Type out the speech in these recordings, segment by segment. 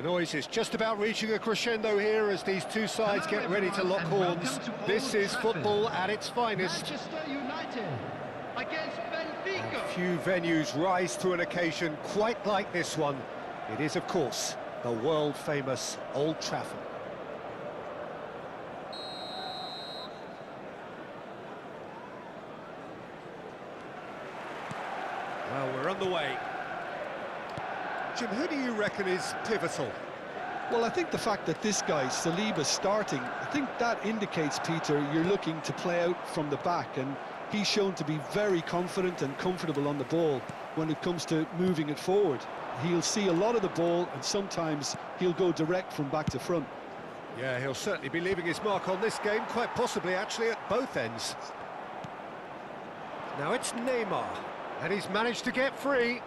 The noise is just about reaching a crescendo here as these two sides get ready to lock horns. This is football at its finest. Manchester United against Benfica. Few venues rise to an occasion quite like this one. It is, of course, the world-famous Old Trafford. Well, we're underway. Jim, who do you reckon is pivotal? Well, I think the fact that this guy, Saliba's starting, I think that indicates, Peter, you're looking to play out from the back, and he's shown to be very confident and comfortable on the ball when it comes to moving it forward. He'll see a lot of the ball, and sometimes he'll go direct from back to front. Yeah, he'll certainly be leaving his mark on this game, quite possibly actually at both ends. Now it's Neymar, and he's managed to get free.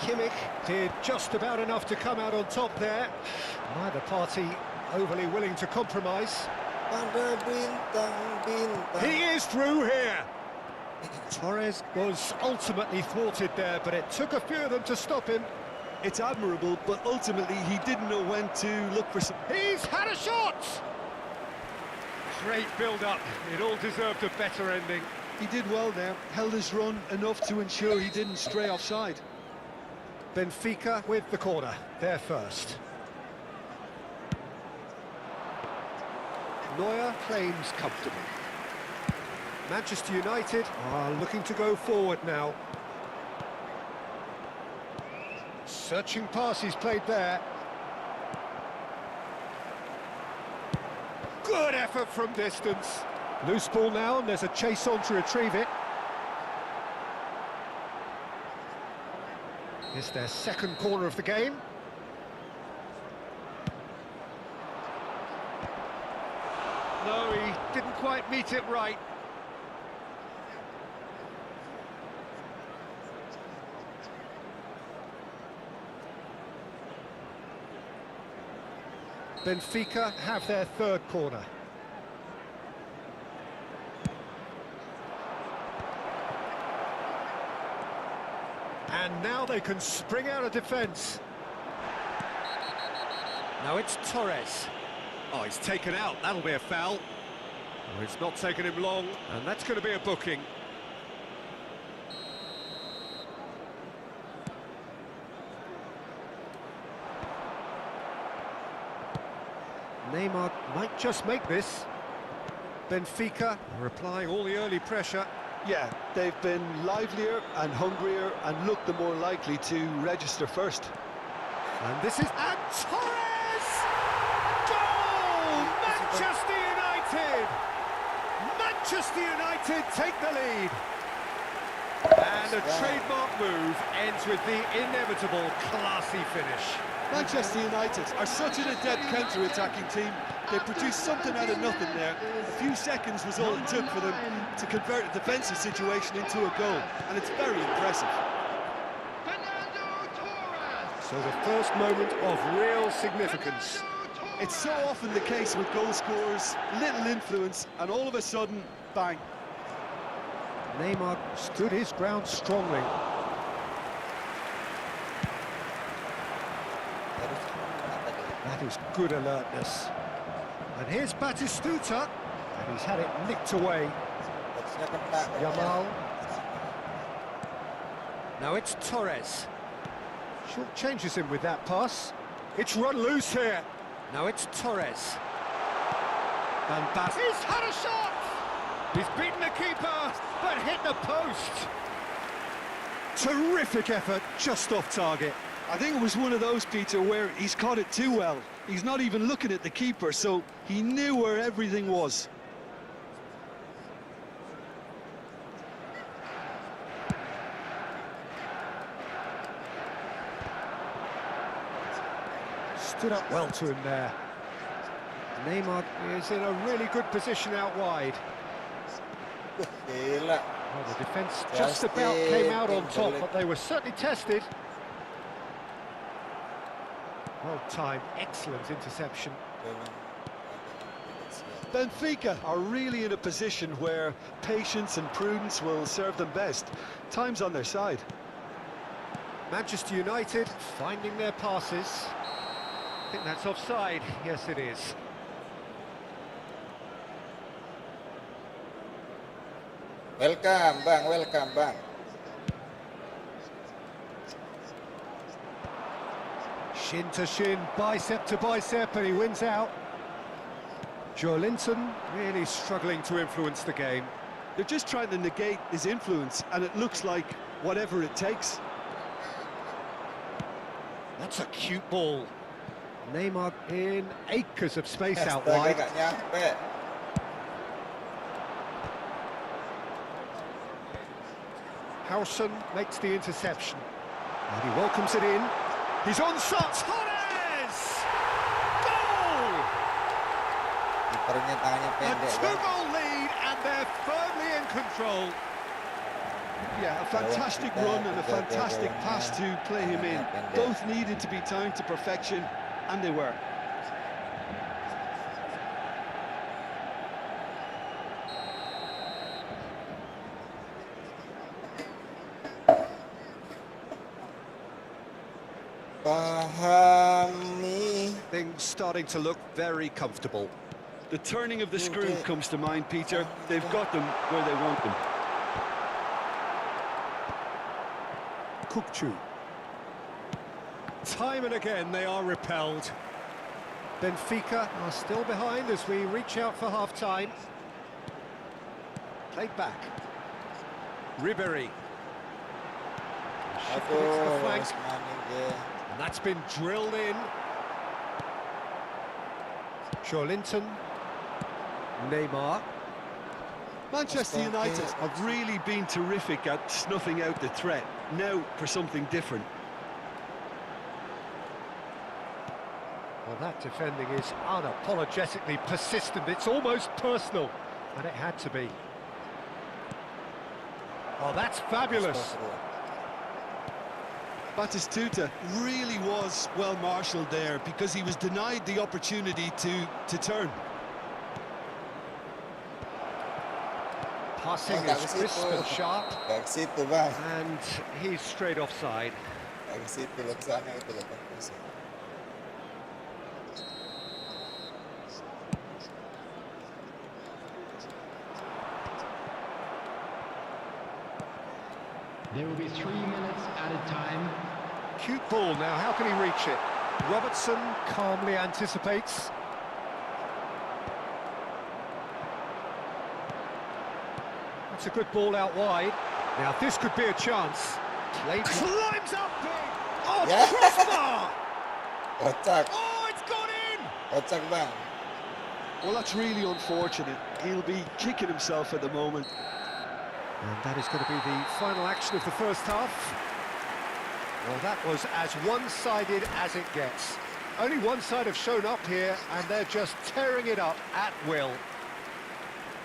Kimmich did just about enough to come out on top there. Neither party overly willing to compromise. He is through here. Torres was ultimately thwarted there, but it took a few of them to stop him. It's admirable, but ultimately he didn't know when to look for some... He's had a shot! Great build-up. It all deserved a better ending. He did well there, held his run enough to ensure he didn't stray offside. Benfica with the corner, they're first. Neuer claims comfortably. Manchester United are looking to go forward now. Searching pass he's played there. Good effort from distance. Loose ball now, and there's a chase on to retrieve it. It's their second corner of the game. No, he didn't quite meet it right. Benfica have their third corner. And now they can spring out of defence. Now it's Torres. Oh, he's taken out. That'll be a foul. Oh, it's not taken him long, and that's going to be a booking. Neymar might just make this. Benfica are applying all the early pressure. Yeah, they've been livelier and hungrier and looked the more likely to register first. And this is... And Torres! Goal! Manchester United! Manchester United take the lead. And a trademark move ends with the inevitable classy finish. Manchester United are such an adept counter-attacking team. They produced something out of nothing there. A few seconds was all it took for them to convert a defensive situation into a goal, and it's very impressive. So the first moment of real significance. It's so often the case with goal scorers, little influence, and all of a sudden, bang. Neymar stood his ground strongly. That is good alertness. And here's Batistuta, and he's had it nicked away. Yamal. Now it's Torres. Short changes him with that pass. It's run loose here. Now it's Torres. And he's had a shot! He's beaten the keeper, but hit the post. Terrific effort, just off target. I think it was one of those, Peter, where he's caught it too well. He's not even looking at the keeper, so he knew where everything was. Stood up well to him there. Neymar is in a really good position out wide. Well, the defence just about came out on top, but they were certainly tested. Well timed, excellent interception. Benfica are really in a position where patience and prudence will serve them best. Time's on their side. Manchester United finding their passes. I think that's offside. Yes, it is. Welcome, Bang. Welcome, Bang. Shin to shin, bicep to bicep, and he wins out. Joelinton really struggling to influence the game. They're just trying to negate his influence, and it looks like whatever it takes. That's a cute ball. Neymar in acres of space out wide. Gak nyampe. Howson makes the interception. And he welcomes it in. He's on shot. Torres! Goal! Kipernya tangannya A pendek kan. two-goal lead, and they're firmly in control. Yeah, a fantastic run and a fantastic pass to play him in. Both needed to be timed to perfection, and they were. Pahami. Things starting to look very comfortable. The turning of the screw comes to mind, Peter. They've got them where they want them. Kukçu. Time and again they are repelled. Benfica are still behind as we reach out for half-time. Played back. Ribéry. Shifted it to the flank. And that's been drilled in. Joelinton. Neymar. Manchester United have really been terrific at snuffing out the threat. Now for something different. Well, that defending is unapologetically persistent. It's almost personal, and it had to be. Oh, that's fabulous. Batistuta really was well marshalled there because he was denied the opportunity to turn. Passing Oh, is crisp and sharp, Gak ke situ, Bang. and he's straight offside. Gak ke situ, lo ke sana itu lo bagus. There will be 3 minutes added time. Cute ball now, how can he reach it? Robertson calmly anticipates. That's a good ball out wide. Now this could be a chance. Played climbs up big. Oh, Yeah. crossbar! Kocak, Oh, it's gone in! kocak, Bang. Well, that's really unfortunate. He'll be kicking himself at the moment. And that is going to be the final action of the first half. Well, that was as one-sided as it gets. Only one side have shown up here, and they're just tearing it up at will.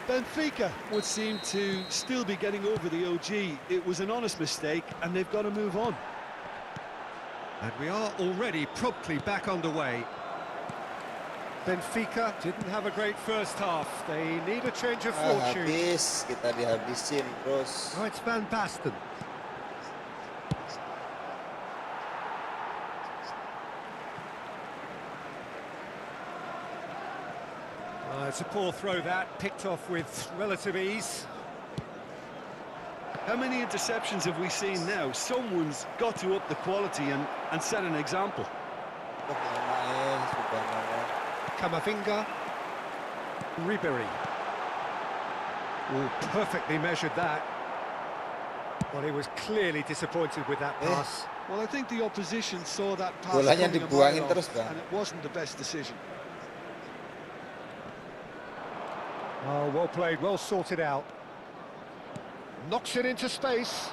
Benfica would seem to still be getting over the OG. It was an honest mistake, and they've got to move on. And we are already promptly back underway. Benfica didn't have a great first half. They need a change of fortune. Habis, kita dihabisin terus. Oh, it's Van Basten. It's a poor throw that, picked off with relative ease. How many interceptions have we seen now? Someone's got to up the quality and set an example. Sudah main, sudah main. Camavinga. Ribéry. Oh, perfectly measured that. Well, he was clearly disappointed with that pass. Well, I think the opposition saw that pass Bolanya coming a dibuangin mile terus, off, Bang. and it wasn't the best decision. Oh, well played, well sorted out. Knocks it into space.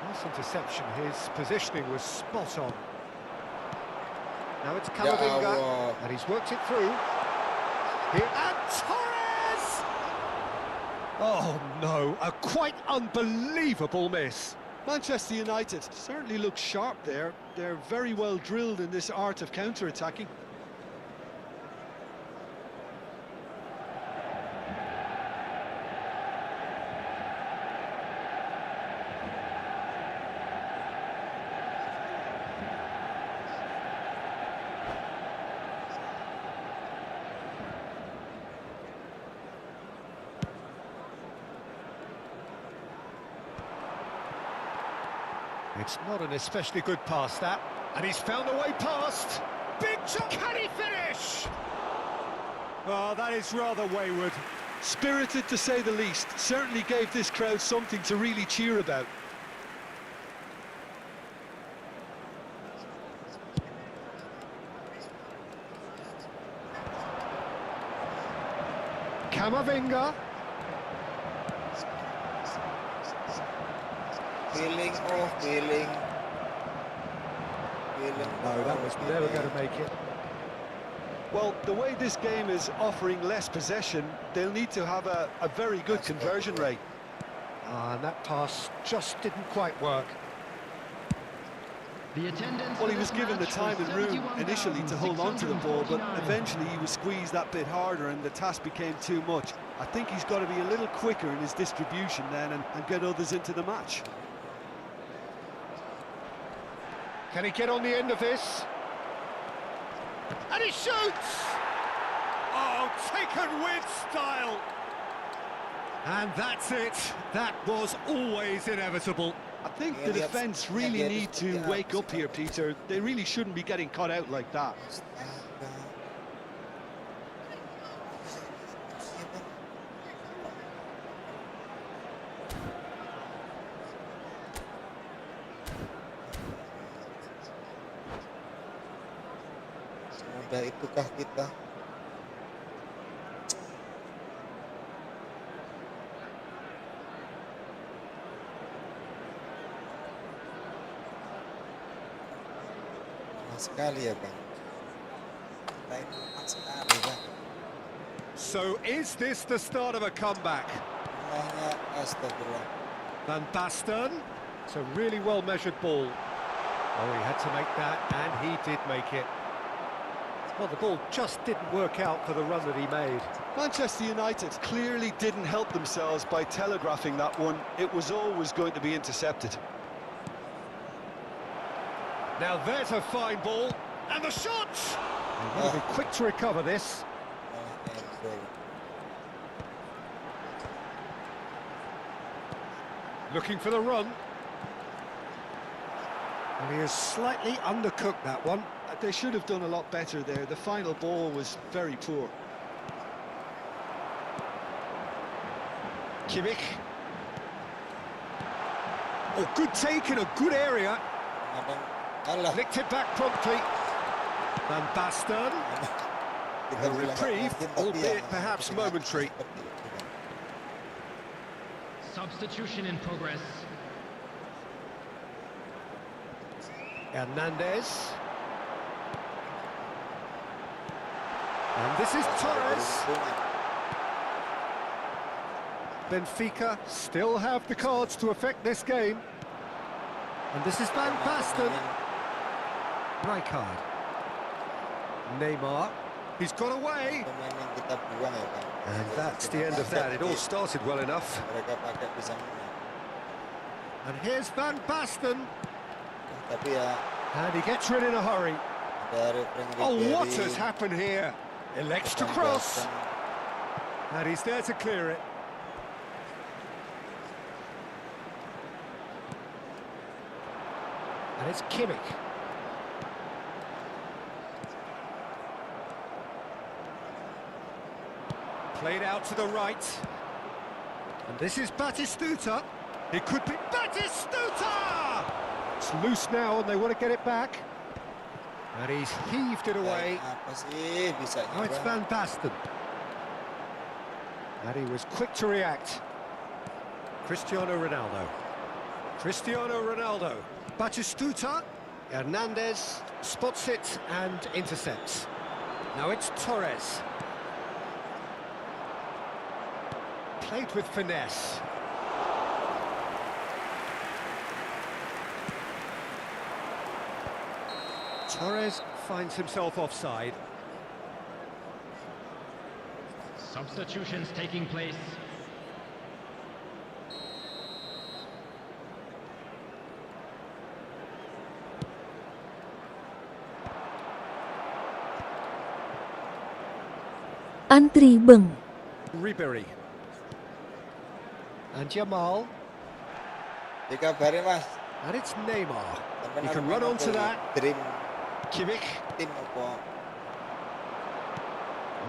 Nice interception, his positioning was spot on. Now it's Camavinga, Allah. and he's worked it through. Here, and Torres! Oh no, a quite unbelievable miss. Manchester United certainly look sharp there. They're very well drilled in this art of counter-attacking. It's not an especially good pass, that. And he's found a way past. Big shot. Can he finish? Oh, that is rather wayward. Spirited, to say the least. Certainly gave this crowd something to really cheer about. Camavinga. Feeling, oh, feeling. No, that was never going to make it. Well, the way this game is offering less possession, they'll need to have a very good conversion rate. And that pass just didn't quite work. The attendance Well, he for was this given the match time was and room initially to hold on to the ball, but 71,649. eventually he was squeezed that bit harder and the task became too much. I think he's got to be a little quicker in his distribution then and get others into the match. Can he get on the end of this? And he shoots! Oh, taken with style! And that's it. That was always inevitable. I think the defence really need to wake up here, Peter. They really shouldn't be getting caught out like that. Semudah itukah kita? Sekali ya bang. Sekali bang. So is this the start of a comeback? Namanya astagfirullah. Van Basten. It's a really well-measured ball. Oh, he had to make that, and he did make it. Well, the ball just didn't work out for the run that he made. Manchester United clearly didn't help themselves by telegraphing that one. It was always going to be intercepted. Now there's a fine ball, and the shot! He'll be quick to recover this. Looking for the run. And he has slightly undercooked that one. They should have done a lot better there. The final ball was very poor. Kimmich. Oh, good take in a good area. Flicked it back promptly. Van Basten. A reprieve, albeit perhaps momentary. Substitution in progress. Hernandez. And this is Torres. Benfica still have the cards to affect this game. And this is Van Basten. Rijkaard. Neymar. He's got away. And that's the end of that. It all started well enough. And here's Van Basten. And he gets rid in a hurry. Oh, what has happened here? Elects to cross. And he's there to clear it. And it's Kimmich. Played out to the right. And this is Batistuta. It could be Batistuta! It's loose now and they want to get it back. And he's heaved it away. Now it's Van Basten. And he was quick to react. Cristiano Ronaldo. Cristiano Ronaldo. Batistuta. Hernandez spots it and intercepts. Now it's Torres. Played with finesse. Torres finds himself offside. Substitutions taking place. Antri bừng. Ribery. And Jamal. Dikabari mas, And it's Neymar. Sampeyan He can arep run main onto apa that. iki? Dream Kimmich. Team apa?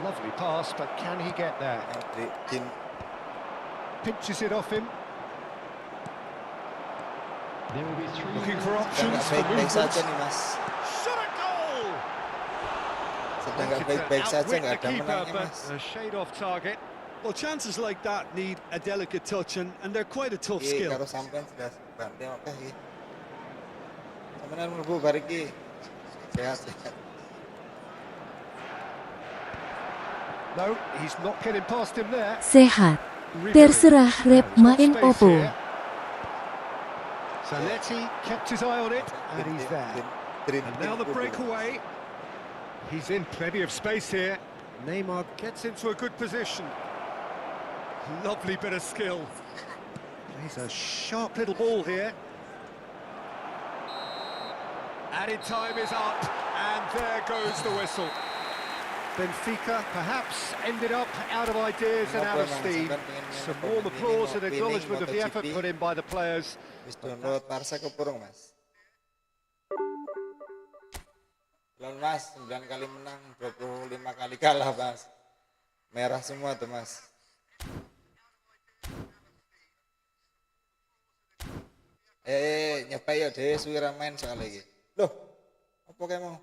Lovely pass, but can he get there? Team Pinches it off him. There will be 3 Looking for minutes. sedang options nggak for baik-baik movement. saja nih Mas. Shot a goal! Sedang nggak Wanted to baik-baik saja, outwit nggak the ada keeper, menangnya but Mas. a shade off target. Well, chances like that need a delicate touch, and they're quite a tough Iki skill. karo sampean sudah bantu oke iki. Sampeyan mlebu bar iki. Sehat-sehat. No, he's not getting past him there. Sehat. Ribery. Terserah rep There's got main space opo. here. Zanetti kept his eye on it, and he's there. And now the breakaway. He's in plenty of space here. Neymar gets into a good position. Lovely bit of skill. Plays a sharp little ball here. Added time is up, and there goes the whistle. Benfica perhaps ended up out of ideas and out of steam. Some warm applause and acknowledgement of the effort put in by the players. Wis download Barca kepurung Mas. Belum Mas, 9 kali menang, 25 kali kalah Mas. Merah semua tuh Mas. Nyepai ya deh, suwira main soalnya iki. Loh, apa kayak mau?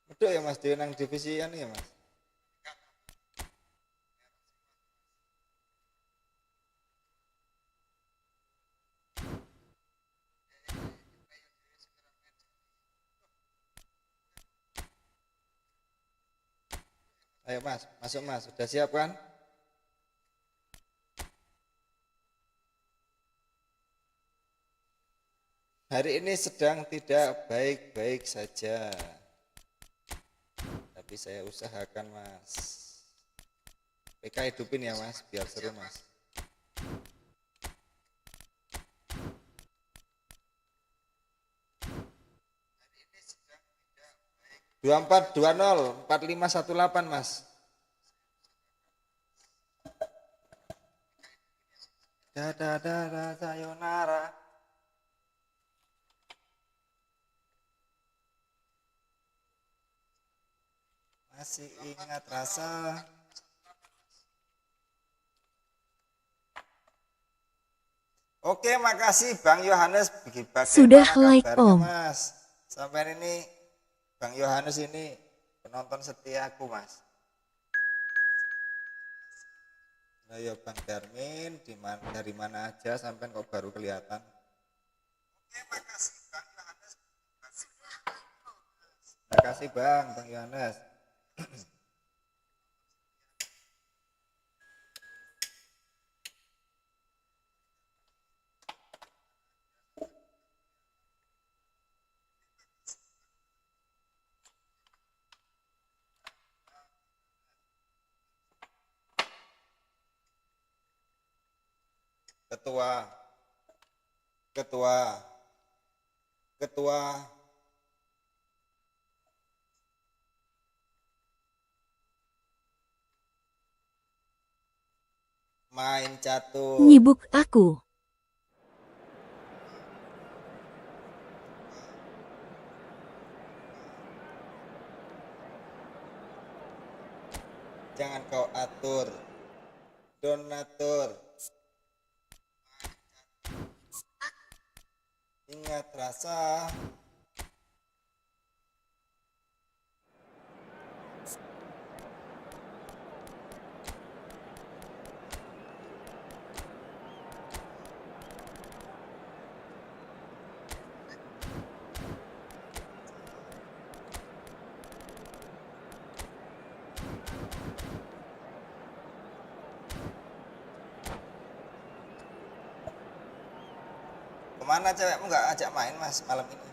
Betul ya Mas, dia nang divisi ini ya Mas. Ayo Mas, masuk Mas, sudah siap kan? Hari ini sedang tidak baik-baik saja. Tapi saya usahakan Mas. PK hidupin ya Mas, biar seru Mas. Dua 2420 4518 Mas. Dadadada sayonara. Masih ingat rasa. Oke, makasih Bang Yohanes. Bagaimana Sudah like, kabarnya, Om. Mas? Sampai ini Bang Yohanes ini penonton setiaku Mas. Nah ya Bang Darmin, dari mana aja sampai kok baru kelihatan. Oke, makasih Bang Yohanes. Makasih Bang Yohanes. Ketua main catur. Nyibuk aku. Jangan kau atur. Donatur. Ingat rasa. Kemana cewekmu nggak ajak main Mas malam ini?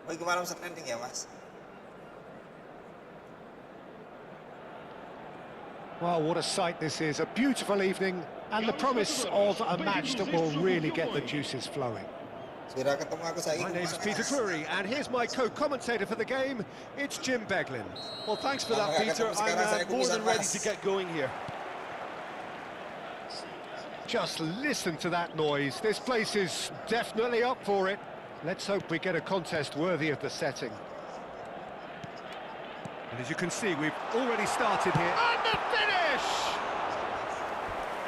Oh ini malam Senin ya Mas? Wow, what a sight this is. A beautiful evening and the promise of a match that will really get the juices flowing. Sudah ketemu aku saya. My name's Peter Drury, and here's my co-commentator for the game. It's Jim Beglin. Well, thanks for that, Peter. I'm more than ready to get going here. Just listen to that noise. This place is definitely up for it. Let's hope we get a contest worthy of the setting. And as you can see, we've already started here. And the finish!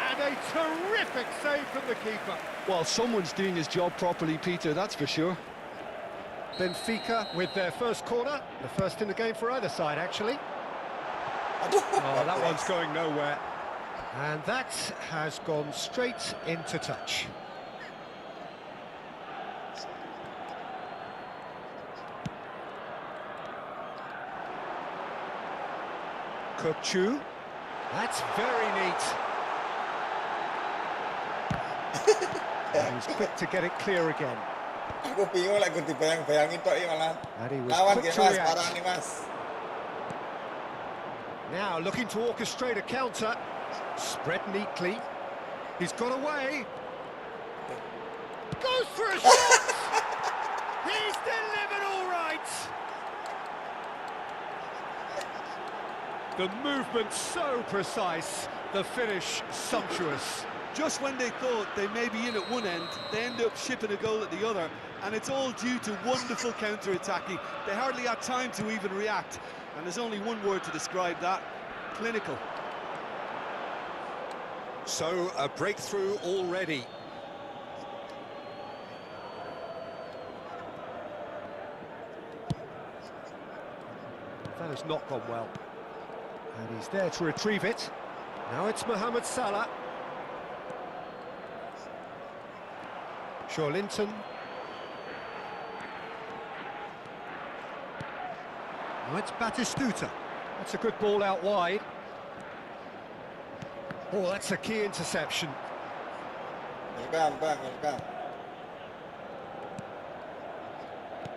And a terrific save from the keeper. Well, someone's doing his job properly, Peter, that's for sure. Benfica with their first corner. The first in the game for either side, actually. Oh, that one's going nowhere. And that has gone straight into touch. Kupchu. That's very neat. And he's quick to get it clear again. Aku bingung lagi dibayang-bayangin tok malah. And he was Lawan quick ge to Mas, react. parah nih Mas. Now looking to orchestrate a counter. Spread neatly. He's got away. Goes for a shot! He's delivered all right! The movement so precise, the finish sumptuous. Just when they thought they may be in at one end, they end up shipping a goal at the other, and it's all due to wonderful counter-attacking. They hardly had time to even react, and there's only one word to describe that: clinical. So, a breakthrough already. That has not gone well. And he's there to retrieve it. Now it's Mohamed Salah. Linton. Now it's Batistuta. That's a good ball out wide. Oh, that's a key interception. Welcome.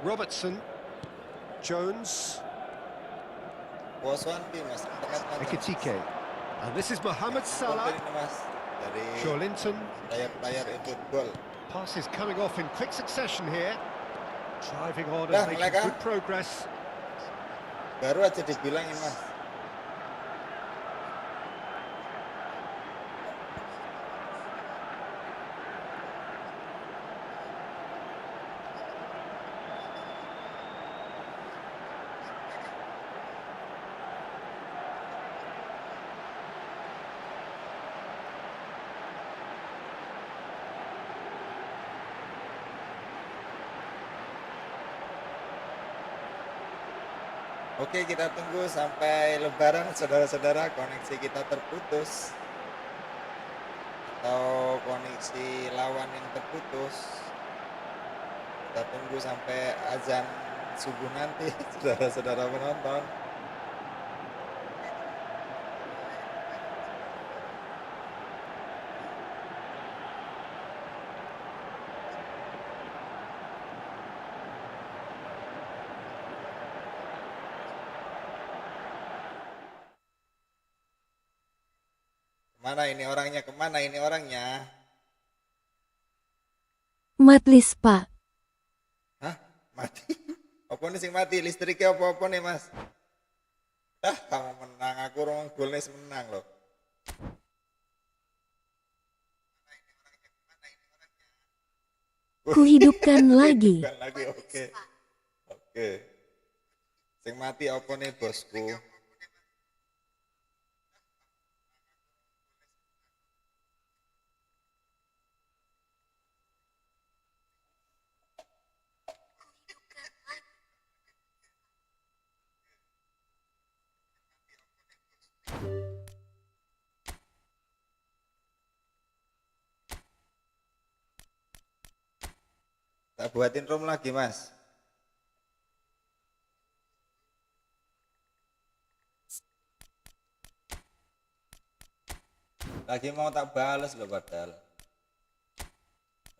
Robertson. Jones. Bos Wanti Mas, Ekitike. And this is Mohamed Salah. Linton. Player efootball. Passes coming off in quick succession here. Driving on Dah, and mulai making kan? good progress. Baru aja dibilangin Mas. Oke, kita tunggu sampai lebaran saudara-saudara, koneksi kita terputus atau koneksi lawan yang terputus. Kita tunggu sampai azan subuh nanti saudara-saudara penonton. Kemana ini orangnya? Matlis, Pak. Hah? Mati? Apa nih sing mati? Listriknya apa nih Mas? Kamu menang, aku orang golnya menang loh. Kuhidupkan lagi. Hidupkan lagi, oke. Sing mati apa nih bosku? Tak buatin room lagi Mas. Lagi mau tak balas loh padahal.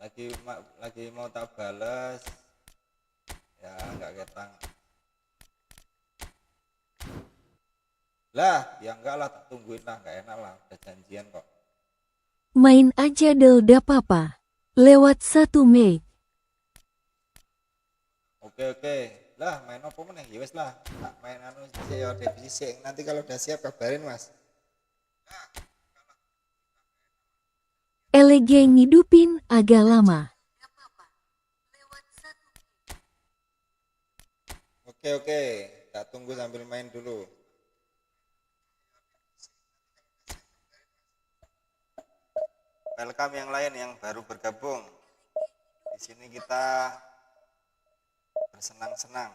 Lagi mau tak balas. Ya enggak ketang. Lah, ya enggak lah, tak tungguin lah, enggak enak lah, udah janjian kok. Main aja Delda Papa. Lewat 1 Mei. Oke. Lah, main apa meneh? Ya wis lah. Tak main anu sih ya divisi. Nanti kalau udah siap kabarin, Mas. LG ngidupin agak lama. Oke, kita tunggu sambil main dulu. Welcome yang lain yang baru bergabung. Di sini kita bersenang-senang.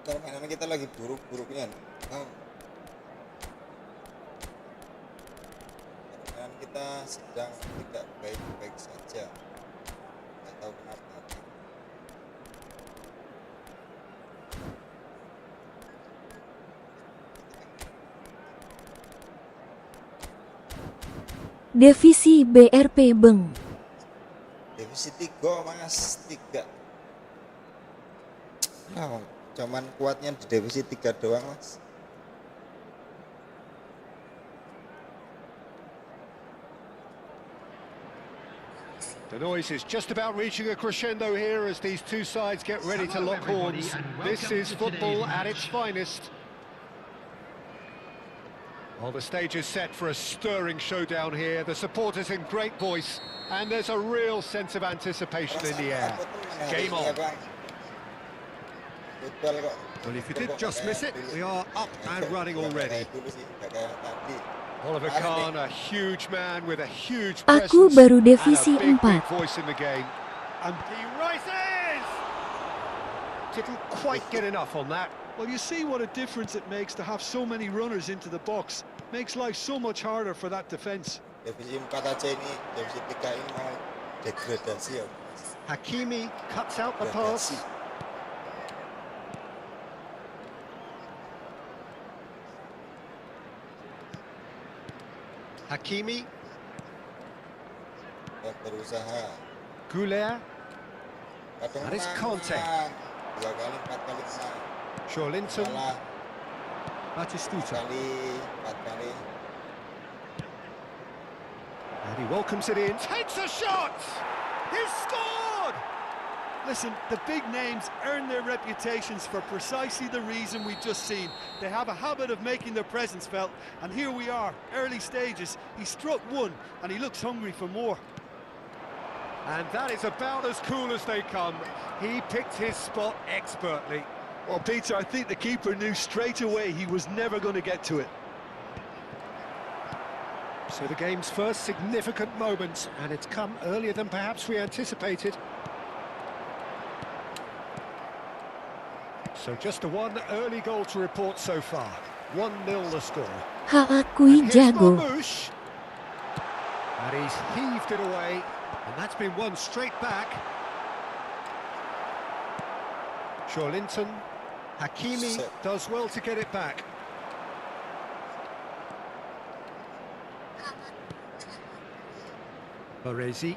Permainan kita lagi buruk-buruknya. Permainan kita sedang tidak baik-baik saja. Tidak tahu kenapa. Divisi BRP Beng. Divisi 3 mas, 3. Nah, cuman kuatnya di divisi 3 doang mas. The noise is just about reaching a crescendo here as these two sides get ready to lock horns. This is football at its finest. Well, the stage is set for a stirring showdown here. The supporters in great voice, and there's a real sense of anticipation in the air. Game on. Well, if you did just miss it, we are up and running already. Oliver Kahn, a huge man with a huge Aku presence baru and divisi a big 4. voice in the game. And he rises! Didn't quite get enough on that. Well, you see what a difference it makes to have so many runners into the box. Makes life so much harder for that defense. Divisi 4 aja ini, divisi 3 ini mau degradasi ya. Hakimi cuts out the pass. Hakimi, Berusaha. Goulet, Kadang That is menang, Conte. menang. 2 kali 4 kali menang. Linton, Salah Batistuta. kali 4 kali. And he welcomes it in. Takes a shot! He's scored! Listen, the big names earn their reputations for precisely the reason we've just seen. They have a habit of making their presence felt, and here we are, early stages. He struck one, and he looks hungry for more. And that is about as cool as they come. He picked his spot expertly. Well, Peter, I think the keeper knew straight away he was never going to get to it. So the game's first significant moment, and it's come earlier than perhaps we anticipated. So just a one early goal to report so far. 1-0 the score. Haakui And here's jago. Marmoush. And he's heaved it away, and that's been won straight back. Linton, Hakimi does well to get it back. Baresi.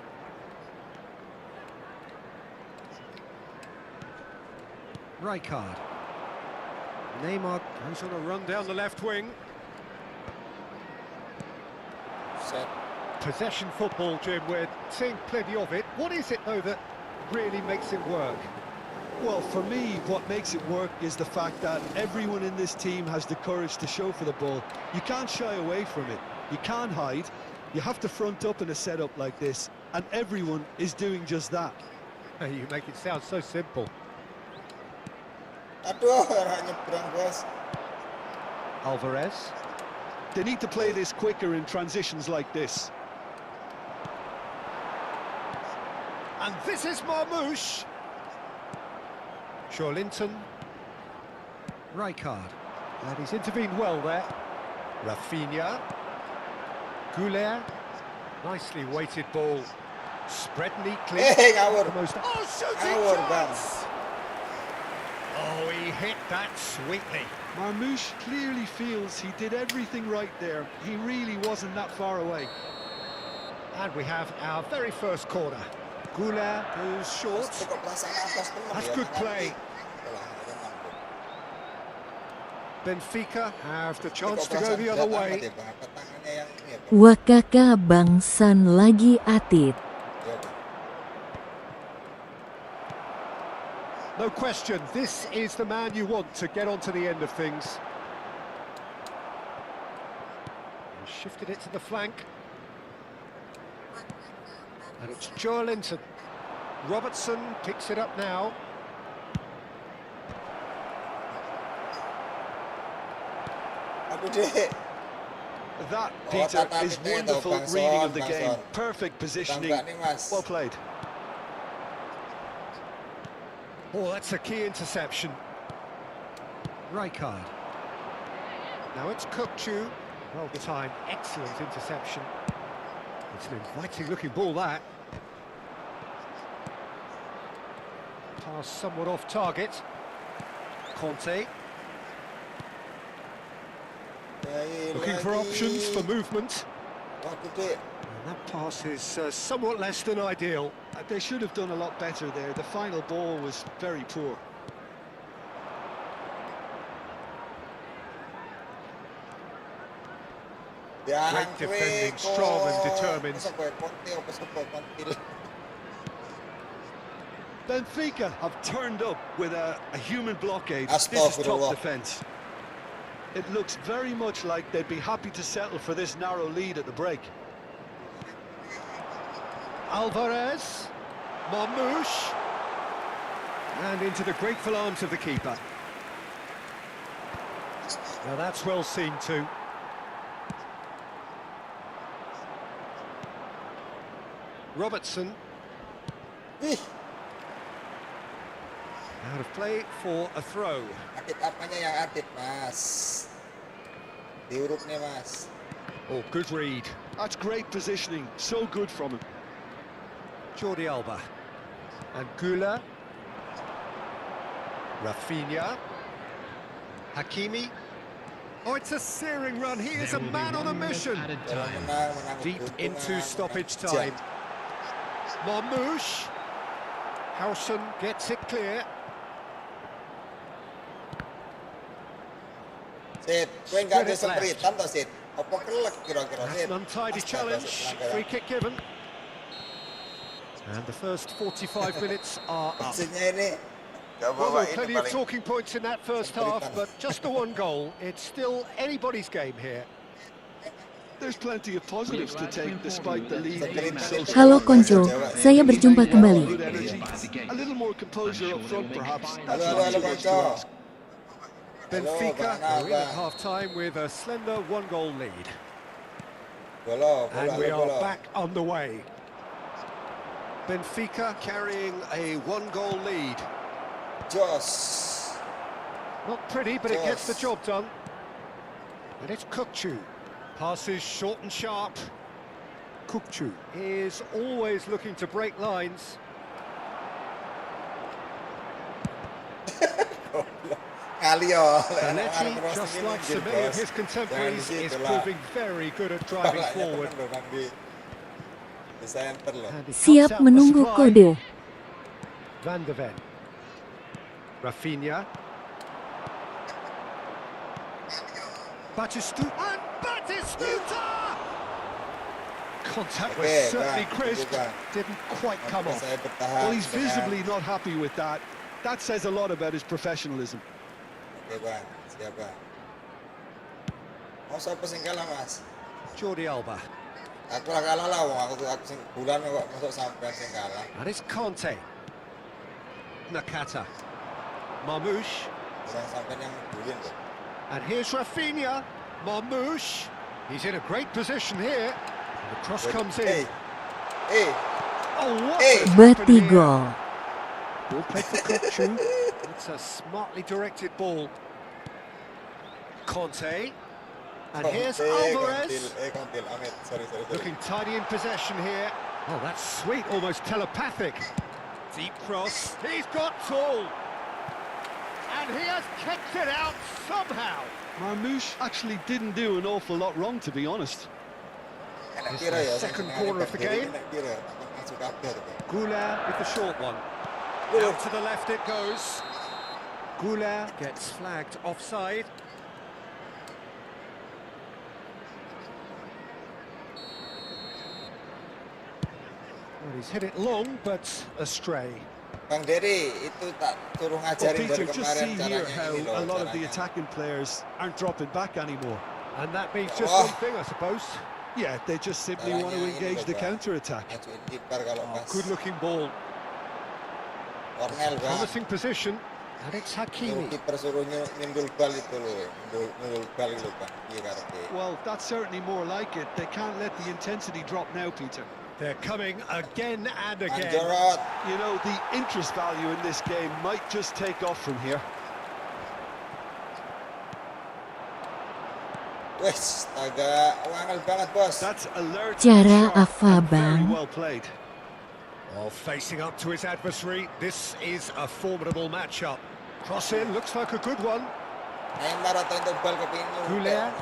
Rijkaard. Neymar goes on a run down the left wing. Set. Possession football, Jim, we're seeing plenty of it. What is it, though, that really makes it work? Well, for me, what makes it work is the fact that everyone in this team has the courage to show for the ball. You can't shy away from it. You can't hide. You have to front up in a setup like this, and everyone is doing just that. You make it sound so simple. Aduh, nyebrang bos. Alvarez. They need to play this quicker in transitions like this. And this is Marmoush. Linton. Rijkaard. And he's intervened well there. Rafinha. Goulet. Nicely weighted ball. Spread neatly. Ngawur. The most... Oh, shooting Ngawur, Bang. chance! Oh, he hit that sweetly. Marmoush clearly feels he did everything right there. He really wasn't that far away. And we have our very first corner. Goulet goes short. Kok perasaan atas temen That's ya, good nanti. play. Itulah, itu mampu. Benfica have the Kok chance to go perasaan the berat other amat way. ya, Bang? Apa tangannya yang ini ya, Bang? Wakaka bangsan lagi atit. Iya, Bang. No question, this is the man you want to get onto the end of things. He shifted it to the flank. And it's Joelinton. Robertson picks it up now. Aduh, Dek. That, Oh, Peter, tata is tiknya itu, wonderful Bang reading Son, of the Bang game. Son. Perfect positioning. Tambah nih, Mas. Well played. Oh, that's a key interception. Rijkaard. Now it's Kukçu. Well timed, excellent interception. It's an inviting looking ball, that. Pass somewhat off target. Conte. Looking for options for movement. Waduh, Dek. And that pass is somewhat less than ideal. They should have done a lot better there. The final ball was very poor. Great defending, strong and determined. Benfica have turned up with a human blockade. This is top Astaghfirullah. defence. It looks very much like they'd be happy to settle for this narrow lead at the break. Alvarez. Marmoush. And into the grateful arms of the keeper. Now that's well seen too. Robertson. Ih, Out of play for a throw. Adit apanya yang Adit, Mas? Diurut nih, Mas. Oh, good read. That's great positioning. So good from him. Jordi Alba. And Gula. Rafinha. Hakimi. Oh, it's a searing run. He is a There will be man on a 1 minute mission. added Kalau time. menang Deep keuntungan, into menang stoppage jam. time. Marmoush. Howson gets it clear. Sit, gue nggak ada seperitan toh, Sit. Apa kelek kira-kira, That's Sit? an untidy Astaga, challenge. Sit, pelanggaran. Free kick given. And the first 45 minutes are up. Maksudnya ini nggak Well, bawa there were ini plenty of paling. talking points in that first half, but just the one goal. It's still anybody's game here. There's plenty of positives to take despite the lead being so Halo Konco, saya berjumpa kembali. good energy. A little more composure up front perhaps. That's Halo, not halo, too much to Konco. ask. Benfica Bang are in at Abang. half-time with a slender one-goal lead. Bola, And bola, we are bola. back on the way. Benfica carrying a one-goal lead. Jos. Not pretty, but it gets the Yes. job done. And it's Kukçu. Passes short and sharp. Kukçu is always looking to break lines. Ngalio. Zanetti, just like so many of his contemporaries, is proving very good at driving forward. Di center loh. And he cuts Siap out the menunggu supply. kode. Van de Ven. Rafinha. Batistuta. And Batistuta! Contact was Okay, certainly Bang, crisp. Bang. Didn't quite come Sampai off. saya bertahan Well, he's dengan- visibly not happy with that. That says a lot about his professionalism. Oke, Bang. Siap, Bang. Mau siapa sing kalah, Mas? Jordi Alba. Aku lah kalah lah, wong. Aku sing bulan kok masuk sampean sing kalah. And it's Conte. Nakata. Marmoush. Bulan sampean yang bulin tuh. And here's Rafinha. Marmoush. He's in a great position here. And the cross comes in. Eh, Oh, what Hey. has happened here? Batigol. Ball played for Kukçu. It's a smartly directed ball. Conte. And Kontil, here's Alvarez. Kontil, Amit, sorry. Looking tidy in possession here. Oh, that's sweet, almost telepathic. Deep cross. He's got tall. And he has kicked it out somehow. Marmoush actually didn't do an awful lot wrong, to be honest. Enak It's kira the ya, second saya corner of the jadi game. enak kira, masuk kabeh tuh. Goulart with the short one. Out to the left it goes. Goulart gets flagged offside. Well, he's hit it long, but astray. Bang Dery, itu tak suruh Well, ngajarin Peter, dari just kemarin see caranya here how ini loh, a lot of the caranya. attacking players aren't dropping back anymore. And that means just Oh. one thing, I suppose. Yeah, they just simply want to Caranya ini engage loh, the Bang. counter-attack. Ngajuin kiper kalau Oh, pas good-looking ball. Cornell, Bang. Promising position. And it's Suruh Hakimi. kiper suruh nyundul bal itu loh, nyundul bal itu Bang. Iya karepe. Well, that's certainly more like it. They can't let the intensity drop now, Peter. They're coming again and again. Anjorot. You know, the interest value in this game might just take off from here. Wes, astaga, wangel banget, Bos. That's alert. Cara sharp, apa, and very Bang? well played. Well, facing up to his adversary, this is a formidable matchup. Cross in, looks like a good one. Neymar atau itu bal kepingin Goulart.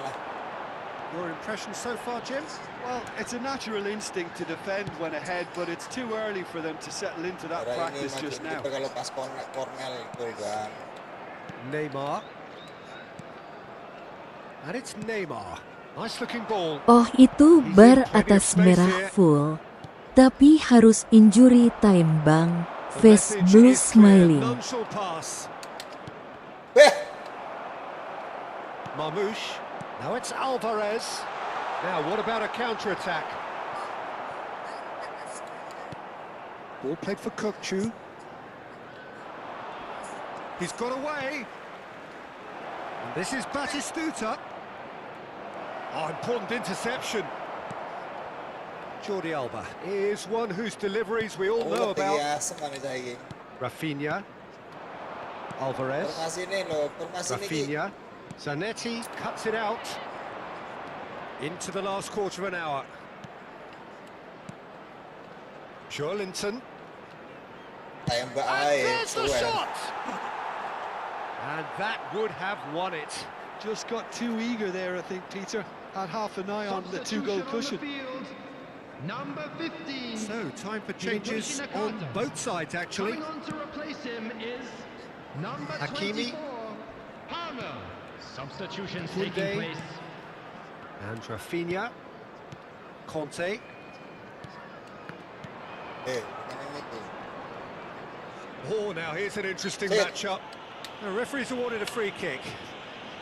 Your impression so far, Jim? Well, it's a natural instinct to defend when ahead, but it's too early for them to settle into that Ini practice majuin just now. kiper kalau pas Cornell gol Bang. Neymar. And it's Neymar. Nice looking ball. Oh, itu bar atas merah full. Tapi harus injury time, Bang. The Face message blue is clear. smiling. None shall pass. Beh, Marmoush. Now it's Alvarez. Now, what about a counter-attack? Ball played for Kokchu. He's got away. And this is Batistuta. Oh, important interception. Jordi Alba is one whose deliveries we all know about. biasa manis lagi. Rafinha. Alvarez. Formasi ini loh, formasi ini. Rafinha. Zanetti cuts it out. Into the last quarter of an hour. Joelinton. Tembak And aja, there's the suwen. shot! And that would have won it. Just got too eager there, I think, Peter. Had half an eye on the two-goal cushion. Field, number 15. So, time for changes Yuichi on Nakata. both sides, actually. Coming on to replace him is number Hakimi. 24, Palmer. Substitutions Kunde. taking place. And Rafinha. Conte. Ini tuh. Oh, now here's an interesting Sit. matchup. The referee's awarded a free kick.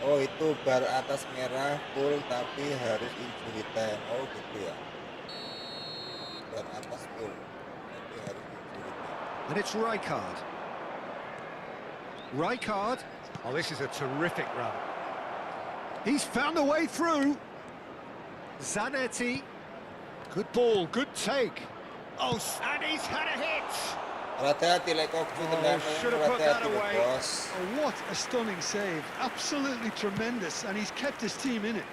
Oh itu bar atas merah full tapi harus injury time. Oh gitu ya. Bar atas full tapi harus injury time. And it's Rijkaard. Rijkaard. Oh, this is a terrific run. He's found a way through. Zanetti. Good ball, good take. Oh, and he's had a hit. Hati-hati like Kokchu tendangan, should have put that hati-hati away. Bos. Oh, what a stunning save. Absolutely tremendous, and he's kept his team in it.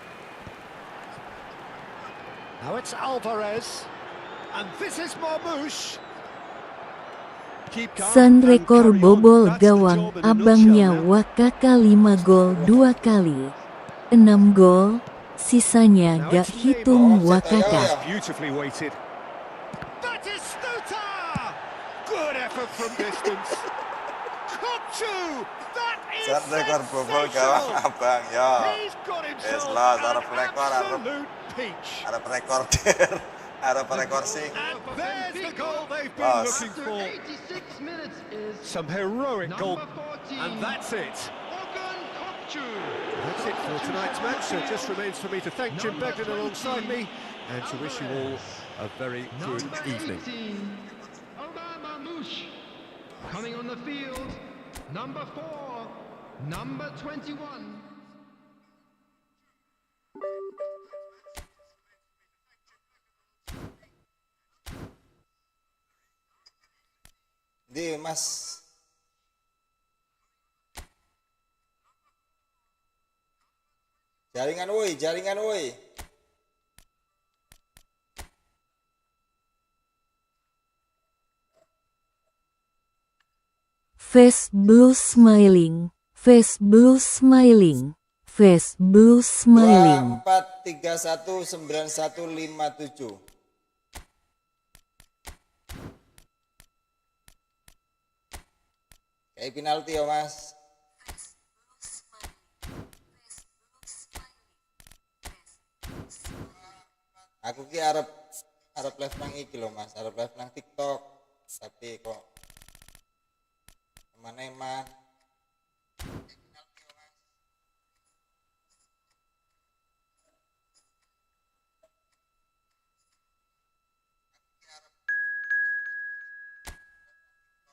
Now it's Alvarez. And this is Marmoush. Keep calm San and rekor carry on. bobol That's the gawang job in a abangnya nutshell now. Wakaka 5 gol 2 kali. 6 gol, sisanya Now gak it's hitung Neymar. Wakaka. Beautifully weighted. Batistuta! Good effort from distance. Kokchu! That is Set rekor bobol gawang sensational! abang ya. He's got himself lah, an harap rekor, harap. absolute peach. Harap rekorder, harap rekor sih. And there's the goal they've been Pass. looking After for. 86 minutes is Some heroic goal. number 14. And that's it. Ogun Kokchu. That's it for tonight's match. So it just remains for me to thank Jim Number Beglin alongside me and to wish you all a very good Number evening. 18, Obama Mush. Coming on the field, number 4, number 21. Di Mas. Jaringan woi, jaringan woi. Face blue smiling, face blue smiling, face blue smiling. 24319157. Kayak penalti ya mas. Aku ki arep live nang iki lho mas, arep live nang TikTok. Tapi kok eman-eman.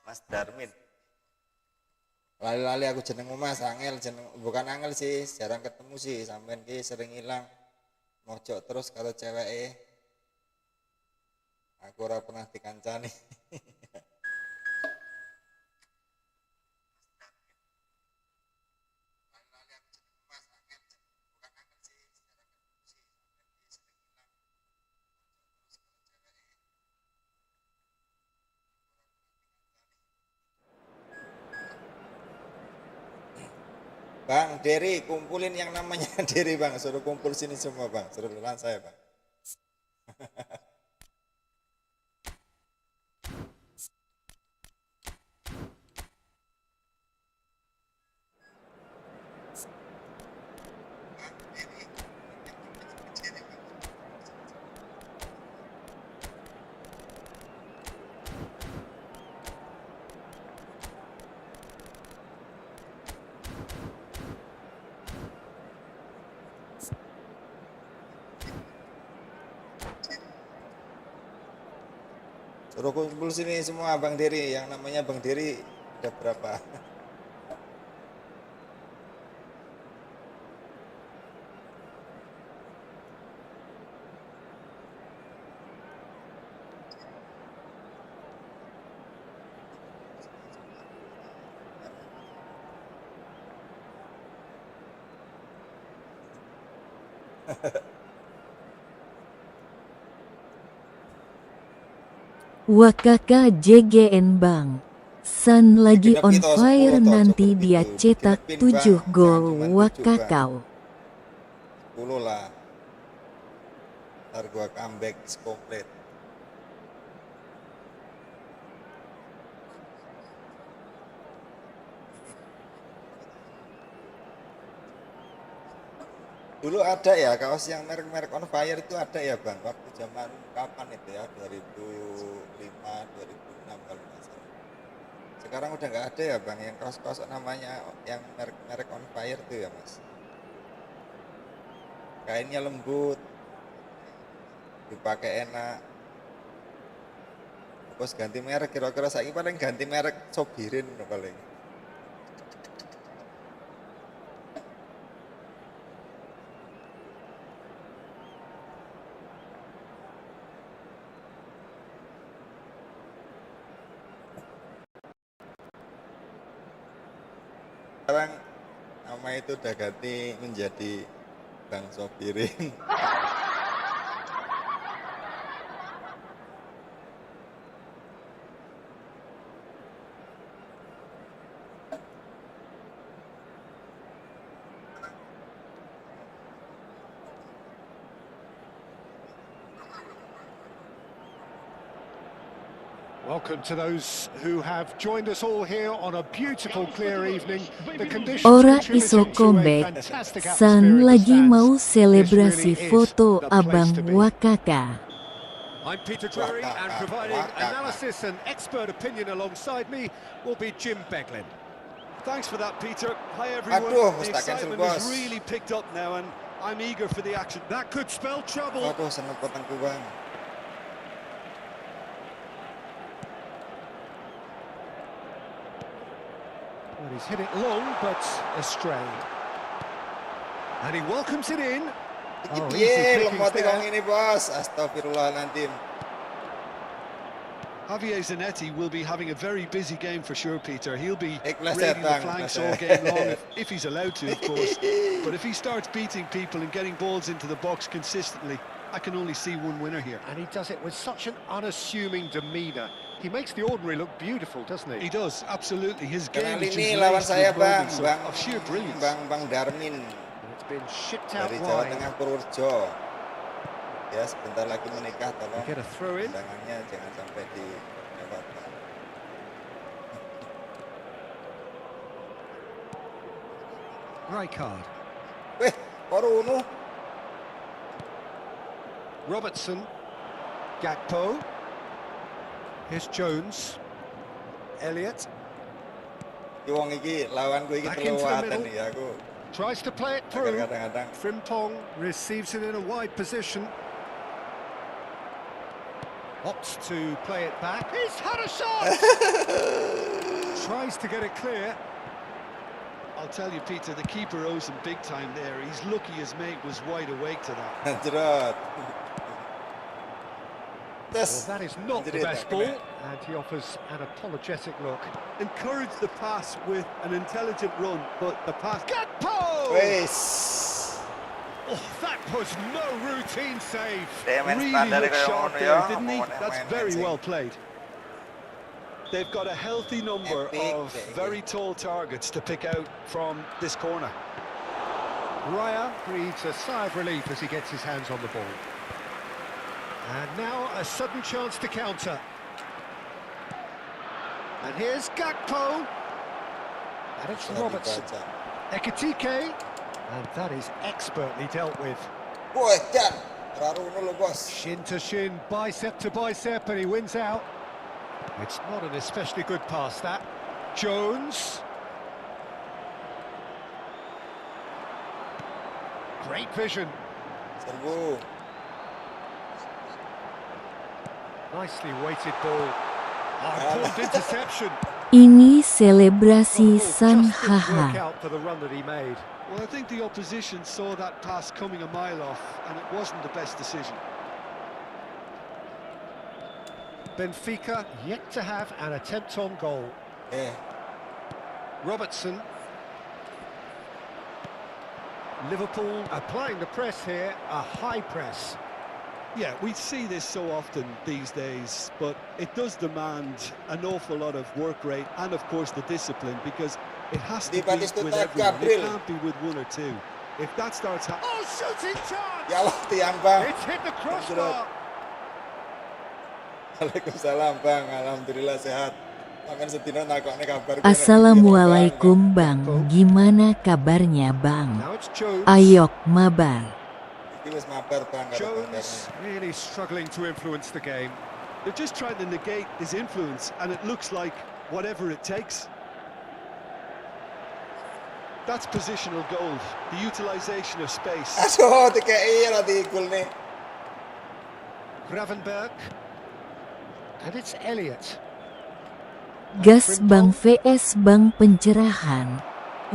Mas Darmin. Lali-lali aku jenengmu mas, angel jeneng, bukan angel sih, jarang ketemu sih, sampean ki sering hilang. Mojok terus karo ceweke. Aku ora pernah dikancani. Bang Dery, kumpulin yang namanya Dery bang, suruh kumpul sini semua bang, suruh bilang saya bang. Suruh kumpul sini semua Bang Dery, yang namanya Bang Dery ada berapa? Wakaka JGN Bang. San lagi on fire, nanti dia cetak 7 gol Wakakau. 10 lah. Ntar gua comeback komplit. Dulu ada ya kaos yang merek-merek on fire itu ada ya bang, waktu zaman kapan itu ya, 2005 2006 kalau nggak salah. Sekarang udah nggak ada ya bang yang kaos-kaos namanya yang merek-merek on fire itu ya mas. Kainnya lembut, dipakai enak. Terus ganti merek, kira-kira saya paling ganti merek Sobirin paling. Sekarang nama itu udah ganti menjadi Bang Sobirin. Welcome to those who have joined us all here on a beautiful clear evening. The conditions Ora contributing iso to a comeback. fantastic atmosphere San in the lagi stands. mau selebrasi This really is foto the place Abang to be. Wakaka. I'm Peter Drury, and providing analysis and expert opinion alongside me will be Jim Beglin. Thanks for that, Peter. Hi, everyone. Aduh, The mustah cancel, excitement bos. has really picked up now, and I'm eager for the action. That could spell trouble. Waduh, seneng potongku bang. Well, he's hit it long, but astray. And he welcomes it in. Iki Oh, piye easy pickings lemot kok there. ini bos. Astagfirullahaladzim. Javier Zanetti will be having a very busy game for sure, Peter. He'll be Pleset, raiding the Bang, flanks pleset. all game long, if he's allowed to, of course. But if he starts beating people and getting balls into the box consistently, I can only see one winner here. And he does it with such an unassuming demeanour. He makes the ordinary look beautiful, doesn't he? He does, absolutely. His game Kali is ini just lawan laced saya with Bang, moments Bang, of sheer brilliance. Bang Darmin And it's been shipped out dari Jawa wide. Tengah Purworejo. Ya sebentar lagi menikah, tolong Get a throw in. undangannya jangan sampai dilewatkan. Rijkaard. Weh, Koruno. Robertson. Gakpo. Here's Jones. Elliott. Ki wong iki lawanku iki Back into the kelewatan middle. ya aku. Tries to play it Agar through. kadang-kadang Frimpong receives it in a wide position. Opts to play it back. He's had a shot! Tries to get it clear. I'll tell you, Peter, the keeper owes him big time there. He's lucky his mate was wide awake to that. Jerot. Well, Tes. that is not the Jerit, best tak ball. kena. And he offers an apologetic look. Encourage the pass with an intelligent run, but the pass... Gakpo! Wes. Oh, that was no routine save. Really looked sharp there, didn't he? That's very well played. They've got a healthy number Epic, of epic. very tall targets to pick out from this corner. Raya breathes a sigh of relief as he gets his hands on the ball. And now a sudden chance to counter. And here's Gakpo. And it's Sudah Robertson. dibaca. Ekitike. And that is expertly dealt with. Woi, Jan. Raruno lo, Bos. Shin to shin, bicep to bicep, and he wins out. It's not an especially good pass, that. Jones. Great vision. Serbu. Nicely weighted ball. Important interception. Ini selebrasi Oh, San just didn't work haha. out for the run that he made. Well, I think the opposition saw that pass coming a mile off, and it wasn't the best decision. Benfica yet to have an attempt on goal. Robertson. Liverpool applying the press here, a high press. Yeah, we see this so often these days, but it does demand an awful lot of work rate and, of course, the discipline, because it has to Di be Batistuta with everyone. It Gabriel. can't be with one or two. If that starts happening... Oh, shooting chance! Ya Allah, tiang Bang. It's hit the crossbar. Waalaikumsalam Bang, alhamdulillah sehat. Makan sedina nakokne kabar. Assalamualaikum Bang, gimana kabarnya Bang? Now it's Jones. Ayok mabar. Iki wis mabar Bang karo Bang Jones Darmin. really struggling to influence the game. They're just trying to negate his influence, and it looks like whatever it takes. That's positional gold, the utilisation of space. Aduh, DKI ora digol nih. Gravenberg. And it's Elliott. Gas Bang vs Bang pencerahan.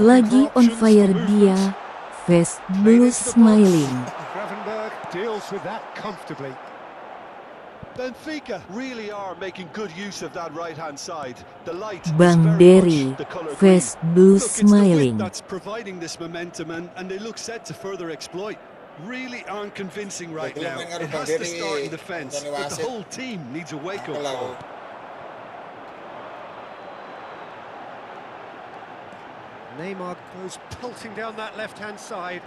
Lagi on fire dia. Face blue smiling. Gravenberg deals with that comfortably. Benfica really are making good use of that right-hand side. The light Bang is very Derry, much the colour face green. blue Look, it's the width smiling. that's providing this momentum, and they look set to further exploit. Really aren't convincing right Betul, now. main karo It Bang has to Derry, start in defence, Anthony but the Wasit. whole team needs a wake-up Aku lah, call. Neymar goes pelting down that left-hand side.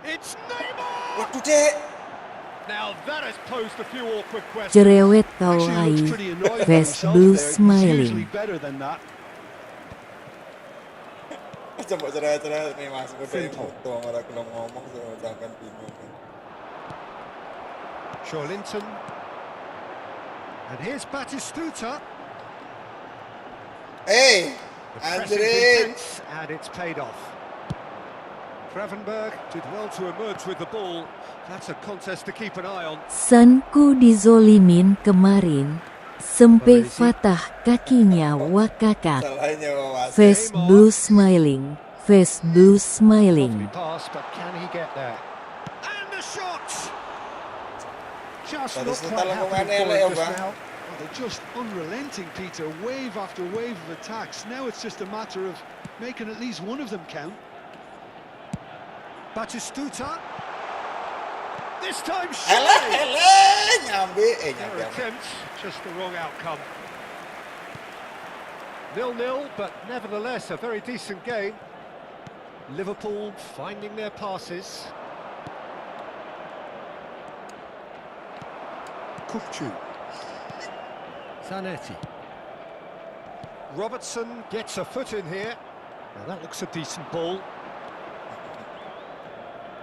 It's Neymar! Waduh, Dek. Now that has posed a few awkward questions. Cerewet kau Actually looks lai. pretty annoyed with Face himself blue there. He's usually smiling. better than that. Coba cerah-cerah nih Mas, udah Simple. foto ora kelem ngomong sampean bingung. Linton. And here's Batistuta. Hey, The pressing's Andre. intense, and it's paid off. Gravenberg did well to emerge with the ball. That's a contest to keep an eye on. Sanku dizolimin kemarin. Sempe fatah kakinya wakakak. Salahnya Wasit. Face blue smiling. Face blue Lovely smiling. pass, but can he get there? And the shot! just Baru not sebentar quite lah happy pemainnya for elek it ya, just Bang. now. Well, they're just unrelenting, Peter. Wave after wave of attacks. Now it's just a matter of making at least one of them count. Batistuta. This time, Elek, surely! nyambi, Their nyambi. attempt, just the wrong outcome. 0-0, but nevertheless a very decent game. Liverpool finding their passes. Kupchu. Zanetti. Robertson gets a foot in here. Now that looks a decent ball.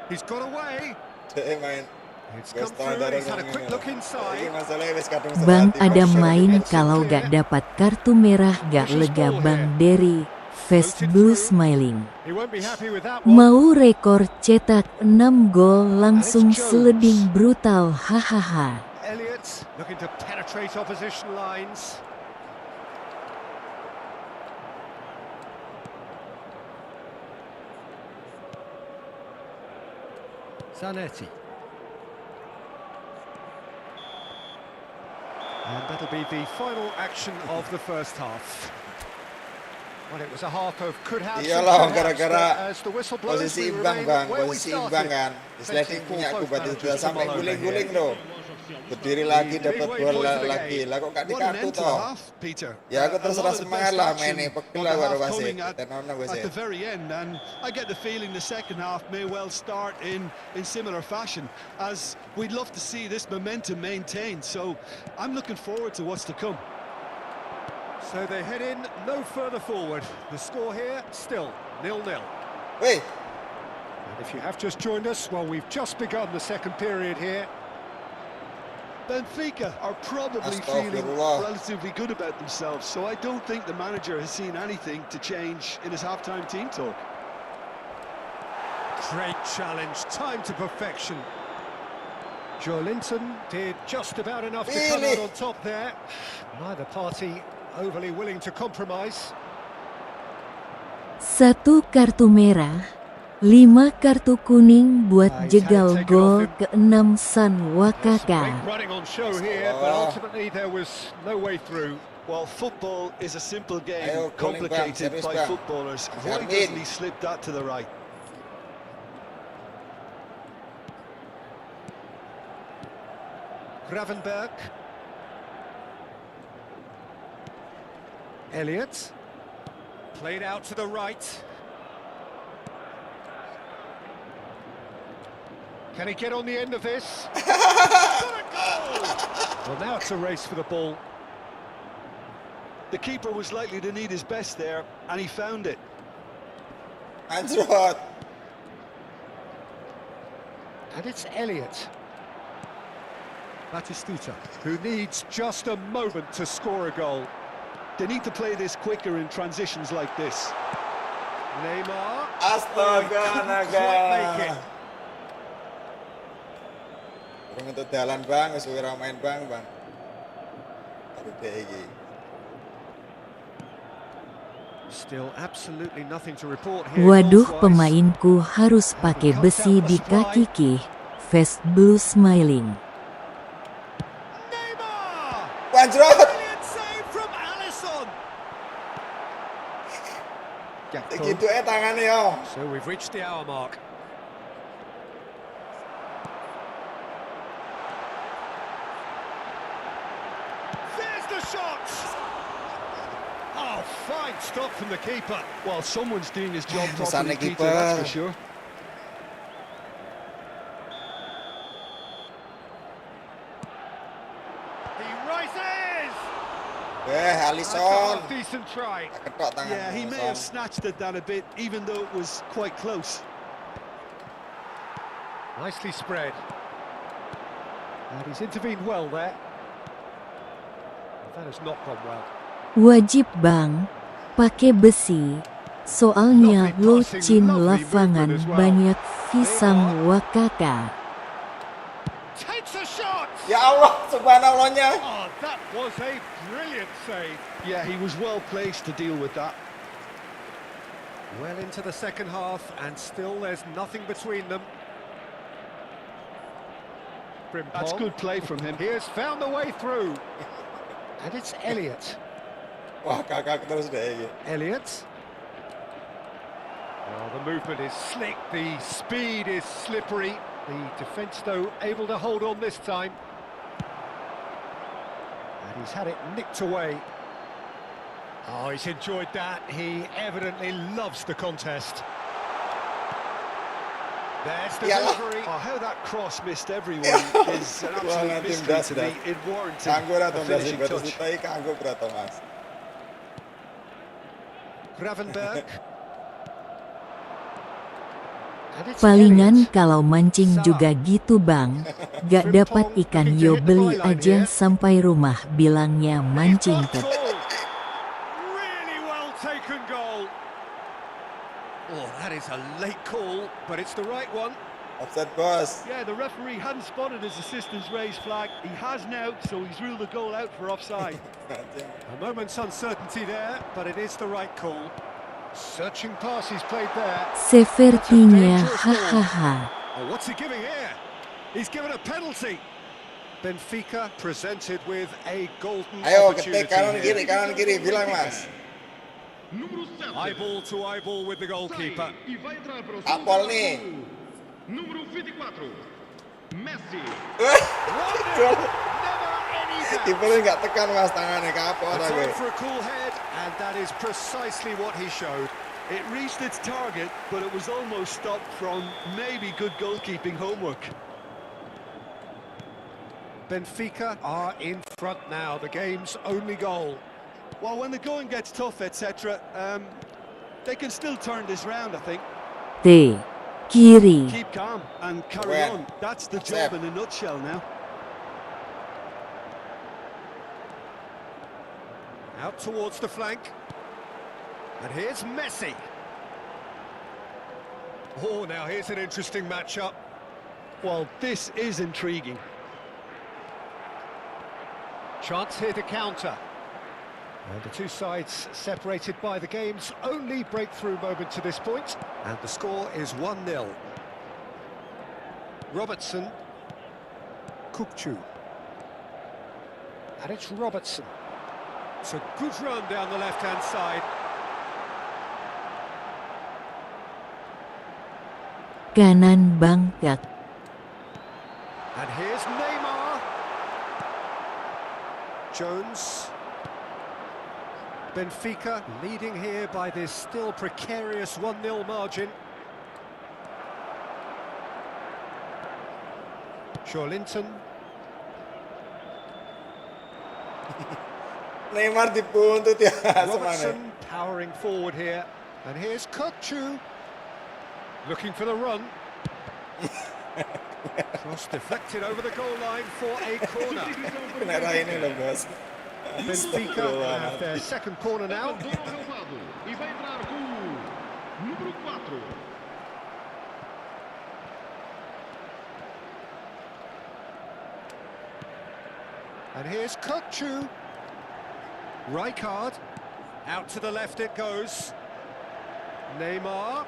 He's got away. Cek main. It's come through, he's had a quick look inside. Bang ada main kalau gak dapat kartu merah gak lega Bang Derry. Face blue smiling. He won't be happy with that one. Mau rekor cetak 6 gol langsung seleding brutal hahaha. Elliott looking to penetrate opposition lines. Zanetti. And that'll be the final action of the first half. Well, it was a half of could have, Iyalah, should have, gara-gara but as the whistle blows, posisi we imbang, remain Bang. where we Posisi started. imbang kan. Sliding punya aku berarti sudah sampai guling-guling loh. Berdiri lagi, dapat bola lagi. Lah kok gak What an dikartu end to the toh? half, Peter. Ya aku terus A lot rasa of the semangat best lah action mainnya. Pegel of lah the baru half wasit. coming Dan nona gue at sih. the very end, and I get the feeling the second half may well start in similar fashion, as we'd love to see this momentum maintained. So I'm looking forward to what's to come. So they head in no further forward. The score here still 0-0. Wih, And if you have just joined us, well, we've just begun the second period here. Benfica are probably feeling Astagfirullah. relatively good about themselves, so I don't think the manager has seen anything to change in his half-time team talk. Great challenge, time to perfection. Joe Linton did just about enough to come out on top there. Neither party overly willing to compromise. 1 kartu merah, 5 kartu kuning buat jegal gol ke-6 San Great Wakaka. running on show here, but ultimately there was no way through. Well, football is a simple game, Ayo, calling back, complicated serious by back. footballers. Why Armin. doesn't he slip that to the right? Gravenberg. Elliott. Played out to the right. Can he get on the end of this? Got a goal! Well, now it's a race for the ball. The keeper was likely to need his best there, and he found it. anjrot. And it's Elliott. Batistuta, who needs just a moment to score a goal. They need to play this quicker in transitions like this. Neymar. Astaga, couldn't naga. quite make it. Kurang untuk jalan bang, wis ora main bang. Aduh deh iki. Still absolutely nothing to report here. Waduh, goals-wise. pemainku harus pakai besi di kaki kih. Face blue smiling. Neymar! Anjrot. Brilliant save from Alisson. Gakpo. Gitu tangannya yo. So we've reached the hour mark. There's the shot! Oh, fine stop from the keeper. Well, someone's doing his job Sana properly, Peter, that's for keeper. sure. He rises! That's a Alisson. decent try. Ketok tangan. Yeah, he may have snatched at that a bit, even though it was quite close. Nicely spread. And he's intervened well there. That has not gone well. Wajib bang, pakai besi. Soalnya locin lapangan banyak pisang wakaka. Takes a shot! Ya Allah, subhanallahnya. Oh, that was a brilliant save. Yeah, he was well placed to deal with that. Well into the second half, and still there's nothing between them. Frimpong. That's good play from him. He has found the way through. And it's Elliott. Wah, kakak terus deh. Elliott. Well, the movement is slick, the speed is slippery. The defence, though, able to hold on this time. And he's had it nicked away. Oh, he's enjoyed that. He evidently loves the contest. There's the delivery. Oh, how that cross missed everyone is an absolute mystery to me. It warranted a finishing touch. Gravenberg. And it's Palingan Elliott. kalau mancing juga gitu bang. Gak dapat ikan yo beli aja sampai rumah bilangnya mancing He's got tet. goal. Really well taken goal. Oh, that is a late call, but it's the right one. Offside, bos. Yeah, the referee hadn't spotted his assistant's raised flag. He has now, so he's ruled the goal out for offside. A moment's uncertainty there, but it is the right call. Searching pass he's played there. Sepertinya hahaha. Oh, what's he giving here? He's given a penalty. Benfica presented with a golden Ayo, opportunity ketik kanan here. kiri, bilang mas. Número 7. Eyeball to eyeball with the goalkeeper. E vai entrar para o Apol segundo nih. gol. Número 24. Messi. Never any doubt. Kipernya nggak tekan mas tangannya, kapok A dah time gue. for a cool head, and that is precisely what he showed. It reached its target, but it was almost stopped from maybe good goalkeeping homework. Benfica are in front now, the game's only goal. Well, when the going gets tough, etc., they can still turn this round, I think. T. Kiri. Keep calm and carry Well, on. That's the job in a nutshell now. Out towards the flank. And here's Messi. Oh, now here's an interesting matchup. Well, this is intriguing. Chance here to counter. And the two sides separated by the game's only breakthrough moment to this point. And the score is 1-0. Robertson. Kupchu. And it's Robertson. It's a good run down the left-hand side. Kanan bangkak. And here's Neymar. Jones. Benfica leading here by this still precarious 1-0 margin. Linton. Neymar dibuntut ya semuanya. Robertson powering forward here. And here's Kutchu. Looking for the run. Cross deflected over the goal line for a corner. Merah ini loh bos. Benfica have their second corner now. Gol relevado. E vai entrar com o número 4. And here's Kutchu. Rijkaard. Out to the left it goes. Neymar.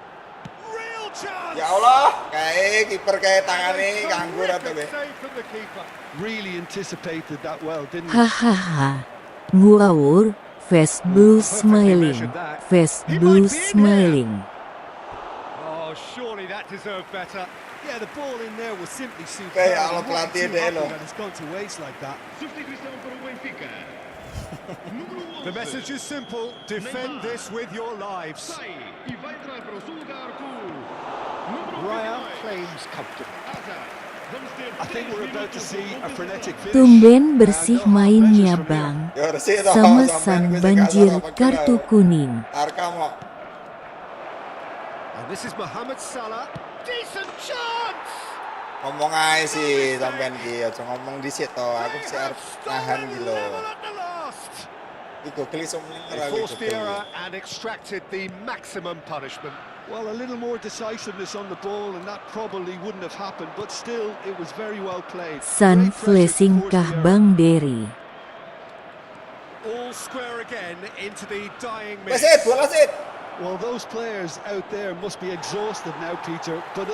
Real chance! Ya Allah, kayak kiper kayak tangannya nganggur atau be. Terrific save from the keeper. Really anticipated that well, didn't he? Hahaha. Ngawur. Face blue smiling. Face blue smiling. Oh, surely that deserved better. Yeah, the ball in there was simply superb. Kayak Allah He wasn't pelatih too deh happy lo. that it's gone to waste like that. Substituição para o Benfica. Número 11. The message is simple. Defend this with your lives. Sai e vai entrar para o seu lugar com o número Raya 22. claims comfortably. Hazard. Vamos ter I think we're about to see a frenetic finish. Tumben bersih mainnya bang. Ya bersih toh. Sama sampean sang gue banjir sekasar apa kartu kira. kuning. Tarkam kok. And this is Mohamed Salah. Decent chance! Ngomong aja sih sampean ki, aja ngomong dhisik to. Aku sih arep nahan Stolen iki lho. level at the last. Iku keli somene They ora forced the error and extracted the maximum punishment. Well, a little more decisiveness on the ball, and that probably wouldn't have happened, but still, it was very well played. Sun Great pressure to flashing force kah the error. Bang Derry. All square again into the dying Wasit, minutes. bola wasit. Well, those players out there must be exhausted now, Peter, but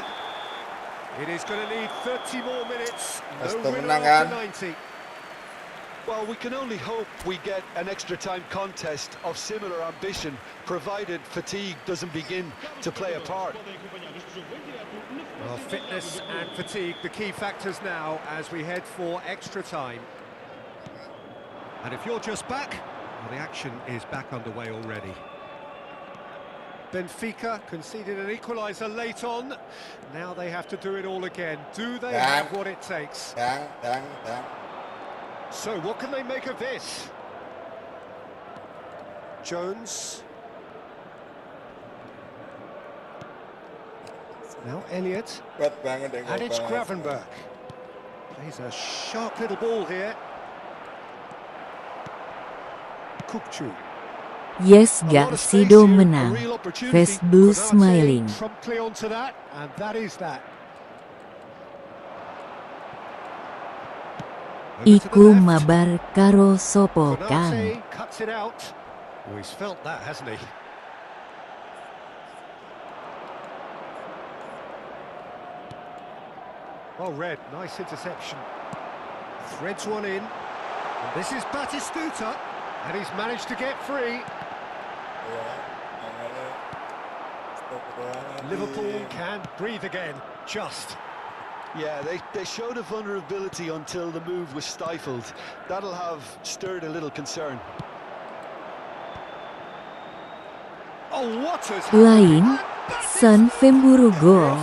It is going to need 30 more minutes. No Resto winner menang after kan? 90. Well, we can only hope we get an extra time contest of similar ambition, provided fatigue doesn't begin to play a part. Well, fitness and fatigue, the key factors now as we head for extra time. And if you're just back, well, the action is back underway already. Benfica conceded an equaliser late on. Now they have to do it all again. Do they have what it takes? Dang. So what can they make of this? Jones. Now Elliott. Kuat banget ya. And it's Gravenberch. Plays a sharp little ball here. Kukcu. Yes gak Sido menang. Face blue smiling. Promptly onto that, and that is that. Iku mabar karo sopo kang. Konate cuts it out. Oh, he's felt that, hasn't he? Well read, nice interception. Threads one in. And this is Batistuta, and he's managed to get free. Liverpool can breathe again, just. Yeah, they showed a vulnerability until the move was stifled. That'll have stirred a little concern. Oh, what has Lain, San Femburu gol.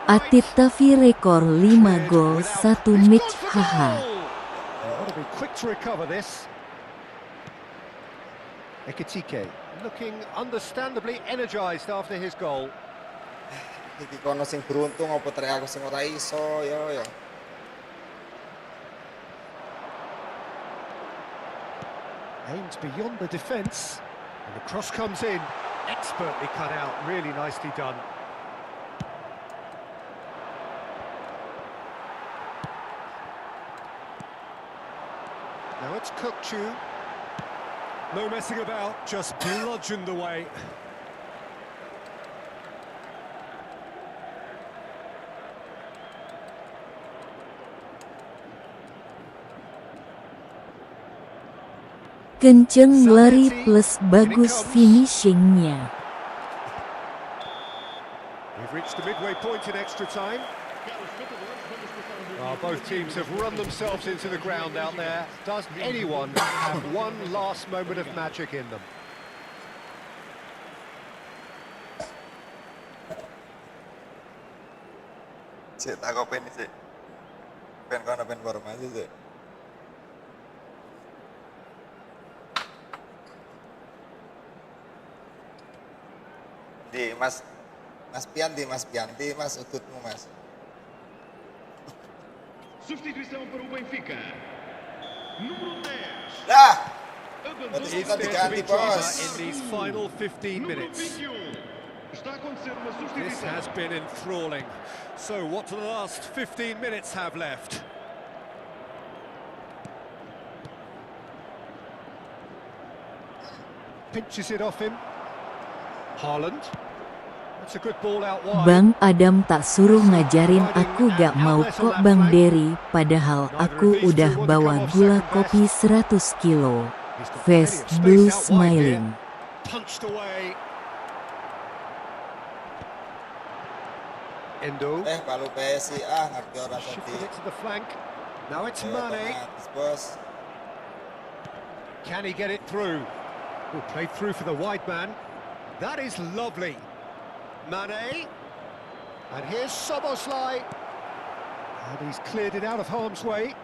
Atip Tavi rekor 5 gol 1 match haha. Got to be quick to recover this. Ekitike looking understandably energised after his goal. Iki kono sing beruntung apa teriak aku sing ora iso yo. Aimed beyond the defence, and the cross comes in. Expertly cut out, really nicely done. Now it's Kukcu. No messing about, just bludgeoned away. Kenceng lari plus bagus finishingnya. We've reached the midway point in extra time. Well, both teams have run themselves into the ground out there. Does anyone have one last moment of magic in them? Cek tak kopen sih. Pen kono pen formasi sih. Di Mas Pianti, Mas ututmu Mas. Substituição para o Benfica. Número 10. Dah. Is Kita there to diganti be drama bos. in these final 15 Número minutes? 21. Está a acontecer uma This substituição. has been enthralling. So what do the last 15 minutes have left? Pinches it off him. Haaland. That's a good ball out wide. Bang Adam tak suruh ngajarin aku gak mau kok Bang Derry, padahal aku udah bawa gula kopi 100 kilo. He's got Face plenty of blue space out wide here. smiling. Punched away. Endo. Palu PSI ngerti orang Shifted tadi. it to the flank. Now it's Mane. Otomatis bos. Can he get it through? Oh, played through for the wide man. That is lovely. Mane. And here's Soboslai. And he's cleared it out of harm's way.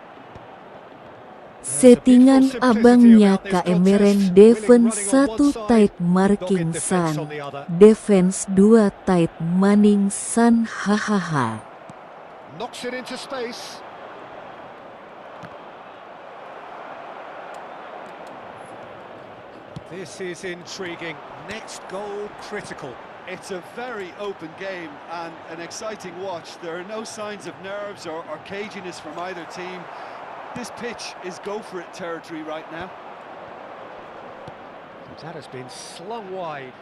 Settingan abangnya Emeren defense 1 tight marking San, defense 2 tight manning San hahaha. Knocks it into space. This is intriguing. Next goal critical. It's a very open game and an exciting watch. There are no signs of nerves or caginess from either team. This pitch is go-for-it territory right now. That has been slung wide.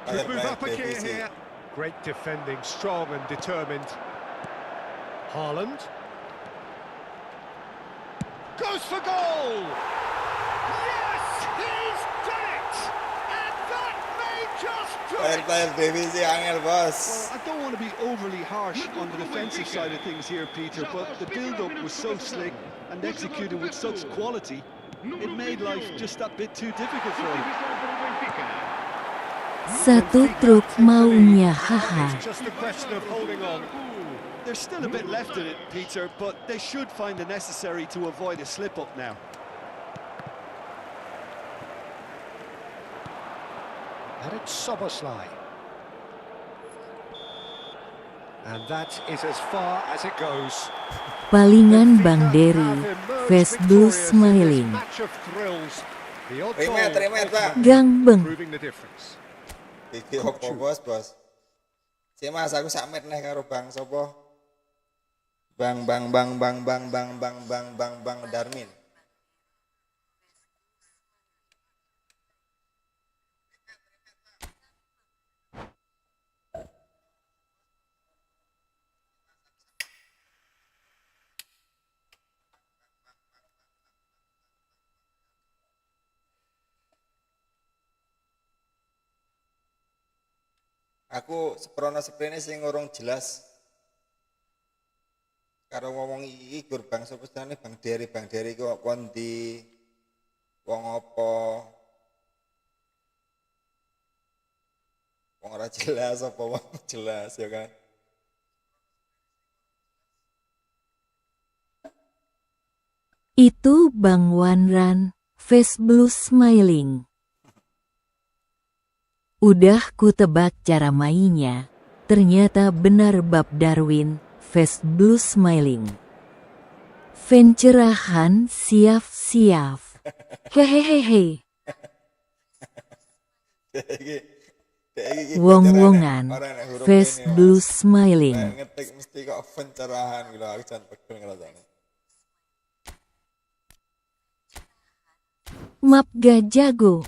Ada Could move baik up a gear revisi. here. Great defending, strong and determined. Haaland. Goes for goal! Yes, he's done it! And that may just do it! Player divisi angel, bos. Well, I don't want to be overly harsh on the defensive side of things here, Peter, but the build-up was so slick and executed with such quality, it made life just that bit too difficult for him. Satu truk maunya, haha. It's just a question of holding on. There's still a bit left in it, Peter, but they should find the necessary to avoid a slip-up now. And it's Soboslai. And that is as far as it goes. Palingan Bang Dery, face blue smiling. Remet, Bang. Gang beng. Proving the difference. Iki opo, bos. Si Mas, aku sak met neh karo Bang sopo? Bang Darmin. Aku seprono seprene sing urung jelas. Karo ngomong iki gur Bang sapa jenenge Bang Dery iki kok kondi wong apa? Wong ora jelas apa wong jelas ya kan. Itu Bang Wanran, face blue smiling. Udah ku tebak cara mainnya, ternyata benar bab Darwin, face blue smiling. Pencerahan siap. Hehehehe. Wong-wongan, face blue smiling. Ngetik mesti kok pencerahan gitu, aku jan pegel ngrasane. Map gak jago.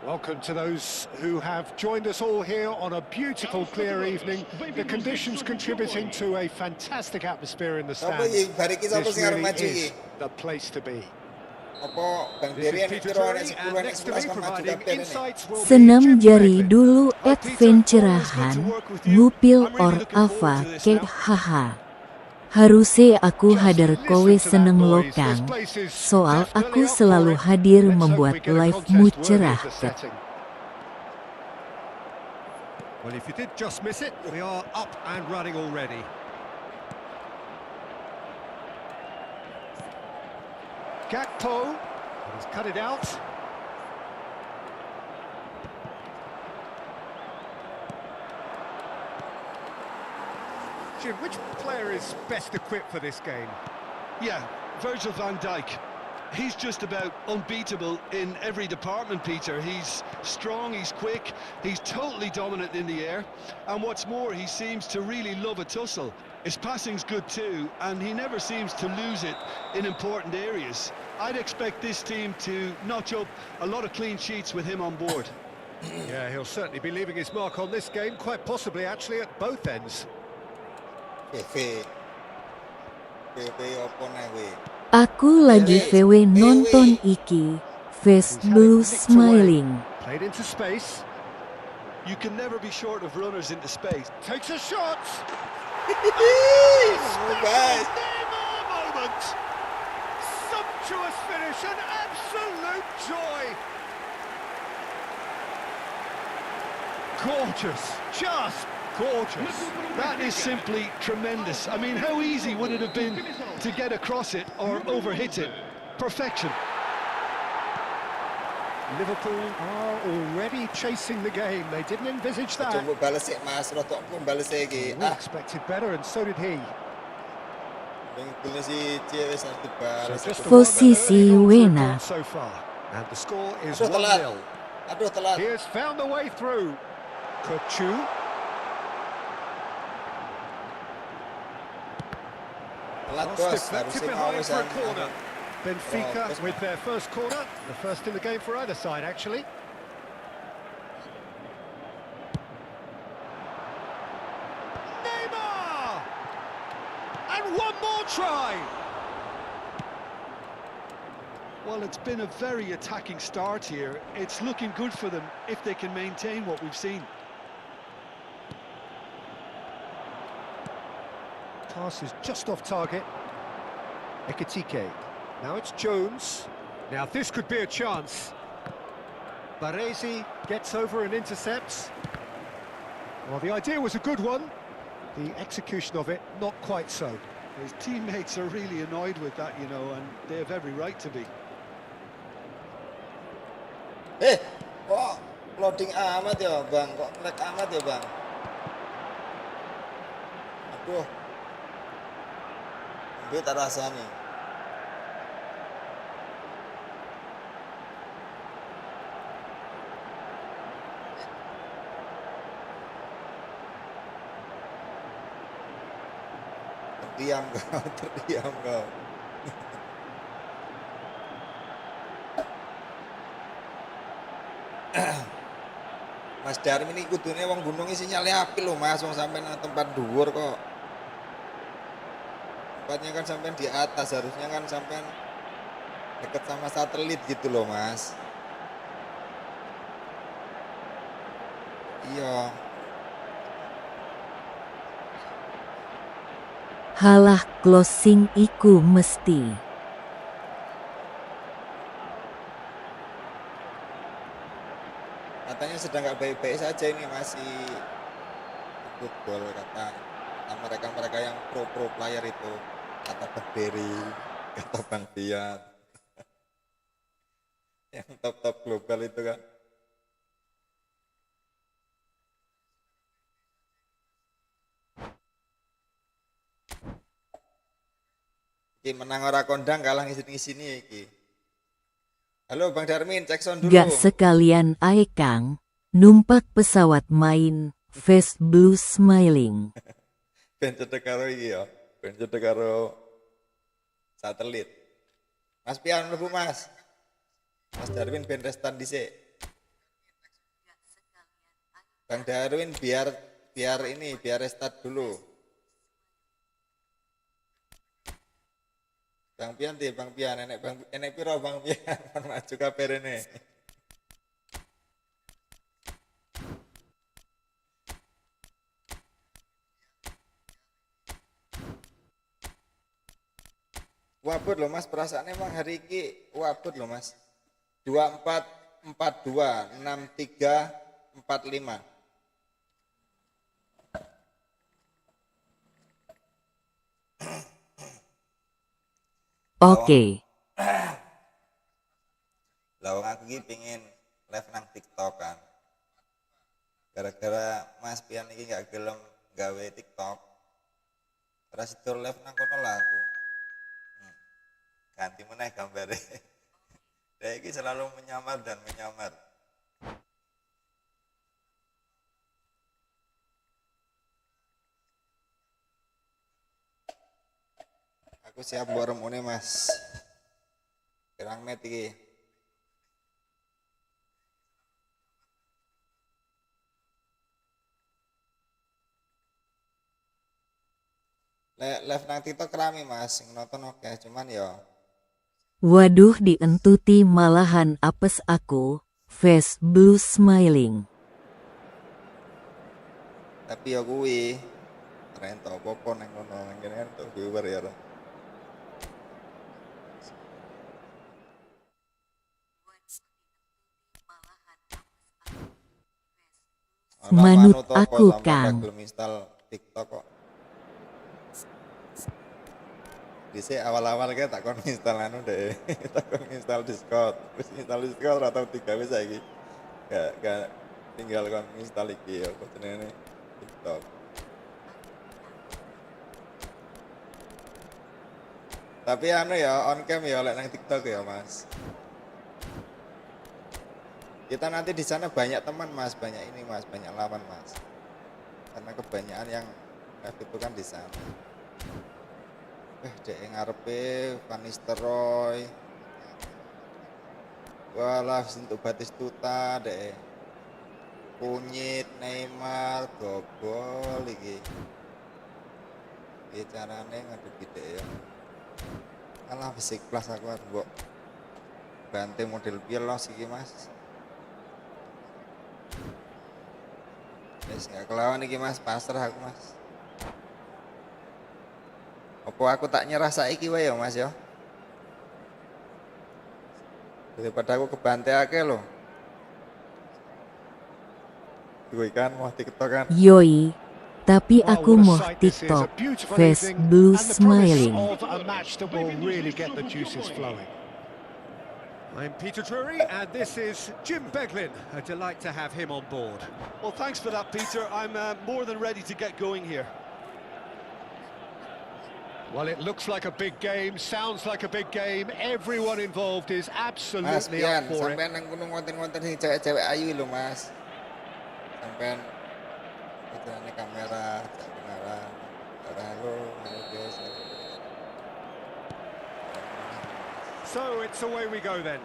Welcome to those who have joined us all here on a beautiful, clear evening. The conditions contributing to a fantastic atmosphere in the stands. This really is the place to be. This is Peter Drury, and next to me providing insights will be Senam Jim jari Craven. dulu Peter, advencerahan, ngupil or apa kek haha. Haruse aku hadir kowe seneng lokang, soal aku selalu hadir membuat live-mu cerah. Well, if you did just miss it, we are up and running already. Gakpo, he's cut it out. Jim, which player is best equipped for this game? Yeah, Virgil van Dijk. He's just about unbeatable in every department, Peter. He's strong, he's quick, he's totally dominant in the air. And what's more, he seems to really love a tussle. His passing's good too, and he never seems to lose it in important areas. I'd expect this team to notch up a lot of clean sheets with him on board. Yeah, he'll certainly be leaving his mark on this game, quite possibly actually at both ends. PV opo nih we? Aku lagi VW nonton iki, face blue smiling. Played into space. You can never be short of runners into space. Takes a shot. Guys, Neymar moment. Sumptuous finish, an absolute joy. Gorgeous, just gorgeous. That is simply tremendous. I mean, how easy would it have been to get across it or overhit it? Perfection. Liverpool are already chasing the game. They didn't envisage that. Coba bales sih Mas, rotok pun bales iki. We expected better, and so did he. Golnya si cewek harus dibales. Just the Posisi one Wena. so far, and the score is Aduh, telat. 1-0. Aduh, telat. He has found the way through. Kuchu. Telat Lost bos, deflected harusnya mau behind for a bisa. corner. Benfica Oh, with their first corner, the first in the game for either side, actually. Neymar! And one more try! Well, it's been a very attacking start here. It's looking good for them if they can maintain what we've seen. Pass is just off target. Ekitike. Now it's Jones. Now this could be a chance. Baresi gets over and intercepts. Well, the idea was a good one. The execution of it, not quite so. His teammates are really annoyed with that, you know, and they have every right to be. Kok loading amat ya bang, kok lag amat ya bang. Aduh, beta rasanya. Terdiam kau, terdiam kau. Mas Darmin ini kudune wong gunung sinyalnya api loh Mas, wong sampai nang tempat dhuwur kok. Tempatnya kan sampai di atas, harusnya kan sampai deket sama satelit gitu loh Mas. Iya. Halah closing iku mesti. Katanya sedang nggak baik-baik saja ini masih football kata mereka yang pro player itu, kata Bang Berry, kata Bang Bian yang top global itu kan. Iki menang ora kondang kalah ngisi-ngisini iki. Halo Bang Darmin, cek sound dulu. Gak sekalian ae Kang, numpak pesawat main, face blue smiling. Ben cedek karo iki ya, ben cedek karo satelit. Mas Pian mlebu Mas. Mas Darwin ben restan dhisik. Bang Darwin biar restart dulu. Bang Pian, enek piro Bang Pian, maju kabeh rene. Wabut loh Mas, perasaan emang hari ini wabut loh Mas. 2442 6345. Oke. Lawang aku iki pengen live nang TikTok kan. Gara-gara Mas Pian iki gak gelem gawe TikTok. Ora sido live nang kono lah aku. Ganti meneh gambare. Dia iki selalu menyamar dan menyamar. Aku siap buat remune Mas. Pirang menit iki? Live nang TikTok rame Mas, nonton oke, cuman ya. Waduh dientuti malahan apes aku, face blue smiling. Tapi ya kuwi rento apa nang kono ngene entuk viewer ya. Manut aku Kang. Belum install TikTok kok. Dhisik awal-awal kayak tak kon install anu deh. Tak kon install Discord. Terus install Discord atau 3 wis saiki. Gak tinggal kon install iki apa jenenge TikTok. Tapi anu ya on cam ya oleh nang TikTok ya, Mas. Kita nanti di sana banyak teman, Mas, banyak ini, Mas, banyak lawan, Mas. Karena kebanyakan yang live itu kan di sana. Dek ngarepe Van Nistelrooy. Walah untuk Batistuta dek. Kunyit, Neymar, gobol iki. Iki carane ngadepi dek ya. Alah fisik plus aku mbok banting model pielos iki, Mas. Wis gak kelawan iki, Mas, pasrah aku, Mas. Apa aku tak nyerah saiki wae ya, Mas ya. Daripada aku kebanteake lho. Iku kan mau TikTok kan. Yoi, tapi aku mau TikTok. Face blue smiling. I'm Peter Drury, and this is Jim Beglin. A delight to have him on board. Well, thanks for that, Peter. I'm more than ready to get going here. Well, it looks like a big game, sounds like a big game. Everyone involved is absolutely up for it. Sampean nang gunung wonten-wonten sing cewek-cewek ayu lho, Mas. Sampean ini kamera, kenalan. Halo, guys. So it's away we go then.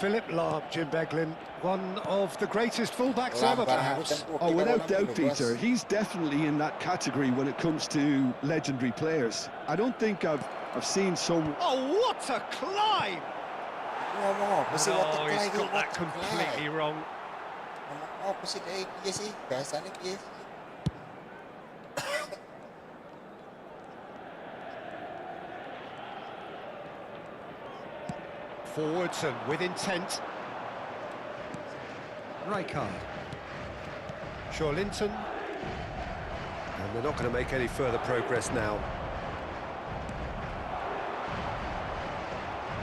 Philip Lahm, Jim Beglin, one of the greatest fullbacks ever, perhaps. Oh, without doubt, Peter. He's definitely in that category when it comes to legendary players. I don't think I've seen so... Oh, what a climb! Oh, he's got that completely wrong. Apa sih kayak piye sih? Bahasane piye? Forwards and with intent. Rijkaard. Linton. And they're not going to make any further progress now.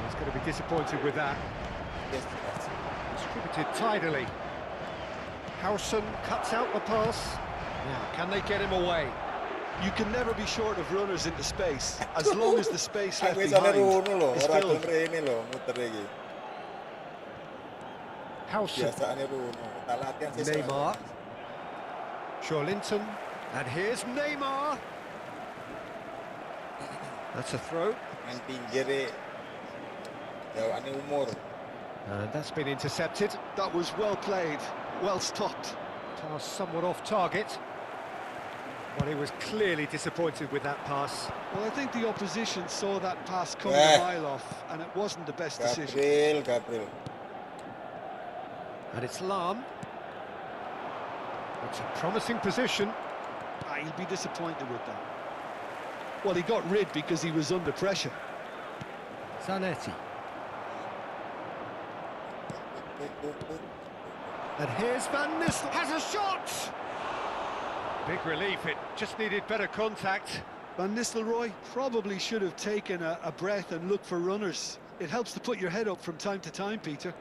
He's going to be disappointed with that. Distributed tidily. Howson cuts out the pass. Now, can they get him away? You can never be short of runners into space, as long as the space left behind is filled. Howson. Neymar. Linton. And here's Neymar. That's a throw. And that's been intercepted. That was well played, well stopped. Pass somewhat off target. Well, he was clearly disappointed with that pass. Well, I think the opposition saw that pass coming a mile off, and it wasn't the best decision. Gabriel. And it's Lahm. It's a promising position. He'll be disappointed with that. Well, he got rid because he was under pressure. Zanetti. And here's Van Nistelrooy. Has a shot! Big relief, it just needed better contact. Van Nistelrooy probably should have taken a breath and looked for runners. It helps to put your head up from time to time, Peter.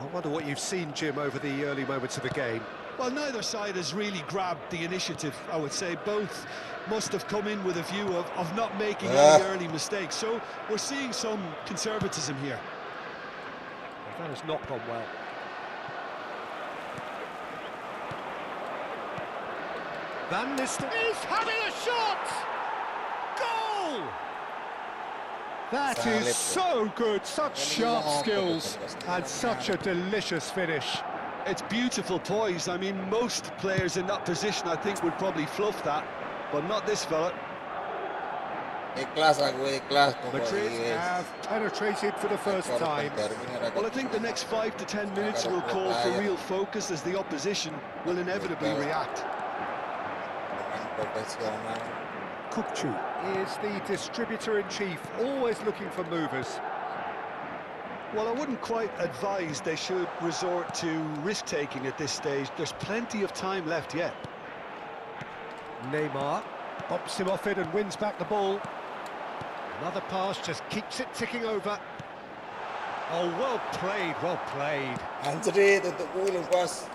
I wonder what you've seen, Jim, over the early moments of the game. Well, neither side has really grabbed the initiative, I would say. Both must have come in with a view of not making any early mistakes. So we're seeing some conservatism here. That has not gone well. Van Nistelrooy is having a shot! Goal! That is so good, such sharp skills and such a delicious finish. It's beautiful poise. I mean, most players in that position, I think, would probably fluff that, but not this fella. Madrid have penetrated for the first time. Well, I think the next 5 to 10 minutes will call for real focus as the opposition will inevitably react. Kukçu is the distributor-in-chief, always looking for movers. Well, I wouldn't quite advise they should resort to risk-taking at this stage. There's plenty of time left yet. Neymar. Bops him off it and wins back the ball. Another pass just keeps it ticking over. Oh, well played, well played. Anjrit untuk kuil bos.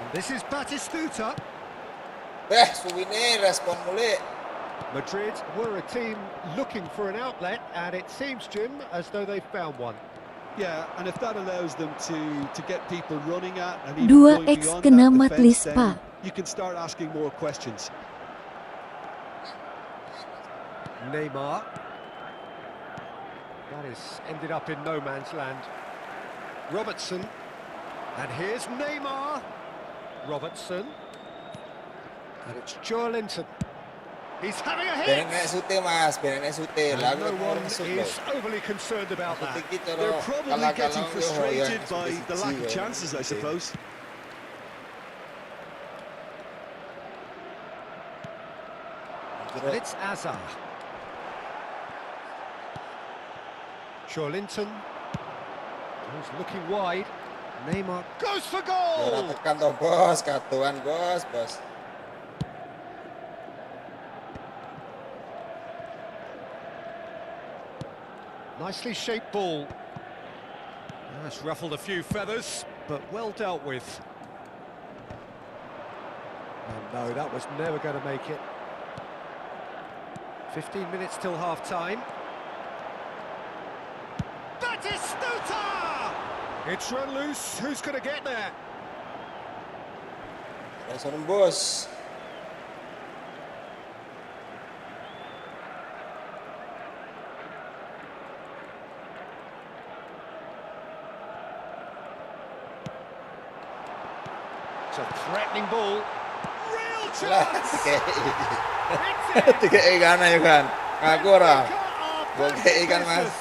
And this is Batistuta. Suwine respon mulai. Madrid were a team looking for an outlet, and it seems, Jim, as though they've found one. Yeah, and if that allows them to get people running at and even 2x going kena beyond that matlis, defense, Pak. then you can start asking more questions. Neymar. That has ended up in no man's land. Robertson. And here's Neymar. Robertson. And it's Joelinton. He's having a hit! Berenek sute mas, berenek sute. And no one is overly concerned about that. They're probably getting frustrated by the lack of chances, I suppose. And it's Azar. Joelinton. He's looking wide. Neymar goes for goal! Tekan toh bos, katuan bos. Nicely shaped ball. That's ruffled a few feathers, but well dealt with. Oh no, that was never going to make it. 15 minutes till half-time. Batistuta! It's run loose. Who's going to get there? Respon bos. It's a threatening ball. Real Lah, chance! tiga ikan ayo kan. Ngaku ora. Bokeh ikan mas.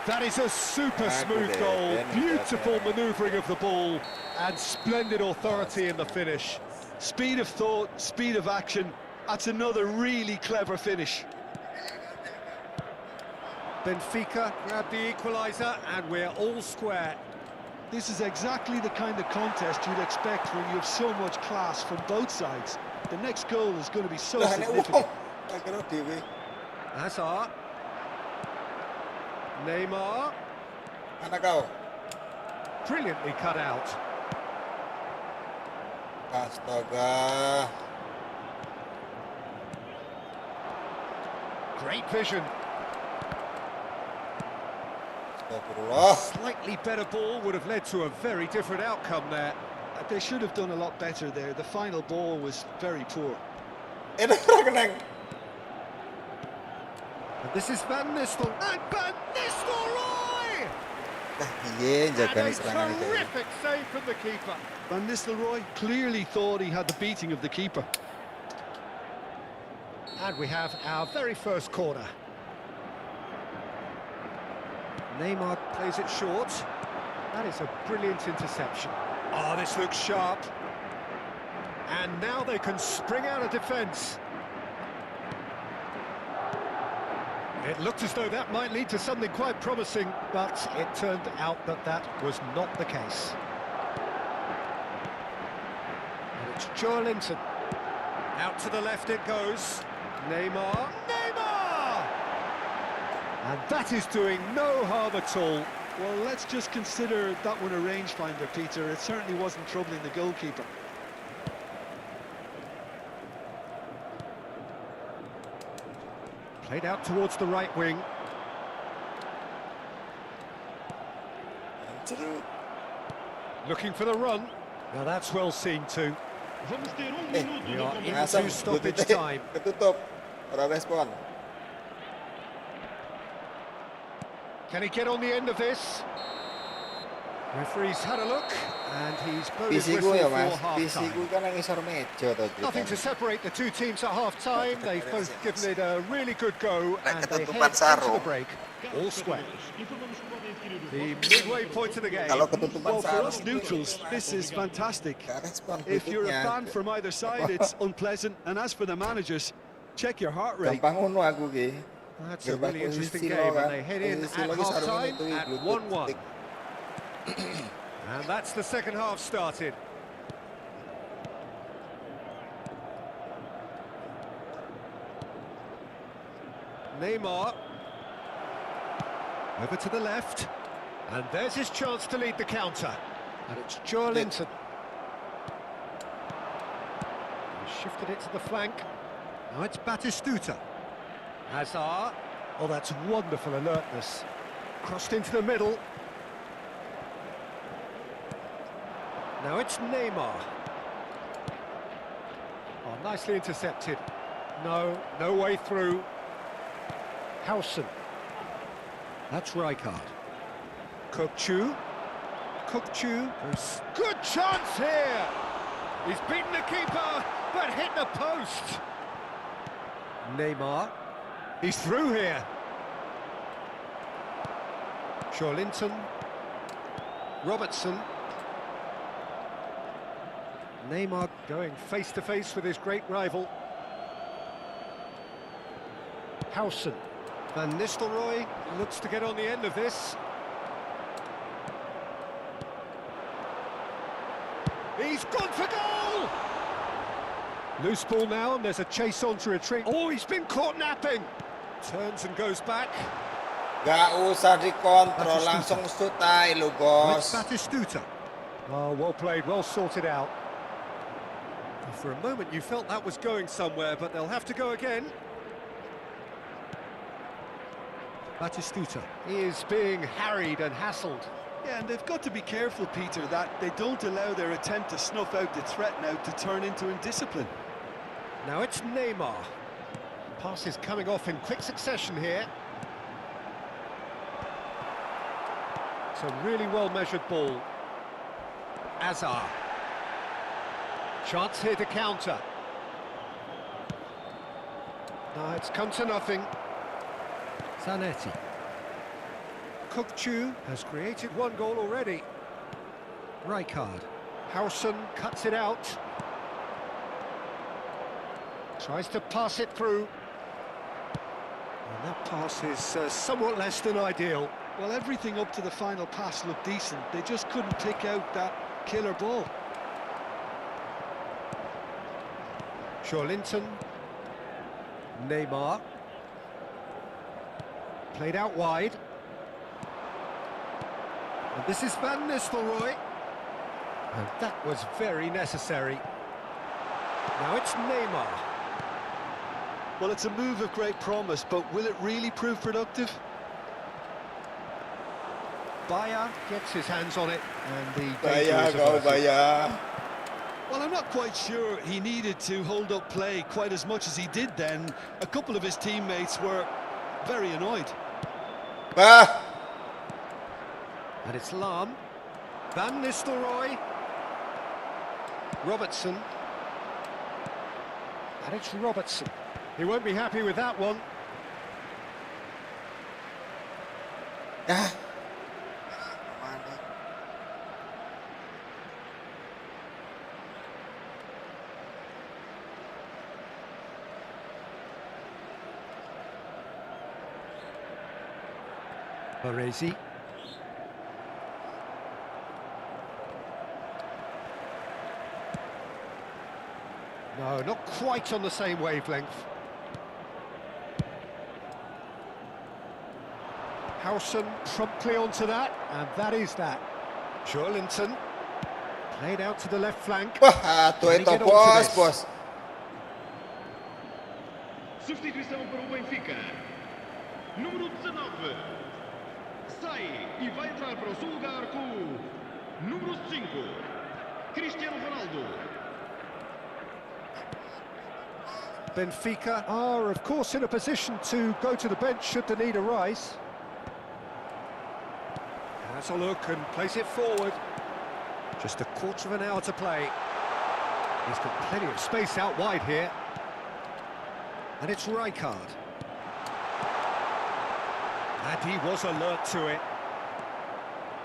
That is a super smooth goal. Beautiful manoeuvring of the ball and splendid authority in the finish. Speed of thought, speed of action. That's another really clever finish. Benfica grab the equaliser and we're all square. This is exactly the kind of contest you'd expect when you have so much class from both sides. The next goal is going to be so Lah nek significant. Tak kira dewe. Hazard. Neymar. Mana kau? Brilliantly cut out. Astaga. Great vision. Astagfirullah. Slightly better ball would have led to a very different outcome there. They should have done a lot better there. The final ball was very poor. Itu keneng. And this is Van Nistelrooy. And Van Nistelrooy! Iya, jaga And nih a serangan itu. terrific save from the keeper. Van Nistelrooy clearly thought he had the beating of the keeper. And we have our very first corner. Neymar plays it short. That is a brilliant interception. Oh, this looks sharp. And now they can spring out of defence. It looked as though that might lead to something quite promising, but it turned out that that was not the case. And it's Joelinton. Out to the left it goes. Neymar. Neymar! And that is doing no harm at all. Well, let's just consider that one a rangefinder, Peter. It certainly wasn't troubling the goalkeeper. Played out towards the right wing. Looking for the run. Now that's well seen too. We are into stoppage time. Ketutup. Ora respon. Can he get on the end of this? Referee's had a look, and he's blown his PC whistle ku ya for mas. PC half-time. ku kan nang isor meja to. Nothing to separate the two teams at half-time. They've both given it a really good go, and they head ketutupan into sarung. the break all square. The midway point of the game. Kalau ketutupan Well, for sarung. us neutrals, this is fantastic. Gak respon If you're a berikutnya. fan from either side, it's unpleasant. And as for the managers, check your heart rate. Gampang ngono aku ki. That's a Gerbang really interesting posisi game, lo kan. and they head in Posisi at lo ki sarungnya half-time itu at glutut. 1-1. And that's the second half started. Neymar. Over to the left. And there's his chance to lead the counter. And it's Joelinton. He shifted it to the flank. Now it's Batistuta. Hazard. Oh, that's wonderful alertness. Crossed into the middle. Now it's Neymar. Oh, nicely intercepted. No way through. Howson. That's Rijkaard. Kukçu. Good chance here! He's beaten the keeper, but hit the post. Neymar. He's through here. Joelinton. Robertson. Neymar going face-to-face with his great rival. Howson. Van Nistelrooy looks to get on the end of this. He's gone for goal! Loose ball now, and there's a chase on to retreat. Oh, he's been caught napping! Turns and goes back. Gak usah dikontrol, langsung shoot aja lu, bos. Batistuta. Oh, well played, well sorted out. For a moment you felt that was going somewhere, but they'll have to go again. Batistuta. He is being harried and hassled. Yeah, and they've got to be careful, Peter, that they don't allow their attempt to snuff out the threat now to turn into indiscipline. Now it's Neymar. Pass is coming off in quick succession here. It's a really well-measured ball. Hazard. Chance here to counter. No, it's come to nothing. Zanetti. Kukçu has created one goal already. Rijkaard. Howson cuts it out. Tries to pass it through. And that pass is somewhat less than ideal. Well, everything up to the final pass looked decent. They just couldn't pick out that killer ball. Joelinton. Neymar. Played out wide. And this is Van Nistelrooy. And that was very necessary. Now it's Neymar. Well, it's a move of great promise, but will it really prove productive? Bayer gets his hands on it, and the danger Bayer, is go averted. Bayer. Well, I'm not quite sure he needed to hold up play quite as much as he did then. A couple of his teammates were very annoyed. Bah! And it's Lahm. Van Nistelrooy. Robertson. And it's Robertson. He won't be happy with that one. Ah. Baresi. No, not quite on the same wavelength. Howson promptly onto that, and that is that. Joelinton played out to the left flank. Wah, tuh Can he itu get onto bos, this? bos. Substituição para o Benfica. Número 19. Sai e vai entrar para o seu lugar com o número 5. Cristiano Ronaldo. Benfica are, of course, in a position to go to the bench should the need arise. Has a look and plays it forward. Just a quarter of an hour to play. He's got plenty of space out wide here. And it's Rijkaard. And he was alert to it.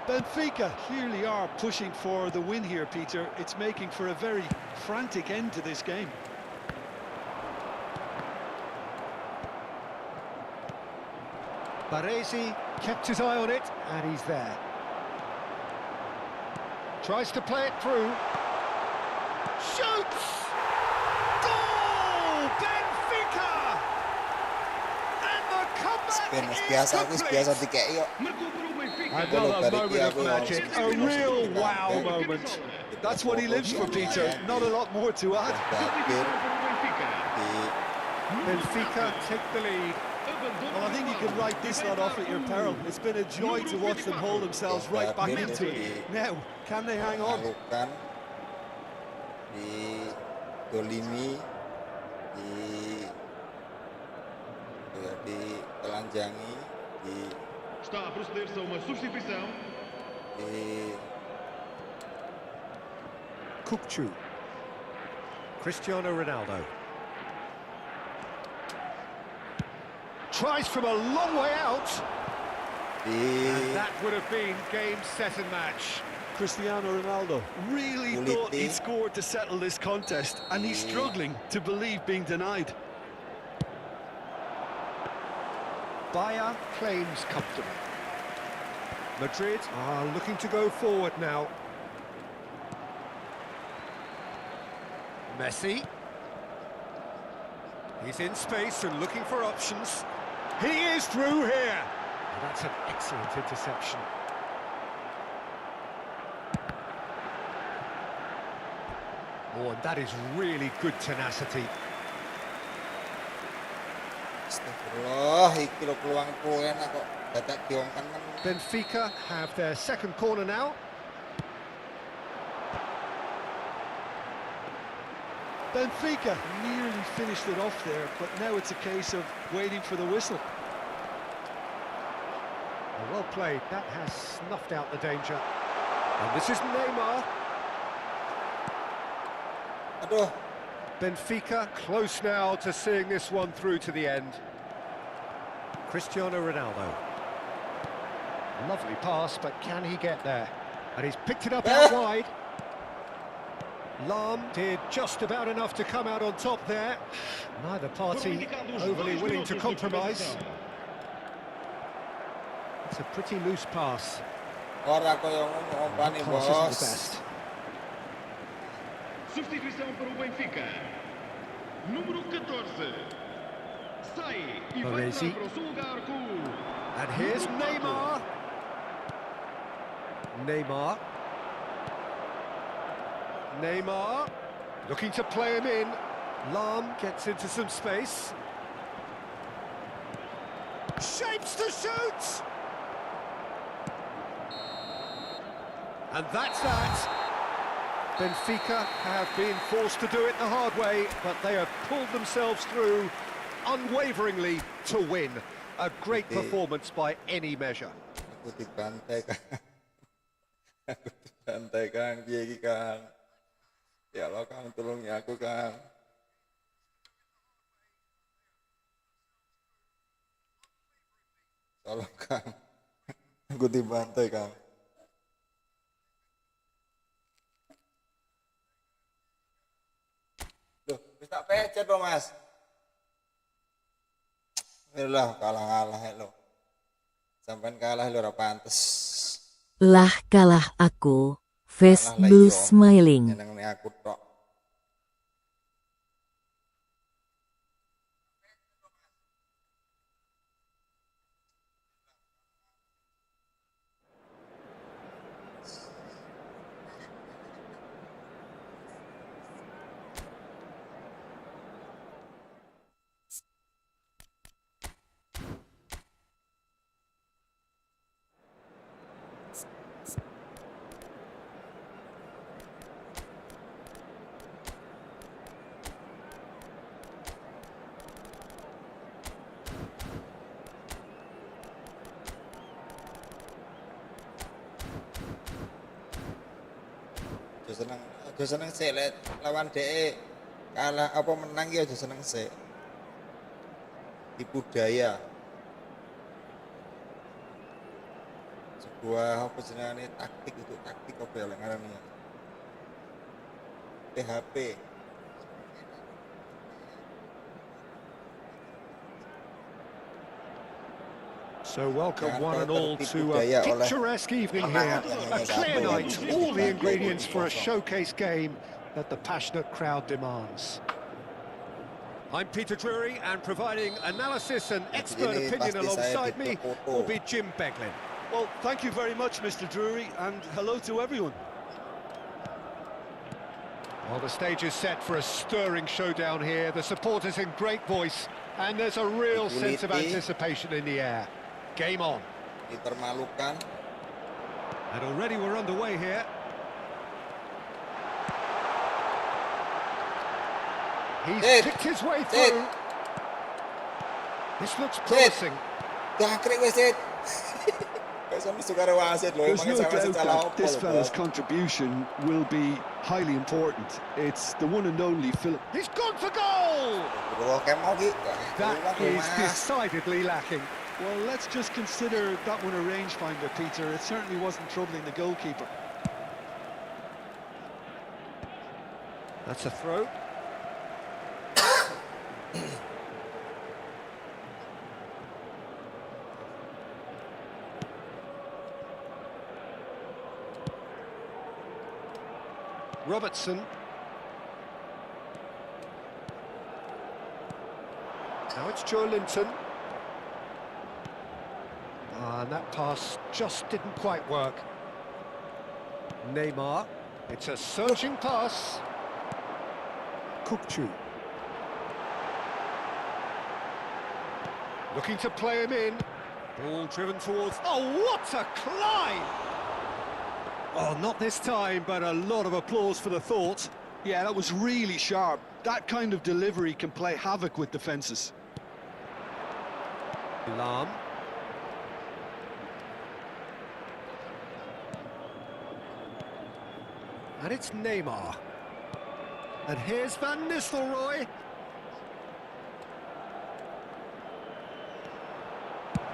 Benfica clearly are pushing for the win here, Peter. It's making for a very frantic end to this game. Baresi kept his eye on it, and he's there. Tries to play it through. Shoots! Goal! Benfica! And the Ben biasa dikei kok. Marcou para o Benfica. Another moment of magic, a real wow moment. That's what he lives for, Peter. Not a lot more to add. Terakhir Para o Benfica. di Benfica take the lead. Well, I think you can write this lot off at your peril. It's been a joy to watch them hold themselves right back into it. Now, can they hang on? Malukan, di dolimi, di telanjangi, Está a proceder-se a uma substituição. di Kukçu. Cristiano Ronaldo. Tries from a long way out. And that would have been game, set and match. Cristiano Ronaldo really thought he'd scored to settle this contest, and he's struggling to believe being denied. Bayer claims comfortably. Madrid are looking to go forward now. Messi. He's in space and looking for options. He is through here. And that's an excellent interception. Oh, and that is really good tenacity. Astagfirullah, iki lho peluang enak kok dadak diongkan kan. Benfica have their second corner now. Benfica nearly finished it off there, but now it's a case of waiting for the whistle. Well played, that has snuffed out the danger. And this is Neymar. Aduh, Benfica close now to seeing this one through to the end. Cristiano Ronaldo. Lovely pass, but can he get there? And he's picked it up out wide. Lahm did just about enough to come out on top there. Neither party overly willing to compromise. It's a pretty loose pass. ora koyo ngono ompane Pass isn't the bos. best. Substituição para o Benfica. Número 14. Sai e vai Baresi. entrar para o seu lugar com o And here's Neymar. Neymar. Neymar, looking to play him in. Lahm gets into some space. Shapes to shoot! And that's that. Benfica have been forced to do it the hard way, but they have pulled themselves through unwaveringly to win. A great performance by any measure. Aku dibantai kan. Aku dibantai kan, piye iki kan. Ya Allah Kang, tolongi aku Kang. Tolong Kang. Aku dibantai Kang. Loh, wis tak pecet loh Mas. Yalah, kalah-kalah lo. Sampai kalah lo ora pantes. Lah kalah aku. Face blue smiling. Nyenengne aku tok. Aja seneng sik lek lawan DE kalah apa menang ya aja seneng sik. Tipu daya. Sebuah apa jenenge taktik untuk taktik apa ya lek ngarani. PHP. So welcome one and all to a picturesque evening here, a clear night, all the ingredients for a showcase game that the passionate crowd demands. I'm Peter Drury, and providing analysis and expert Ini opinion pasti saya alongside me foto. will be Jim Beglin. Well, thank you very much, Mr. Drury, and hello to everyone. Well, the stage is set for a stirring showdown here. The supporters in great voice, and there's a real sense of anticipation in the air. Game on. Dipermalukan. And already we're underway here. He's picked his way through. This looks promising. Dangkrik wes Sid. Kok suka wasit loh. There's no Emangnya doubt salah that apa this loh, fella's Bang? contribution will be highly important. It's the one and only Philip. He's gone for goal! Bro, kayak mau gitu. That is decidedly lacking. Well, let's just consider that one a rangefinder, Peter. It certainly wasn't troubling the goalkeeper. That's a throw. Robertson. Now it's Joe Linton. And that pass just didn't quite work. Neymar. It's a surging pass. Kukçu. Looking to play him in. Ball driven towards... Oh, what a climb! Oh, not this time, but a lot of applause for the thought. Yeah, that was really sharp. That kind of delivery can play havoc with defences. Lam. And it's Neymar. And here's Van Nistelrooy.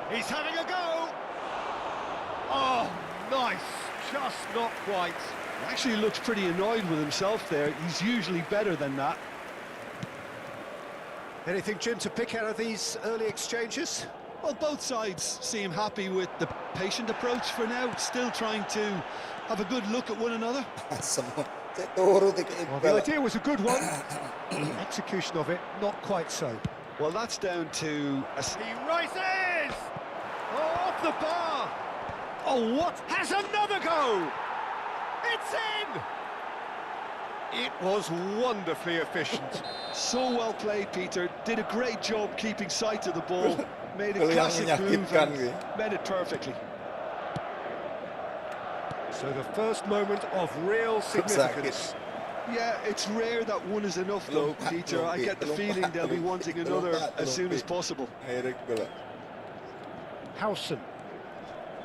He's having a go. Oh, nice. Just not quite. Actually looks pretty annoyed with himself there. He's usually better than that. Anything, Jim, to pick out of these early exchanges? Well, both sides seem happy with the patient approach for now, still trying to have a good look at one another. Semua. Saya turun Well, the idea was a good one. The execution of it, not quite so. Well, that's down to... He rises! Oh, off the bar! Oh, what? Has another go! It's in! It was wonderfully efficient. So well played, Peter. Did a great job keeping sight of the ball. Made a Kalau yang classic move menyakitkan and gitu. made it perfectly. So the first moment of real significance. Yeah, it's rare that one is enough, though, Peter. I get the feeling they'll be wanting another as soon as possible. Akhirnya gol. Howson.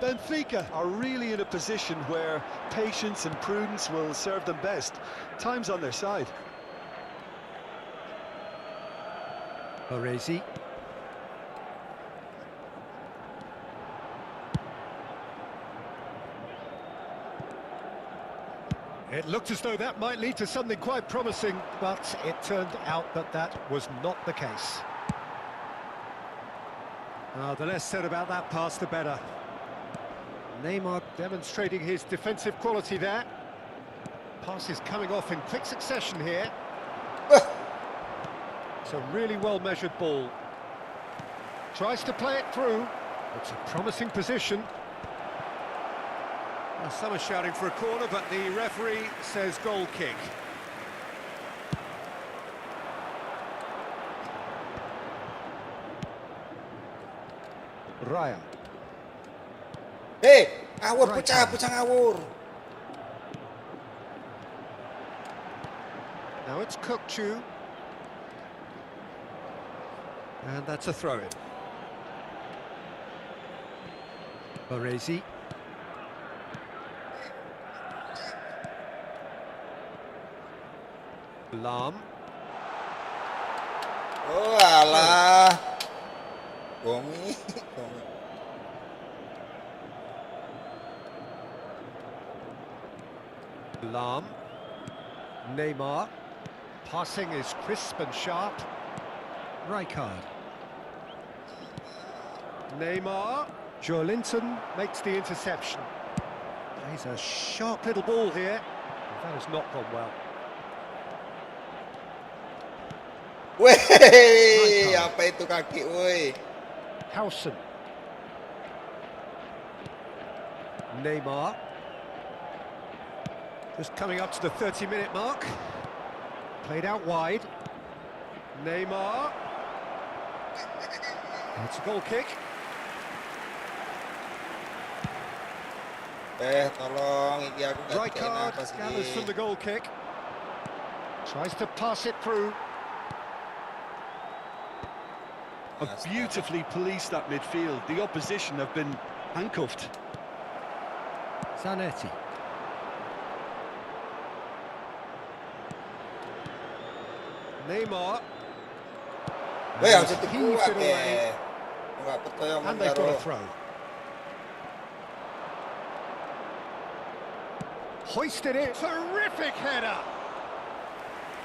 Benfica are really in a position where patience and prudence will serve them best. Time's on their side. Baresi. It looked as though that might lead to something quite promising, but it turned out that that was not the case. The less said about that pass, the better. Neymar demonstrating his defensive quality there. Pass is coming off in quick succession here. It's a really well-measured ball. Tries to play it through. It's a promising position. Well, some are shouting for a corner, but the referee says goal kick. Raya. Hei, ngawur, pecah ngawur. Now it's Kukçu. And that's a throw-in. Baresi. Lam. Oh alah. Gomi. Lam. Neymar. Passing is crisp and sharp. Rijkaard. Neymar. Joe Linton makes the interception. He's a sharp little ball here. That has not gone well. Weh, apa itu kaki, woi? Howson. Neymar. Just coming up to the 30-minute mark. Played out wide. Neymar. It's a goal kick. Tolong, iki aku nggak Right dikain card apa sih? gathers from the goal kick. Tries to pass it through. Beautifully policed that midfield. The opposition have been handcuffed. Zanetti. Neymar. Weh, harus And itu heaves kuat it away. ya. Nggak percaya And they've got a Mangaro. throw. Hoisted it. Terrific header.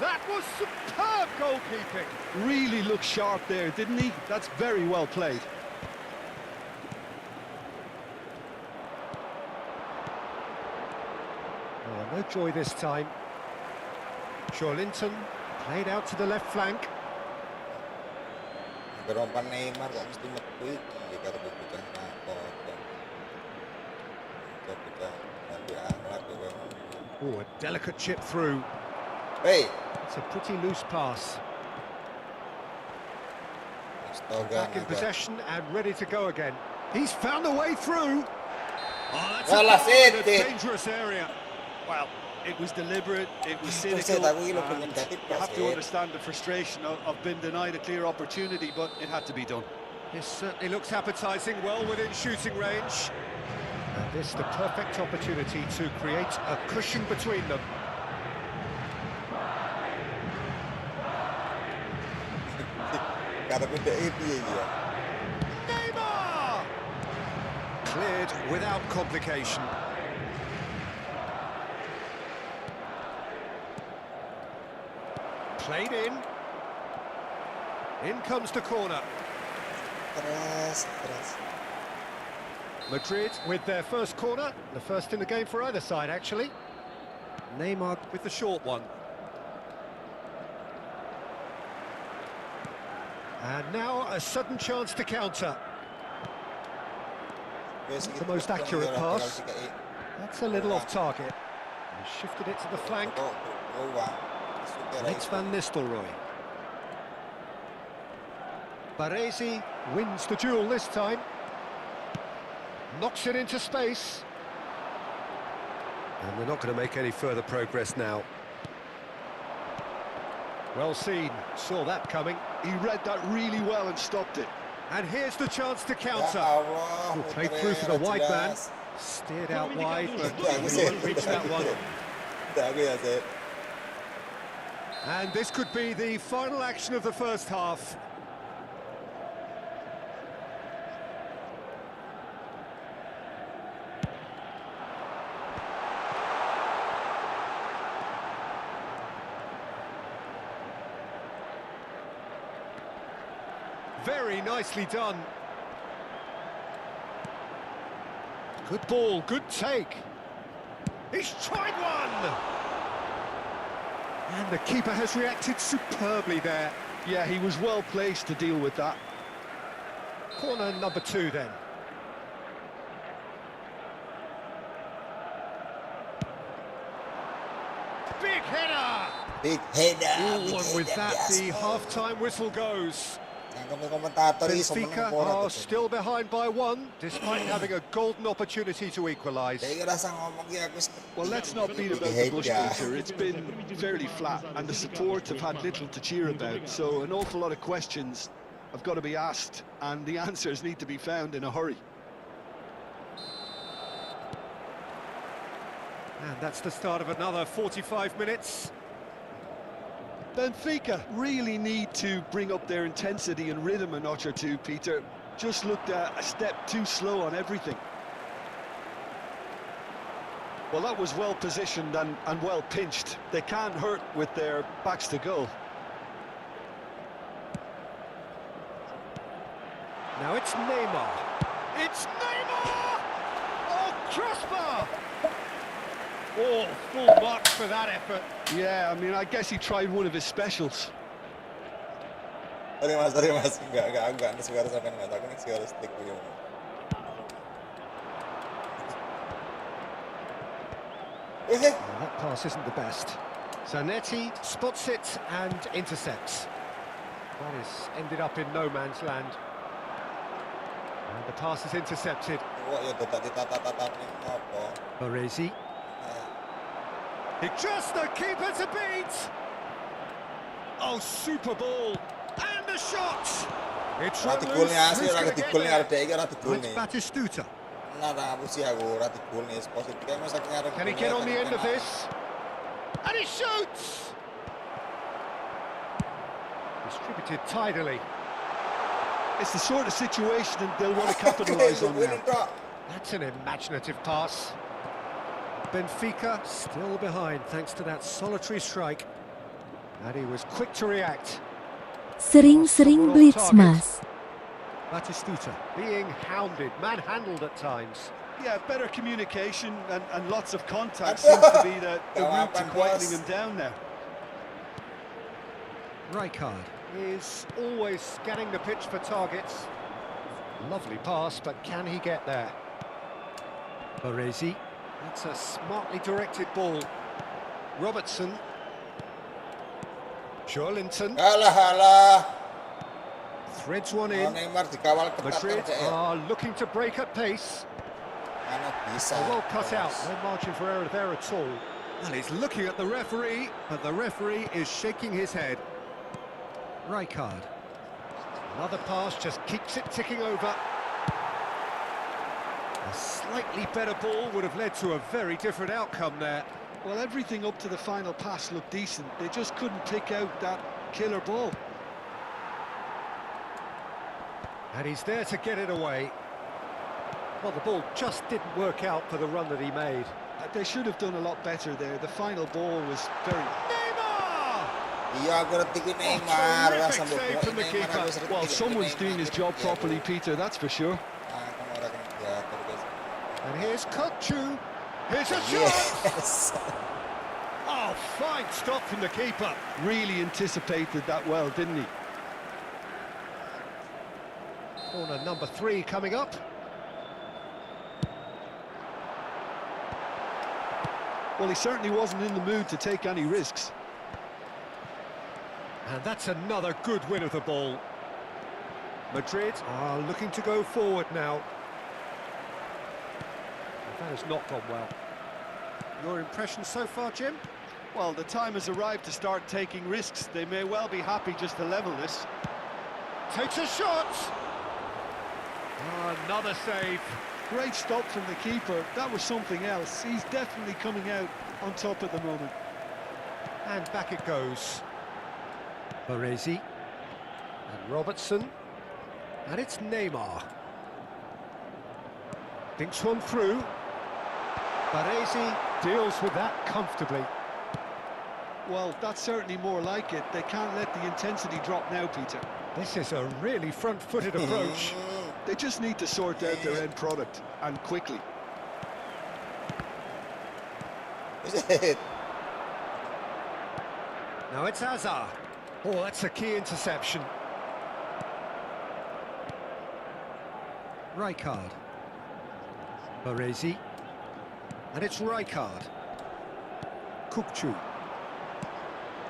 That was superb goalkeeping. Really looked sharp there, didn't he? That's very well played. Oh, no joy this time. Linton played out to the left flank. Gerompan Neymar kok mesti metu iki karo bocah nakal. Bocah nanti akhlak ya. Oh, a delicate chip through. Hey, It's a pretty loose pass. astaga. Back in possession and ready to go again. He's found a way through. Oh, that's Well, a that's goal in it. a dangerous area. Well, it was deliberate, it was Terus cynical, saya tahu ini and negatif you have to understand the frustration of being denied a clear opportunity, but it had to be done. This certainly looks appetising, well within shooting range. And this the perfect opportunity to create a cushion between them. Karo beda itu ya. Neymar! Cleared without complication. Played in. In comes the corner. Keras. Madrid with their first corner, the first in the game for either side, actually. Neymar with the short one. And now a sudden chance to counter. The most accurate pass. That's a little off target. He shifted it to the flank. It's Van Nistelrooy. Baresi wins the duel this time. Knocks it into space. And they're not going to make any further progress now. Well seen, saw that coming. He read that really well and stopped it. And here's the chance to counter. Allah, Played through for the wide man. Steered out wide, but he won't reach that one. And this could be the final action of the first half. Very nicely done. Good ball, good take. He's tried one! And the keeper has reacted superbly there. Yeah, he was well placed to deal with that. Corner number 2 then. Big header! Big header. Oh, and with that, the half-time whistle goes. Benfica are still behind by 1, despite having a golden opportunity to equalise. Well, let's not beat about the bush, Peter. It's been fairly flat, and the support have had little to cheer about. So an awful lot of questions have got to be asked, and the answers need to be found in a hurry. And that's the start of another 45 minutes. Benfica really need to bring up their intensity and rhythm a notch or two, Peter. Just looked a step too slow on everything. Well, that was well positioned and well pinched. They can't hurt with their backs to goal. Now it's Neymar. It's Neymar! Oh, crossbar! Oh, full marks for that effort. Yeah, I mean, I guess he tried one of his specials. Sorry mas, enggak suara sampai mas, aku nih suara stick gitu. Well, that pass isn't the best. Zanetti spots it and intercepts. That has ended up in no man's land. And the pass is intercepted. Kok ya tetap ditata-tata nih apa? Baresi. He trusts the keeper to beat. Oh, super ball. And the shot. It's run Rati loose. golnya asli, Who's gonna rati get golnya there? ada iki rati gol It's nih. Batistuta. Nah, aku sih aku rati gol nih, positif kayak misalnya Can he get on the end of this? And he shoots! Distributed tidily. It's the sort of situation they'll want to capitalise on now. That's an imaginative pass. Benfica still behind thanks to that solitary strike. And he was quick to react. Sering-sering blitz, Mas. Batistuta being hounded, manhandled at times. Yeah, better communication and lots of contact seems to be the route to quietening him down now. Rijkaard is always scanning the pitch for targets. Lovely pass, but can he get there? Baresi. That's a smartly directed ball. Robertson. Joelinton. Alah. Threads one in. Neymar dikawal ketat Madrid kan, are looking to break at pace. Mana bisa. Well cut out, no margin for error there at all. Well, he's looking at the referee, but the referee is shaking his head. Rijkaard. Another pass just keeps it ticking over. A slightly better ball would have led to a very different outcome there. Well, everything up to the final pass looked decent. They just couldn't pick out that killer ball. And he's there to get it away. Well, the ball just didn't work out for the run that he made. They should have done a lot better there. The final ball was very... Neymar! Iya, aku retiki Neymar. terrific Sampai save from the Neymar, keeper. aku retiki Well, someone's Neymar. doing his job properly, Peter, that's for sure. Kamu orang kena jatuh, guys. And here's Kukçu. Here's a shot! Yes. Oh, fine stop from the keeper. Really anticipated that well, didn't he? Corner number 3 coming up. Well, he certainly wasn't in the mood to take any risks. And that's another good win of the ball. Madrid are looking to go forward now. That has not gone well. Your impression so far, Jim? Well, the time has arrived to start taking risks. They may well be happy just to level this. Takes a shot! Another save. Great stop from the keeper. That was something else. He's definitely coming out on top at the moment. And back it goes. Baresi. And Robertson. And it's Neymar. Dinks one through. Baresi deals with that comfortably. Well, that's certainly more like it. They can't let the intensity drop now, Peter. This is a really front-footed approach. They just need to sort out their end product, and quickly. Now it's Hazard. Oh, that's a key interception. Rijkaard. Baresi. And it's Rijkaard. Kukçu.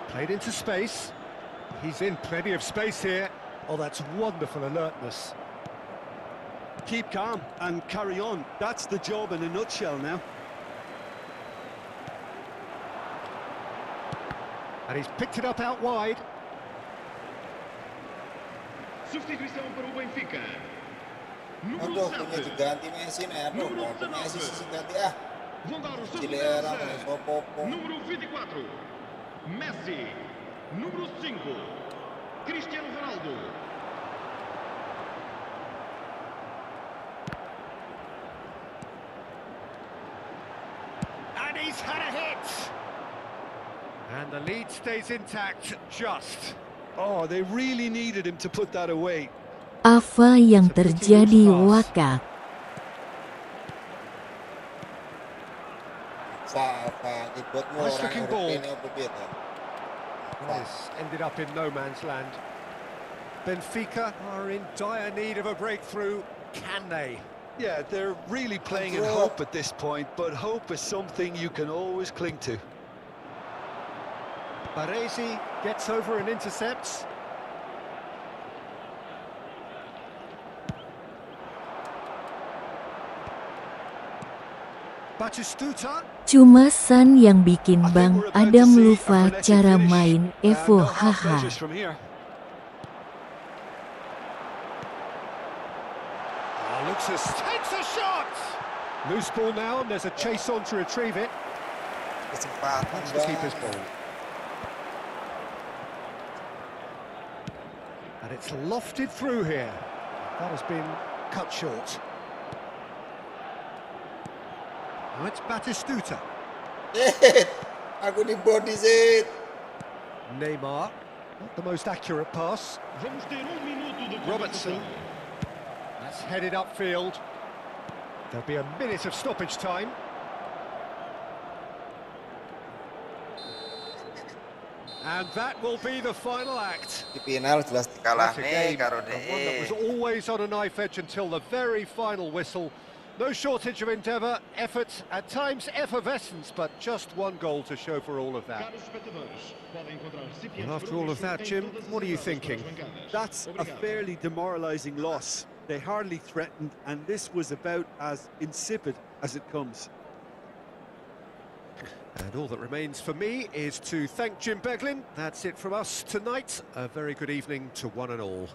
Played into space. He's in plenty of space here. Oh, that's wonderful alertness. Keep calm and carry on. That's the job in a nutshell now. And he's picked it up out wide. Substituição para o Benfica. Número Aduh, punya 7. diganti Messi nih. Aduh, mau ke Messi sih ganti ah. Vão dar o seu Cilera, lugar. mas vou popo. Número 24. Messi. Número 5. Cristiano Ronaldo. And he's had a hit. And the lead stays intact, just. Oh, they really needed him to put that away. Apa yang terjadi, Waka? Ikutmu Nice orang looking ball. Eropa ini apa gitu. This ended up in no man's land. Benfica are in dire need of a breakthrough. Can they? Yeah, they're really playing in hope at this point, but hope is something you can always cling to. Baresi gets over and intercepts. Batistuta. Cuma San yang bikin Bang Adam lupa cara main Evo haha. Takes a shot. Loose ball now, and there's a chase on to retrieve it. Kesempatan That's the keeper's ball. And it's lofted through here. That has been cut short. Now it's Batistuta. Aku di body Zid. Neymar, not the most accurate pass. Vamos ter minuto de Robertson. That's headed upfield. There'll be a minute of stoppage time. And that will be the final act. Di final jelas dikalah What a nih game, karo and one that was always on a knife edge until the very final whistle. No shortage of endeavour, effort, at times effervescence, but just one goal to show for all of that. And after all of that, Jim, what are you thinking? That's a fairly demoralising loss. They hardly threatened, and this was about as insipid as it comes. And all that remains for me is to thank Jim Beglin. That's it from us tonight. A very good evening to one and all.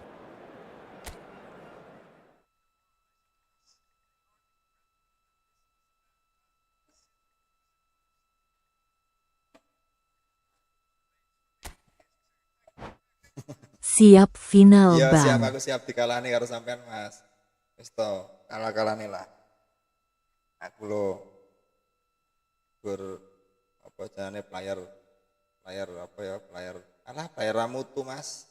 Siap final Iya, siap, Bang. aku siap dikalani karo sampean, Mas. Wis to, kalah-kalane lah. Aku lo apa jane player apa ya, player ramutu, Mas.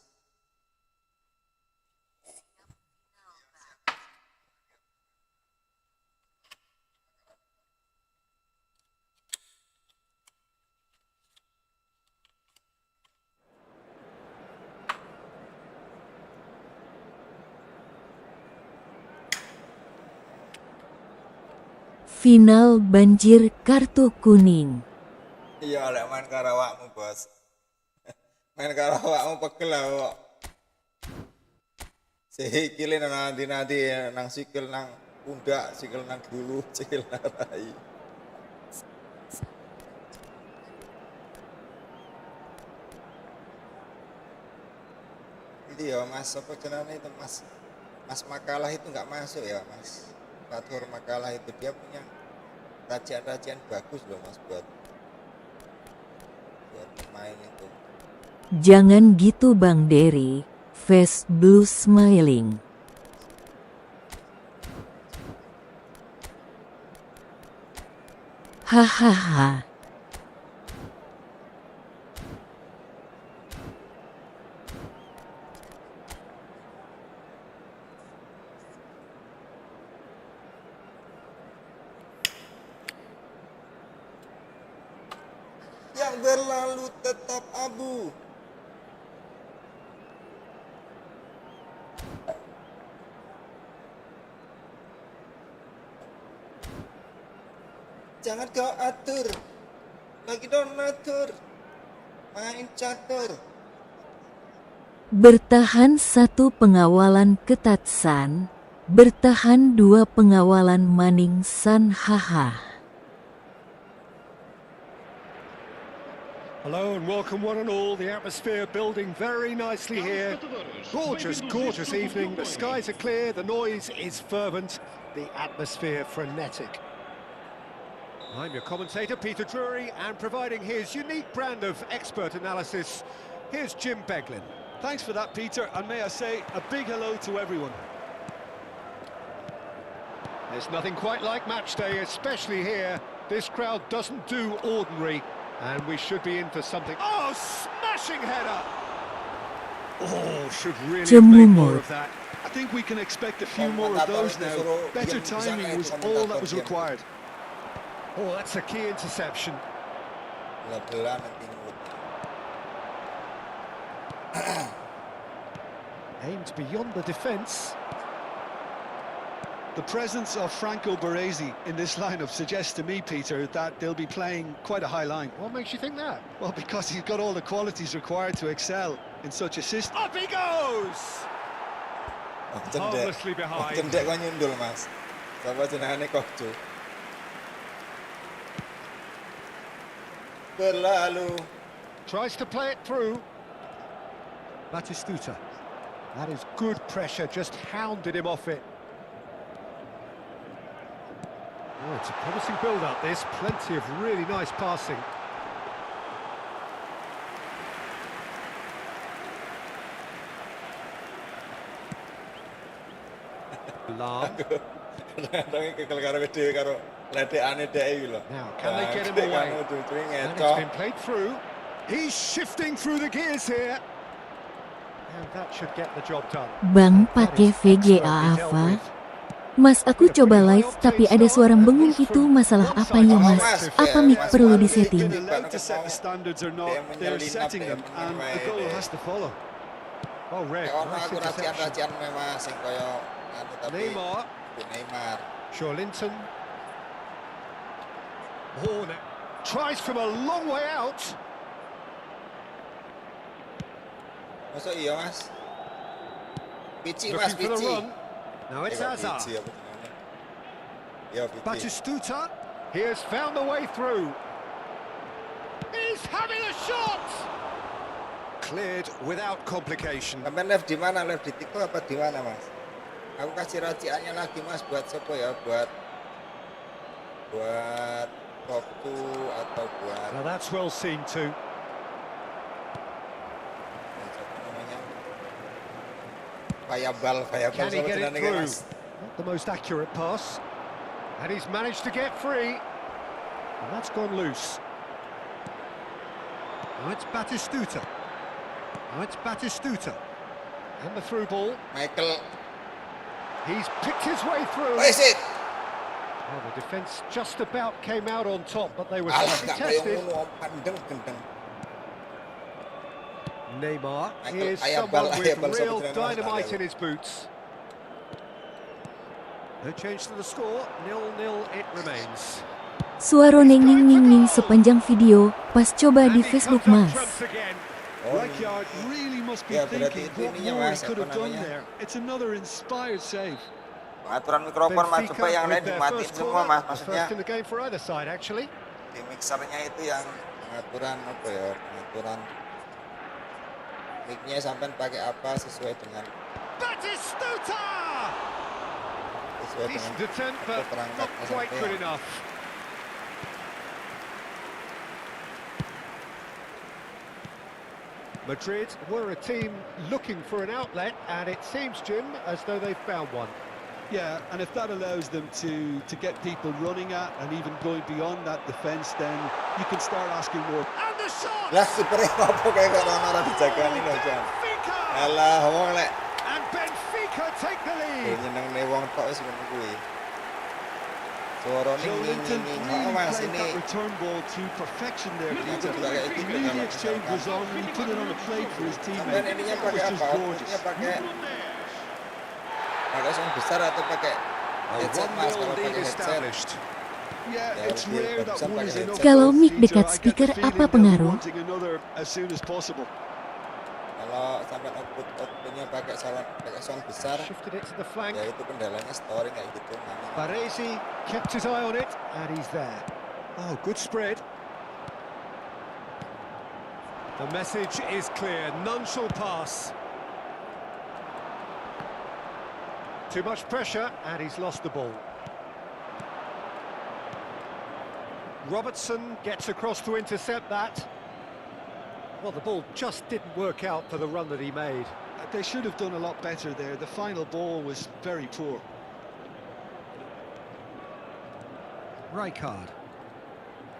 Final banjir kartu kuning. Iya, lek main karo awakmu, Bos. Main karo awakmu pegel lah kok. Sikile nanti nang sikil nang pundak, sikil nang gulu, sikil nang rai. Iya, Mas, apa jenenge itu, Mas? Mas Makalah itu nggak masuk ya, Mas. Fatur Makalah itu dia punya racian-racian bagus loh, Mas, buat pemain itu. Jangan gitu Bang Dery. Face blue smiling. Hahaha. Yang berlalu tetap abu. Jangan kau atur, lagi donatur, main catur. Bertahan 1 pengawalan ketat San. Bertahan 2 pengawalan maning San haha. Hello and welcome one and all. The atmosphere building very nicely here. Gorgeous, gorgeous evening. The skies are clear, the noise is fervent, the atmosphere frenetic. I'm your commentator, Peter Drury, and providing his unique brand of expert analysis, here's Jim Beglin. Thanks for that, Peter, and may I say a big hello to everyone. There's nothing quite like match day, especially here. This crowd doesn't do ordinary, and we should be in for something. Oh, smashing header! Oh, should really have made more of that. I think we can expect a few more of those now. Better timing was all that was required. Oh, that's a key interception. Aimed beyond the defence. The presence of Franco Baresi in this lineup suggests to me, Peter, that they'll be playing quite a high line. What makes you think that? Well, because he's got all the qualities required to excel in such a system. Up he goes! Harmlessly behind. Cendek kau nyundul, Mas. Sapa jenengane kok tuh. Berlalu. Tries to play it through. Batistuta. That is good pressure, just hounded him off it. Oh, it's a promising build-up, this. Plenty of really nice passing. Lam. Kadang-kadang kekel karo dhewe karo ledekane dhewe iki lho. Now, can they get him away? And it's been played through. He's shifting through the gears here. And that should get the job done. Bang pakai VGA apa? Mas, aku coba live tapi ada suara bengung itu masalah apanya, Mas? Apa mic perlu disetting? Oh, red. Nice interception. Neymar. Linton. Oh, tries from a long way out. Masuk iya, Mas. Pici, Looking Mas, for the pici. run. Now it's Hazard. Batistuta. He has found the way through. He's having a shot. Cleared without complication. Kamen left di mana? Left di Tiko apa di mana, Mas? Aku kasih raciannya lagi, Mas, buat siapa ya? Buat waktu atau buat Now that's well seen too. Fayabal Can he get it sebenarnya, through? Mas. Not the most accurate pass. And he's managed to get free. And that's gone loose. Now it's Batistuta. And the through ball. Michael. He's picked his way through. Where is it? Well, the defence just about came out on top, but they were Alah, slightly gak tested. gendeng. Neymar Michael, is someone with ayabal real sebenarnya, Mas, dynamite ayabal. in his boots. No change to the score, 0-0 it remains. Suara ning sepanjang video, pas coba di Facebook, Mas. Rijkaard really must be Ya, berarti thinking itu what more ininya, he Mas, could have apa done namanya? there. It's another inspired save. Pengaturan mikrofon, Mas, coba yang lain dimatiin semua, Mas. Maksudnya First in the game for either side, actually. di mixernya itu yang pengaturan apa ya? Pengaturan mic-nya sampai pakai apa sesuai dengan Batistuta! Decent attempt, but not perangkatnya quite sampai good ya. enough. Madrid were a team looking for an outlet, and it seems, Jim, as though they've found one. Yeah, and if that allows them to get people running at and even going beyond that defence, then you can start asking more. And the shot! Lah super apa kayak kok orang dijagani lho, Jan. Benfica! Alah, wong lek And Benfica take the lead. nyenengne wong tok wis ngono kuwi. Suara Linton ning. really Mas played ini that return ball to perfection there, Peter. juga kayak The gitu media kalau exchange was misalkan. on and he put it on a plate for his Sampai teammate. ininya That was pakai just apa? gorgeous. Outputnya pakai sound besar atau pakai headset, Mas? 1-0 Kalau lead pakai headset established. Yeah, Ya, it's lebih rare that bagusan one pakai is headset. enough. Kalau mic Peter, dekat I get speaker the feeling apa they're pengaruh? wanting another as soon as possible. Kalau sampai outputnya pakai sound besar, Shifted it to the flank. ya itu kendalanya storing kayak gitu. Baresi kept his eye on it, and he's there. Oh, good spread. The message is clear. None shall pass. Too much pressure, and he's lost the ball. Robertson gets across to intercept that. Well, the ball just didn't work out for the run that he made. They should have done a lot better there. The final ball was very poor. Rijkaard.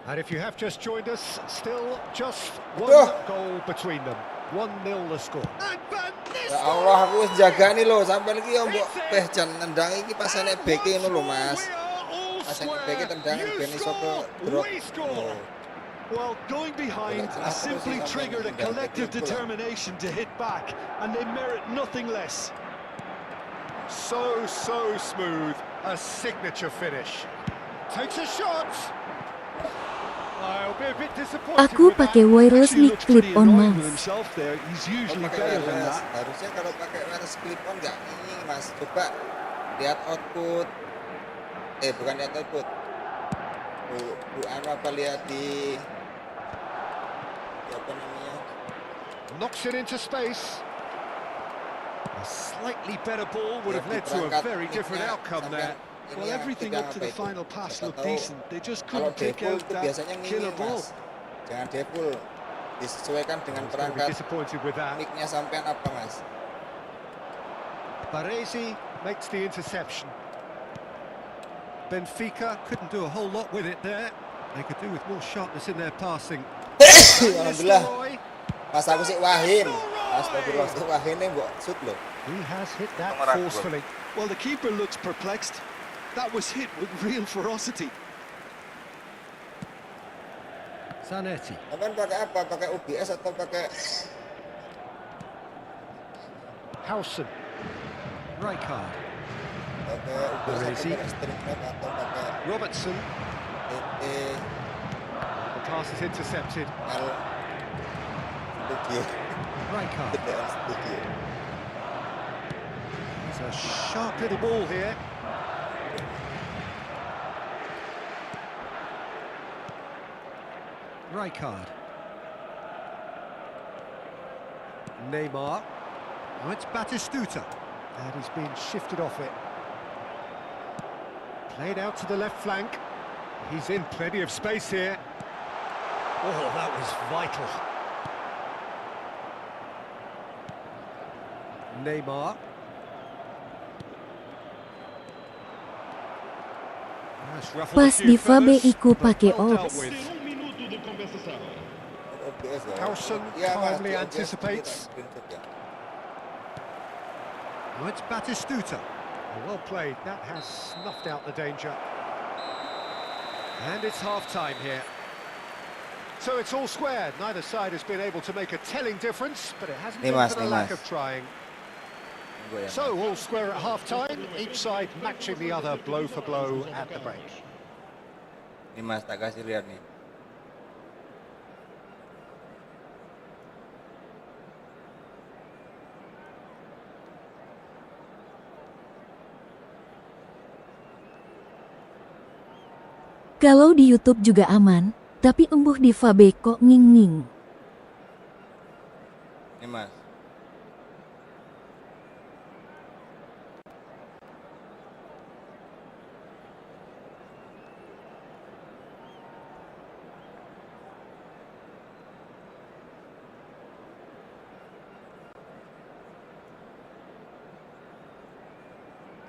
And if you have just joined us, still just one goal between them. 1-0 the score. And Van Ya Allah, aku wis jagani lho, sampai iki yo mbok teh jan nendang iki pasane beke ngono lho, Mas. Pasane beke tendang ben iso ke drop. Well, going behind has simply triggered a collective determination to hit back, and they merit nothing less. So smooth. A signature finish. Takes a shot. I'll be a bit disappointed Aku with that. pakai wireless Actually mic looks pretty clip-on annoying with mas. himself there. He's usually pakai better than wireless. that. Harusnya kalau pakai wireless clip on nggak ini mas. Coba lihat output. Bukan lihat output. Bu apa lihat di apa namanya? Knocks it into space. A slightly better ball would have led to a very different outcome there. Well, everything up to the final pass looked decent. They just couldn't pick out that killer ball. Jangan defull. Disesuaikan dengan perangkat Disappointed with that. mic-nya sampean apa mas? Baresi makes the interception. Benfica couldn't do a whole lot with it there. They could do with more sharpness in their passing. Alhamdulillah. Mas aku sih Wahim. Astagfirullah, sih Wahim ini mbok shoot loh. He has hit that forcefully. Well, the keeper looks perplexed. That was hit with real ferocity. Zanetti. Sampean pakai apa? Pakai OBS atau pakai Howson. Rijkaard. pakai OBS atau Baresi. pakai Streamlab atau pakai Robertson. TT The pass is intercepted. L Studio. Rijkaard. TTL Studio. It's a sharp little ball here. Rijkaard. Neymar. Oh, it's Batistuta. And he's been shifted off it. Played out to the left flank. He's in plenty of space here. Oh, that was vital. Neymar. That's ruffled a Pas few di Fabe feathers, iku but pakai well dealt odds. with. Minuto de compensação. OBS ya. Howson Iya, Mas, calmly di OBS anticipates. kita screenshot ya. Oh, it's Batistuta. Oh, well played. That has snuffed out the danger. And it's half-time here. So it's all squared. Neither side has been able to make a telling difference, but it hasn't been Mas, for the nih, lack Mas. of trying. Tunggu ya. So all square at half-time, each side matching the other blow for blow at the break. Ini Mas tak kasih lihat nih. Kalau di YouTube juga aman, tapi embuh di Fabe kok nging-nging. Ini Mas.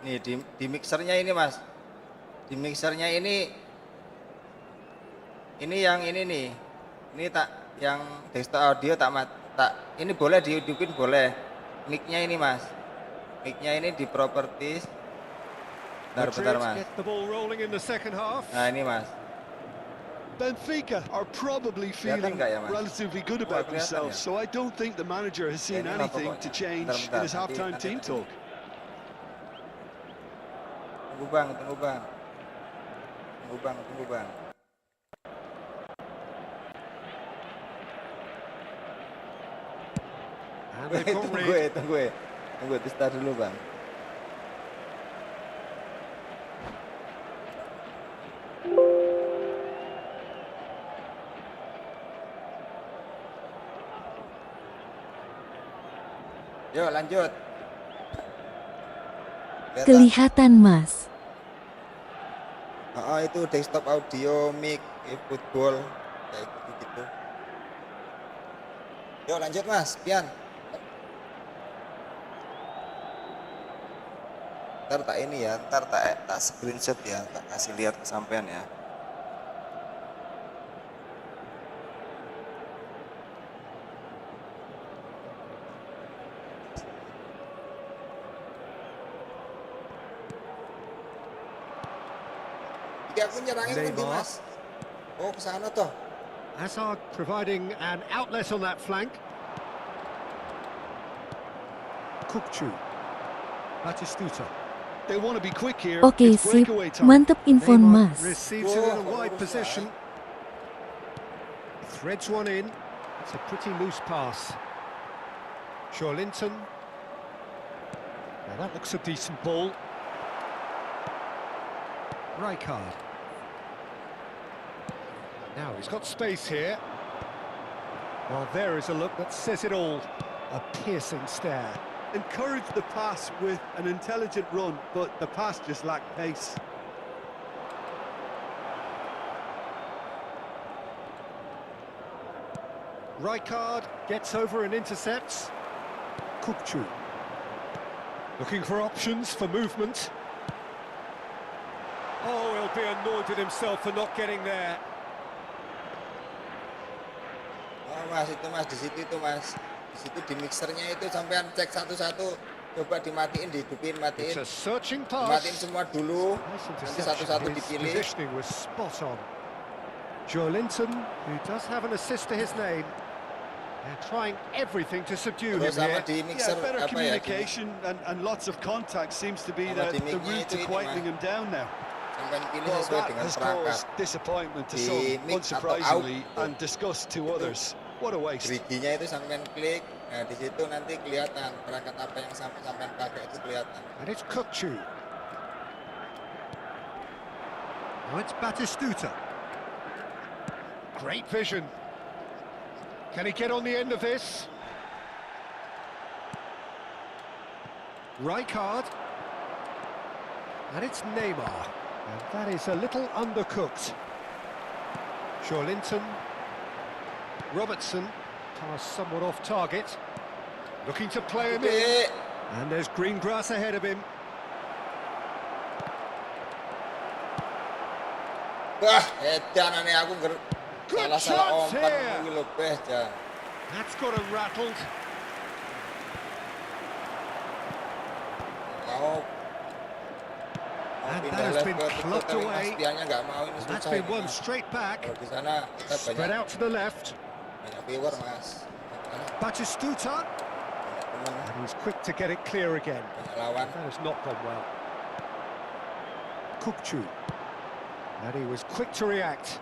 Nih di mixernya ini Mas. Di mixernya ini yang ini nih. Ini tak yang desktop audio tak ini boleh dihidupin boleh. Mic-nya ini Mas. Mic-nya ini di properties. Bentar Mas. Get the ball rolling in the second half. Nah ini Mas. Benfica are probably feeling nggak ya, Mas? relatively good about kelihatan themselves, ya? so I don't think the manager has seen ini lah anything to pokoknya. change Bentar, in his nanti- halftime nanti- team talk. Tunggu Bang. Tunggu Bang. And they've got Reed. Tunggu, start dulu Bang. Yuk lanjut. Lihat, Kelihatan mas. itu desktop audio, mic, efootball, kayak gitu. Yuk lanjut Mas, Pian. Ntar tak ini ya, ntar tak screenshot ya, tak kasih lihat ke sampean ya. Jadi aku nyerangin Neymar. nanti Mas. Oh kesana toh. Hazard providing an outlet on that flank. Kukcu. Batistuta. They want to be quick here. Oke It's sip, breakaway time. mantep info Neymar mas. receives it in a wide possession. Threads one in. It's a pretty loose pass. Linton. Now that looks a decent ball. Rijkaard. Now he's got space here. Well, there is a look that says it all. A piercing stare. Encourage the pass with an intelligent run, but the pass just lacked pace. Rijkaard gets over and intercepts. Kukcu. Looking for options for movement. Oh, he'll be annoyed at himself for not getting there. Oh mas, itu mas, di situ itu mas. Di situ di mixernya itu sampean cek satu-satu. Coba dimatiin, dihidupin, matiin. It's a searching pass. Matiin semua dulu. Nice Nanti interception. satu-satu His dipilih. positioning was spot on. Linton, who does have an assist to his name. They're trying everything to subdue him Terus sama here. di mixer Yeah, better apa ya? communication and lots of contact seems to be Sama the di mic-nya route itu to ini, quietening Mas. him down now. Sampean pilih Well, sesuai that dengan has perangkat. caused disappointment to Di some, mic atau unsurprisingly, out. and disgust to others. What a waste. Geriginya itu sampean klik. Nah di situ nanti kelihatan perangkat apa yang sampean pakai itu kelihatan. And it's Kukcu. Now it's Batistuta. Great vision. Can he get on the end of this? Rijkaard. And it's Neymar. And that is a little undercooked. Linton. Robertson. Pass somewhat off target. Looking to play him in. And there's green grass ahead of him. Wah, edan aneh aku Good salah chance umpan here. iki lho beh jan. That's got him rattled. Mau And pindah that has been level ke clubbed tapi away. Mas Piannya nggak mau ini And that's susah been ini, won Mas. straight back. Kalau di sana kita Spread banyak out to the left. viewer mas, Batistuta. banyak teman, And he's quick to get it clear again. banyak lawan. That has not gone well. Kukcu. And he was quick to react.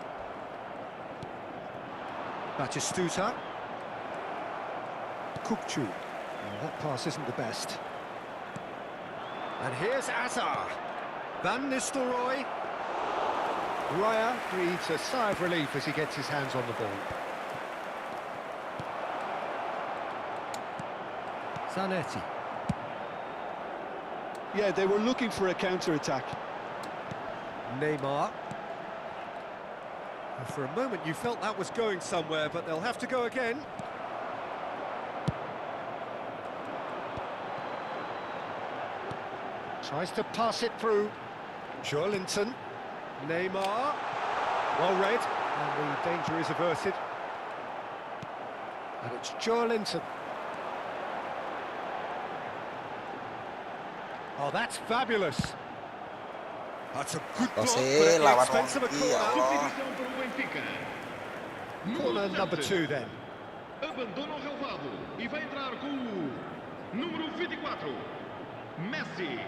Batistuta. Kukcu. Well, that pass isn't the best. And here's Azar. Van Nistelrooy. Raya breathes a sigh of relief as he gets his hands on the ball. Zanetti. Yeah, they were looking for a counter-attack. Neymar. And for a moment you felt that was going somewhere, but they'll have to go again. Tries to pass it through. Linton. Neymar. Well read. And the danger is averted. And it's Linton. Oh, that's fabulous. That's a good block, Jose but at the lawan expense of a Wongki, ya corner. Allah. Substituição para o Benfica. Corner number 2 then. Abandona o relvado e vai entrar com o número 24, Messi.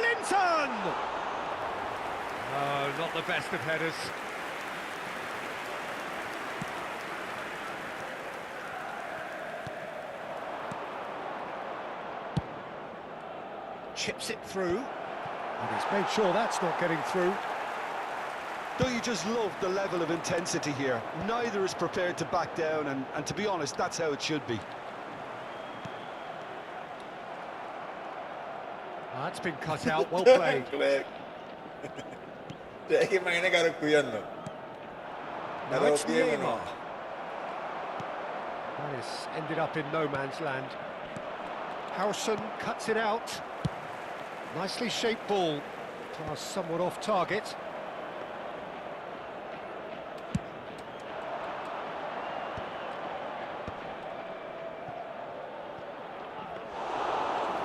Linton! Oh, not the best of headers. Chips it through. And he's made sure that's not getting through. Don't you just love the level of intensity here? Neither is prepared to back down, and to be honest, that's how it should be. That's been cut out, well played. Dia iki mainnya karo guyon loh. Now Karo it's piye ngono. Neymar. That has ended up in no man's land. Howson cuts it out. Nicely shaped ball. Pass somewhat off target.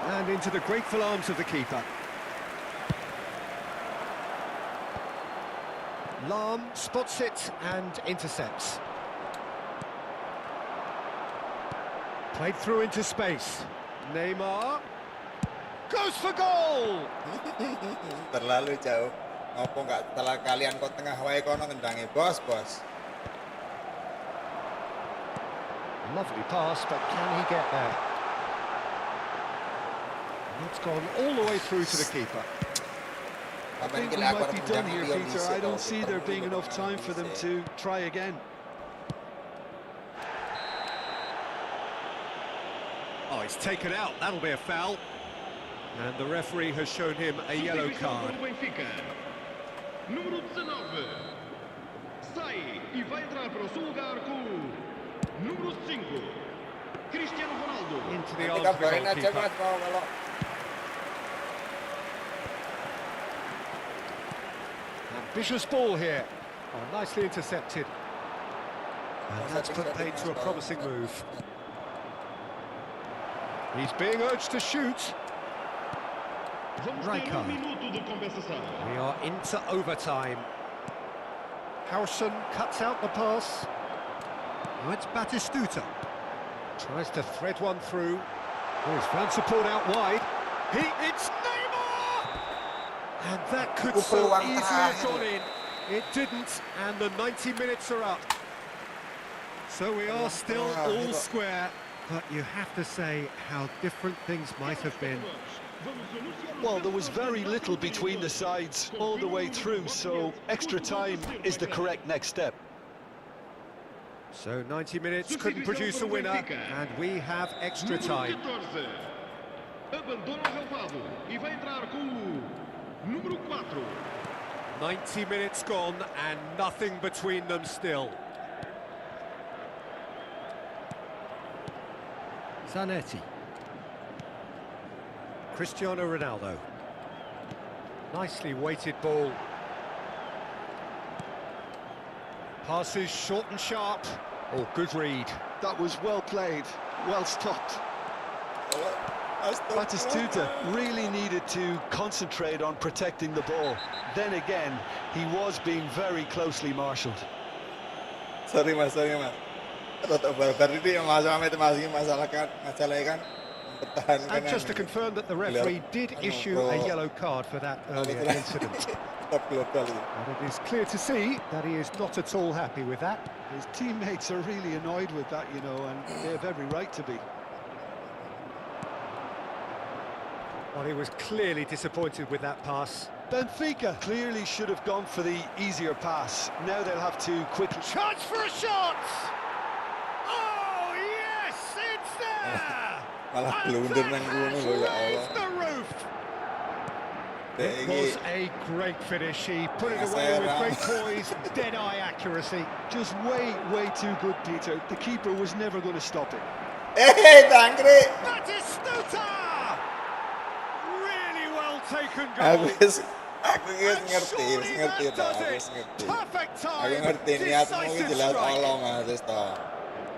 And into the grateful arms of the keeper. Lahm spots it and intercepts. Played through into space. Neymar goes for goal! Terlalu jauh. Ngopo nggak setelah kalian kok tengah wae kono ngendangi bos. Lovely pass, but can he get there? It's gone all the way through to the keeper. I think we might be done here, Peter. I don't see there being enough time for them to try again. Oh, he's taken out. That'll be a foul. And the referee has shown him a yellow card. Número 19. Sai e vai entrar para o seu lugar com número 5. Cristiano Ronaldo. Into the arms of the goalkeeper. Ambitious ball here. Oh, nicely intercepted. And that's put paid to a promising move. He's being urged to shoot. Right card. We are into overtime. Howson cuts out the pass. Now it's Batistuta. Tries to thread one through. Oh, he's found support out wide. It's Neymar! And that could so easily have gone in. It didn't, and the 90 minutes are up. So we are still all square, but you have to say how different things might have been. Well, there was very little between the sides all the way through, so extra time is the correct next step. So 90 minutes couldn't produce a winner, and we have extra time. 90 minutes gone, and nothing between them still. Zanetti. Cristiano Ronaldo. Nicely weighted ball. Passes short and sharp. Oh, good read. That was well played, well stopped. Batistuta really needed to concentrate on protecting the ball. Then again, he was being very closely marshalled. Sorry mas. Tetap barbar ini masih masalah kan. And just to confirm that the referee did issue a yellow card for that earlier incident. And it is clear to see that he is not at all happy with that. His teammates are really annoyed with that, you know, and they have every right to be. Well, he was clearly disappointed with that pass. Benfica clearly should have gone for the easier pass. Now they'll have to quickly... Chance for a shot! Oh, yes, it's there! Malah And blunder that nang ngono has lho ya raised Allah. the roof! It was a great finish. He put it away with great poise, dead-eye accuracy. Just way too good, Peter. The keeper was never going to stop it. Tangkri! Batistuta! Really well taken Aku goal. ngerti That does it. ngerti. Perfect Aku time, ngerti niatmu iki decisive jelas strike. Allah Mas toh.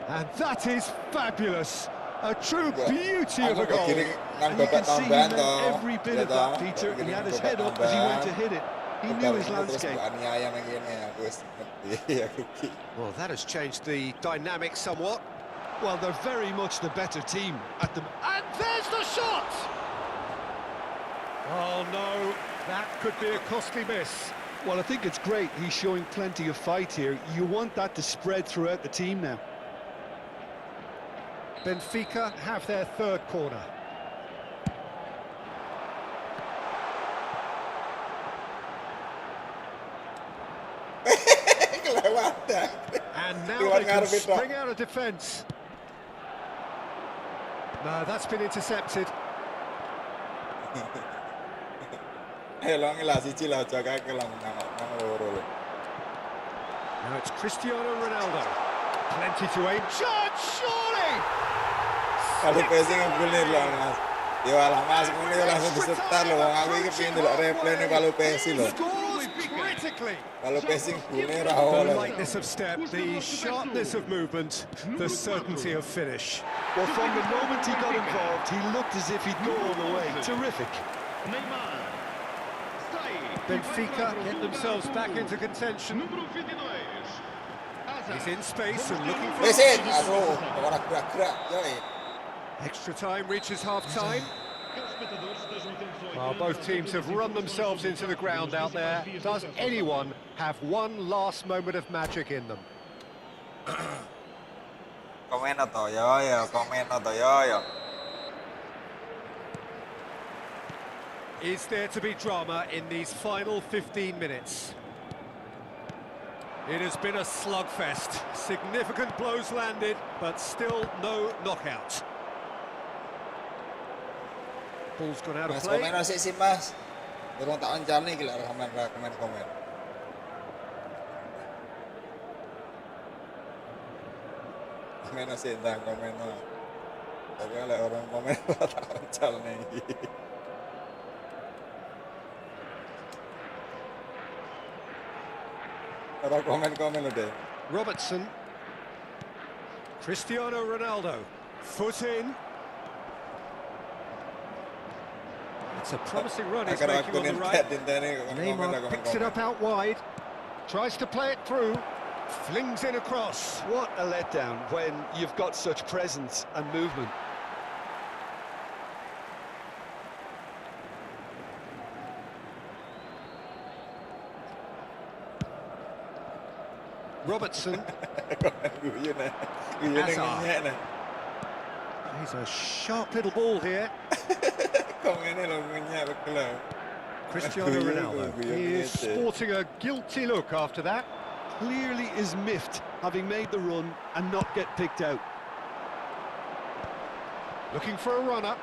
And that is fabulous. A true beauty of a Aku goal. begini nang And you babak can see he tambahan meant toh. every bit Ya of that, toh, Peter. He begini had nang his babak head up as he went to tambahan. hit it. He Babak knew his ini terus landscape. bukan niaya nang ngene aku wis ngerti aku iki. Well, that has changed the dynamic somewhat. Well, they're very much the better team at the... And there's the shot! Oh no, that could be a costly miss. Well, I think it's great. He's showing plenty of fight here. You want that to spread throughout the team now. Benfica have their third corner. Kelewatan. And now Keluar they can ngarep itu. spring out of defence. No, that's been intercepted. Ayo lo ngelah siji lah aja kae nang loro lho. Now it's Cristiano Ronaldo. Plenty to aim. Shot, surely! Kalau passing ngene lho Mas. Ya alah Mas ngene ya langsung disetar lho wong aku iki pengen delok replay ne kalau passing lho. Scores critically. Kalau passing gune ra The oleh. lightness of step, the sharpness of movement, the certainty of finish. Well, from the moment he got involved, he looked as if he'd go all the way. Terrific. Neymar. Sai. Benfica get themselves back into contention. Número 22. He's in space and looking for Mesin, options. aduh, orang gerak-gerak, yoi. Extra time reaches half-time. Que os espectadores estejam atentos ao Well, ecrã. both teams have run themselves into the ground out there. Does anyone have one last moment of magic in them? Komen atau yo, komen atau yo. Is there to be drama in these final 15 minutes? It has been a slugfest. Significant blows landed, but still no knockout. Ball's gone out of Mas play. komen sih mas. Durung tak ancal nih gila komen. Komen sih entah komen. Tapi oleh orang komen tak ancal nih. Orang komen lo deh. Robertson. Cristiano Ronaldo. Foot in. It's a promising run he's Agar making aku on the right. Neymar Neymar picks it up out wide. Tries to play it through. Flings it across. What a letdown when you've got such presence and movement. Robertson. Hazard. He's a sharp little ball here. Komennya lo ngenyak betul. Cristiano Ronaldo. He is sporting a guilty look after that. Clearly is miffed, having made the run and not get picked out. Looking for a runner.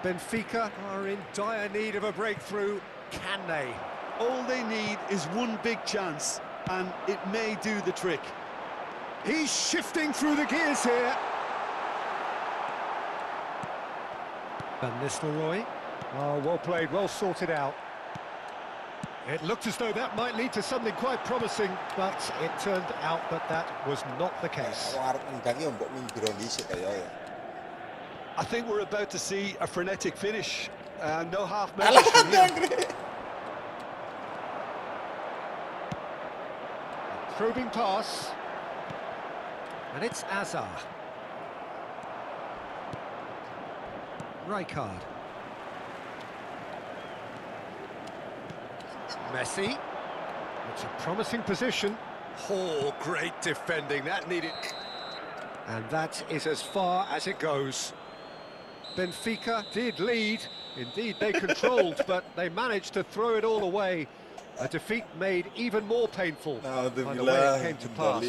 Benfica are in dire need of a breakthrough. Can they? All they need is one big chance, and it may do the trick. He's shifting through the gears here. Van Nistelrooy. Oh, well played, well sorted out. It looked as though that might lead to something quite promising, but it turned out that was not the case. I think we're about to see a frenetic finish. No half measures from here. Probing pass. And it's Hazard. Rijkaard. Messi. It's a promising position. Oh, great defending. That needed... And that is as far as it goes. Benfica did lead. Indeed, they controlled, but they managed to throw it all away. A defeat made even more painful by the way it came to pass.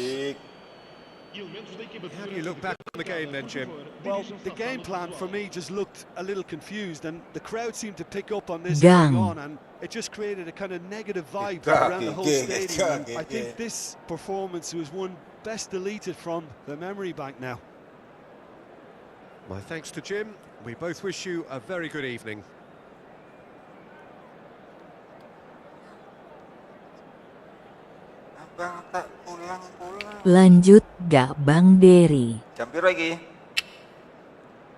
How do you look back on the game then, Jim? Well, the game plan for me just looked a little confused, and the crowd seemed to pick up on this going on, and it just created a kind of negative vibe around the whole stadium. And I think this performance was one best deleted from the memory bank now. My thanks to Jim. We both wish you a very good evening. Bang tak pulang-pulang. Lanjut gak Bang Dery? Jam piro iki?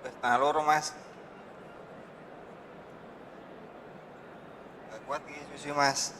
Wis tengah loro, Mas. Gak kuat iki susu, Mas.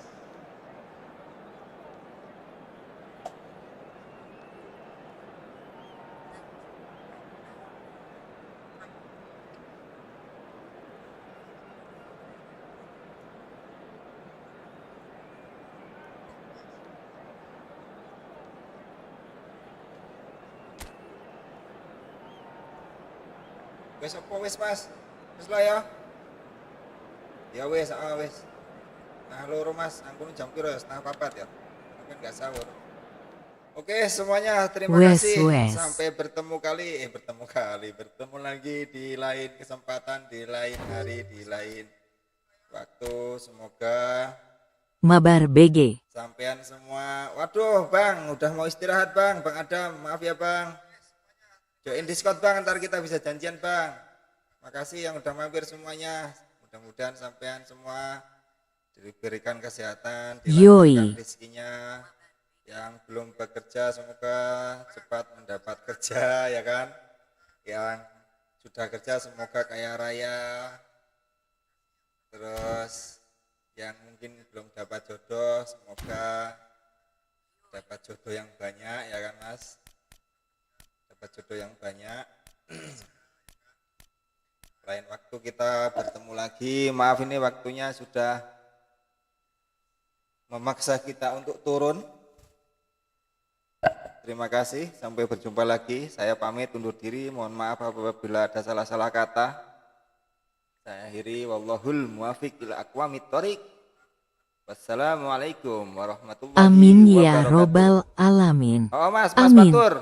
Wes apa wes Mas? Wes lah ya. Ya wes, wes. Nah loro Mas, angkun jam piro ya? Setengah papat ya. Mungkin nggak sahur. Oke semuanya, terima kasih. Sampai bertemu lagi di lain kesempatan, di lain hari, di lain waktu. Semoga Mabar BG. sampean semua. Waduh Bang, udah mau istirahat Bang. Bang Adam, maaf ya Bang. Join Discord Bang, ntar kita bisa janjian Bang. Makasih yang udah mampir semuanya. Mudah-mudahan sampean semua diberikan kesehatan, dilancarkan rezekinya. Yang belum bekerja semoga cepat mendapat kerja ya kan. Yang sudah kerja semoga kaya raya. Terus yang mungkin belum dapat jodoh, semoga dapat jodoh yang banyak ya kan Mas. Dapat jodoh yang banyak. Lain waktu kita bertemu lagi. Maaf ini waktunya sudah memaksa kita untuk turun. Terima kasih, sampai berjumpa lagi. Saya pamit undur diri. Mohon maaf apabila ada salah-salah kata. Saya akhiri, wallahul muwafiq ila aqwamit thoriq. Wassalamualaikum warahmatullahi Amin ya wabarakatuh. robbal alamin. Oh Mas Amin. Batur.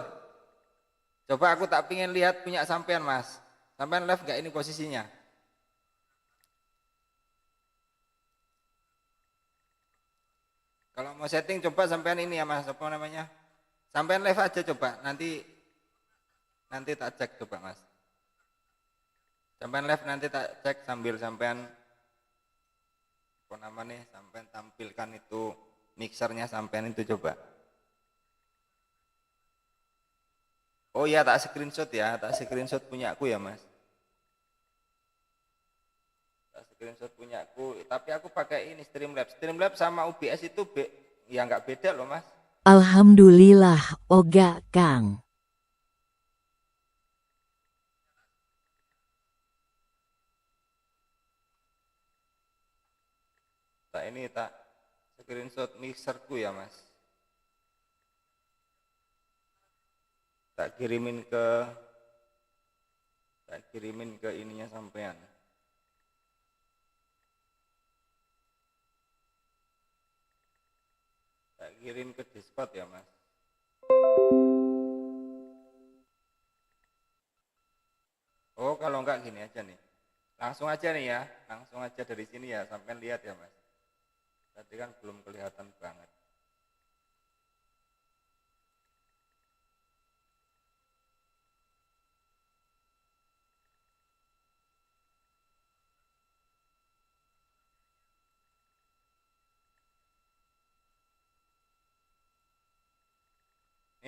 Coba aku tak pingin lihat punya sampean Mas. Sampean live gak ini posisinya? Kalau mau setting coba sampean ini ya Mas, apa namanya? Sampean live aja coba, nanti tak cek coba Mas. Sampean live nanti tak cek sambil sampean apa namanya? Sampean tampilkan itu mixernya sampean itu coba. Oh iya tak screenshot ya, tak screenshot punya aku ya Mas. Tak screenshot punya aku, tapi aku pakai ini Streamlabs sama OBS itu ya nggak beda loh Mas. Alhamdulillah oga Kang. Tak ini tak screenshot mixerku ya Mas. Tak kirimin ke ininya sampean. Tak kirim ke Discord ya Mas. Oh kalau enggak gini aja nih. Langsung aja nih ya, langsung aja dari sini ya, sampean lihat ya Mas. Tadi kan belum kelihatan banget.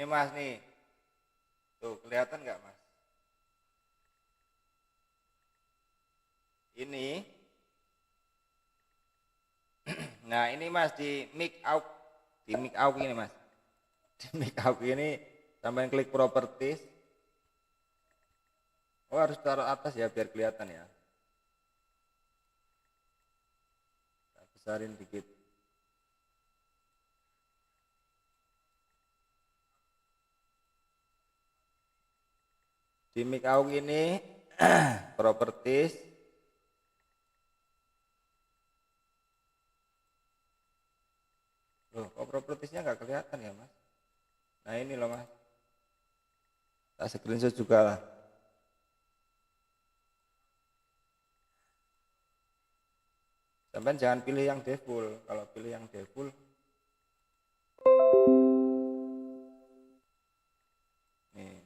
Ini Mas nih, tuh kelihatan nggak Mas? Ini, nah ini Mas di mic out ini Mas, di mic out ini sampai klik properties. Oh harus taruh atas ya biar kelihatan ya. Kita besarin dikit. Di mic out ini properties. Loh, kok propertiesnya nggak kelihatan ya Mas? Nah ini loh Mas. Tak screenshot juga lah. Sampai jangan pilih yang default. Kalau pilih yang default, nih.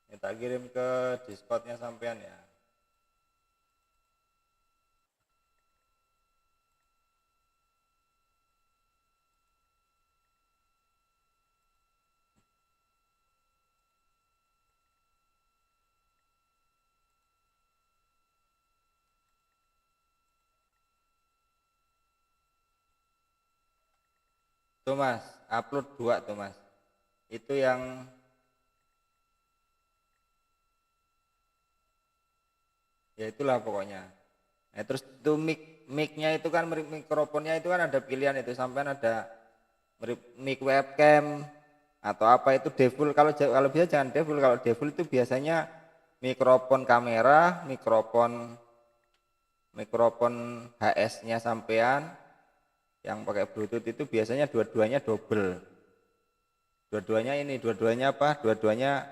Ini tak kirim ke Discordnya sampean ya. Tuh Mas, upload 2 tuh Mas. Itu yang ya itulah pokoknya. Nah, terus itu mic-nya itu kan mikrofonnya itu kan ada pilihan itu sampean ada mic webcam atau apa itu default. Kalau bisa jangan default. Kalau default itu biasanya mikrofon kamera, mikrofon HS-nya sampean yang pakai Bluetooth itu biasanya dua-duanya double. Dua-duanya apa? Dua-duanya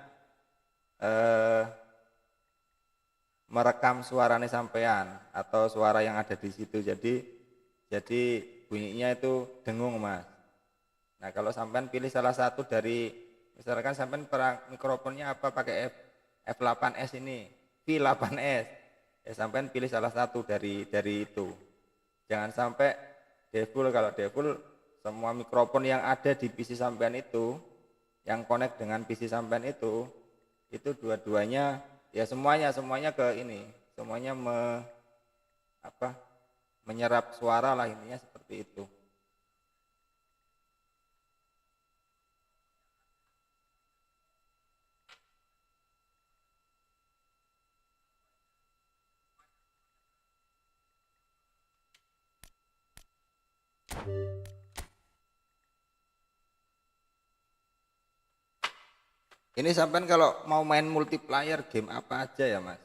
merekam suaranya sampean atau suara yang ada di situ. Jadi bunyinya itu dengung Mas. Nah, kalau sampean pilih salah satu dari misalkan sampean mikrofonnya apa pakai F8S ini, V8S. Ya sampean pilih salah satu dari itu. Jangan sampai default. Kalau default semua mikrofon yang ada di PC sampean itu yang connect dengan PC sampean itu dua-duanya ya semuanya ke ini, semuanya menyerap suara lah, intinya seperti itu. Ini sampean kalau mau main multiplayer game apa aja ya Mas?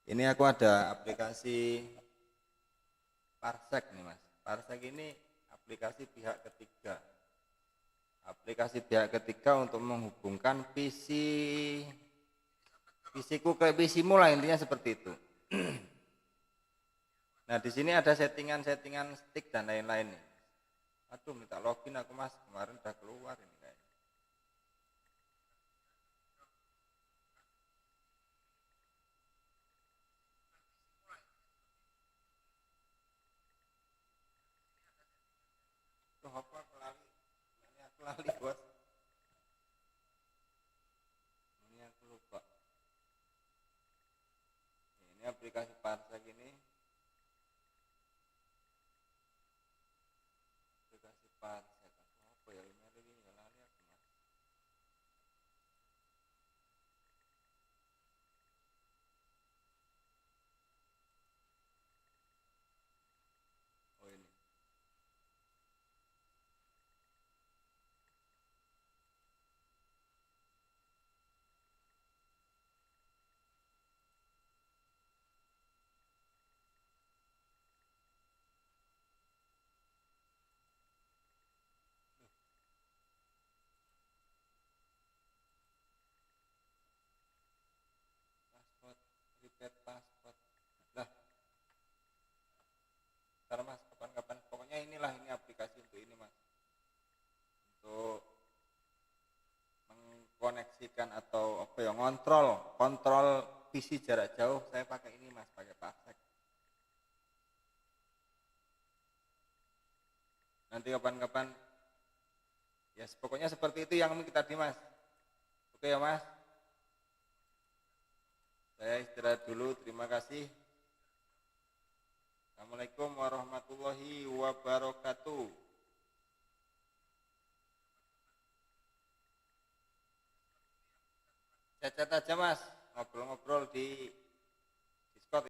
Ini aku ada aplikasi Parsec nih Mas. Parsec ini aplikasi pihak ketiga. Aplikasi pihak ketiga untuk menghubungkan PC ku ke PC-mu lah, intinya seperti itu. Nah di sini ada settingan stick dan lain-lain nih. Aduh minta login aku Mas, kemarin udah keluar ini kayaknya. Tuh apa aku lali? Ini aku lali bos. Ini aku lupa. Ini aplikasi Parsec ini. Aplikasi Parsec apa ya ini lagi ya lali aku Mas. Oh ini. Pasport, repair pasport. Lah, ntar Mas, kapan-kapan. Pokoknya ini aplikasi untuk ini Mas. Untuk mengkoneksikan atau apa ya, kontrol PC jarak jauh, saya pakai ini Mas, pakai Parsec. Nanti kapan-kapan ya pokoknya seperti itu yang kita tadi Mas. Oke ya Mas. Saya istirahat dulu, terima kasih. Assalamualaikum warahmatullahi wabarakatuh. Cacat aja Mas.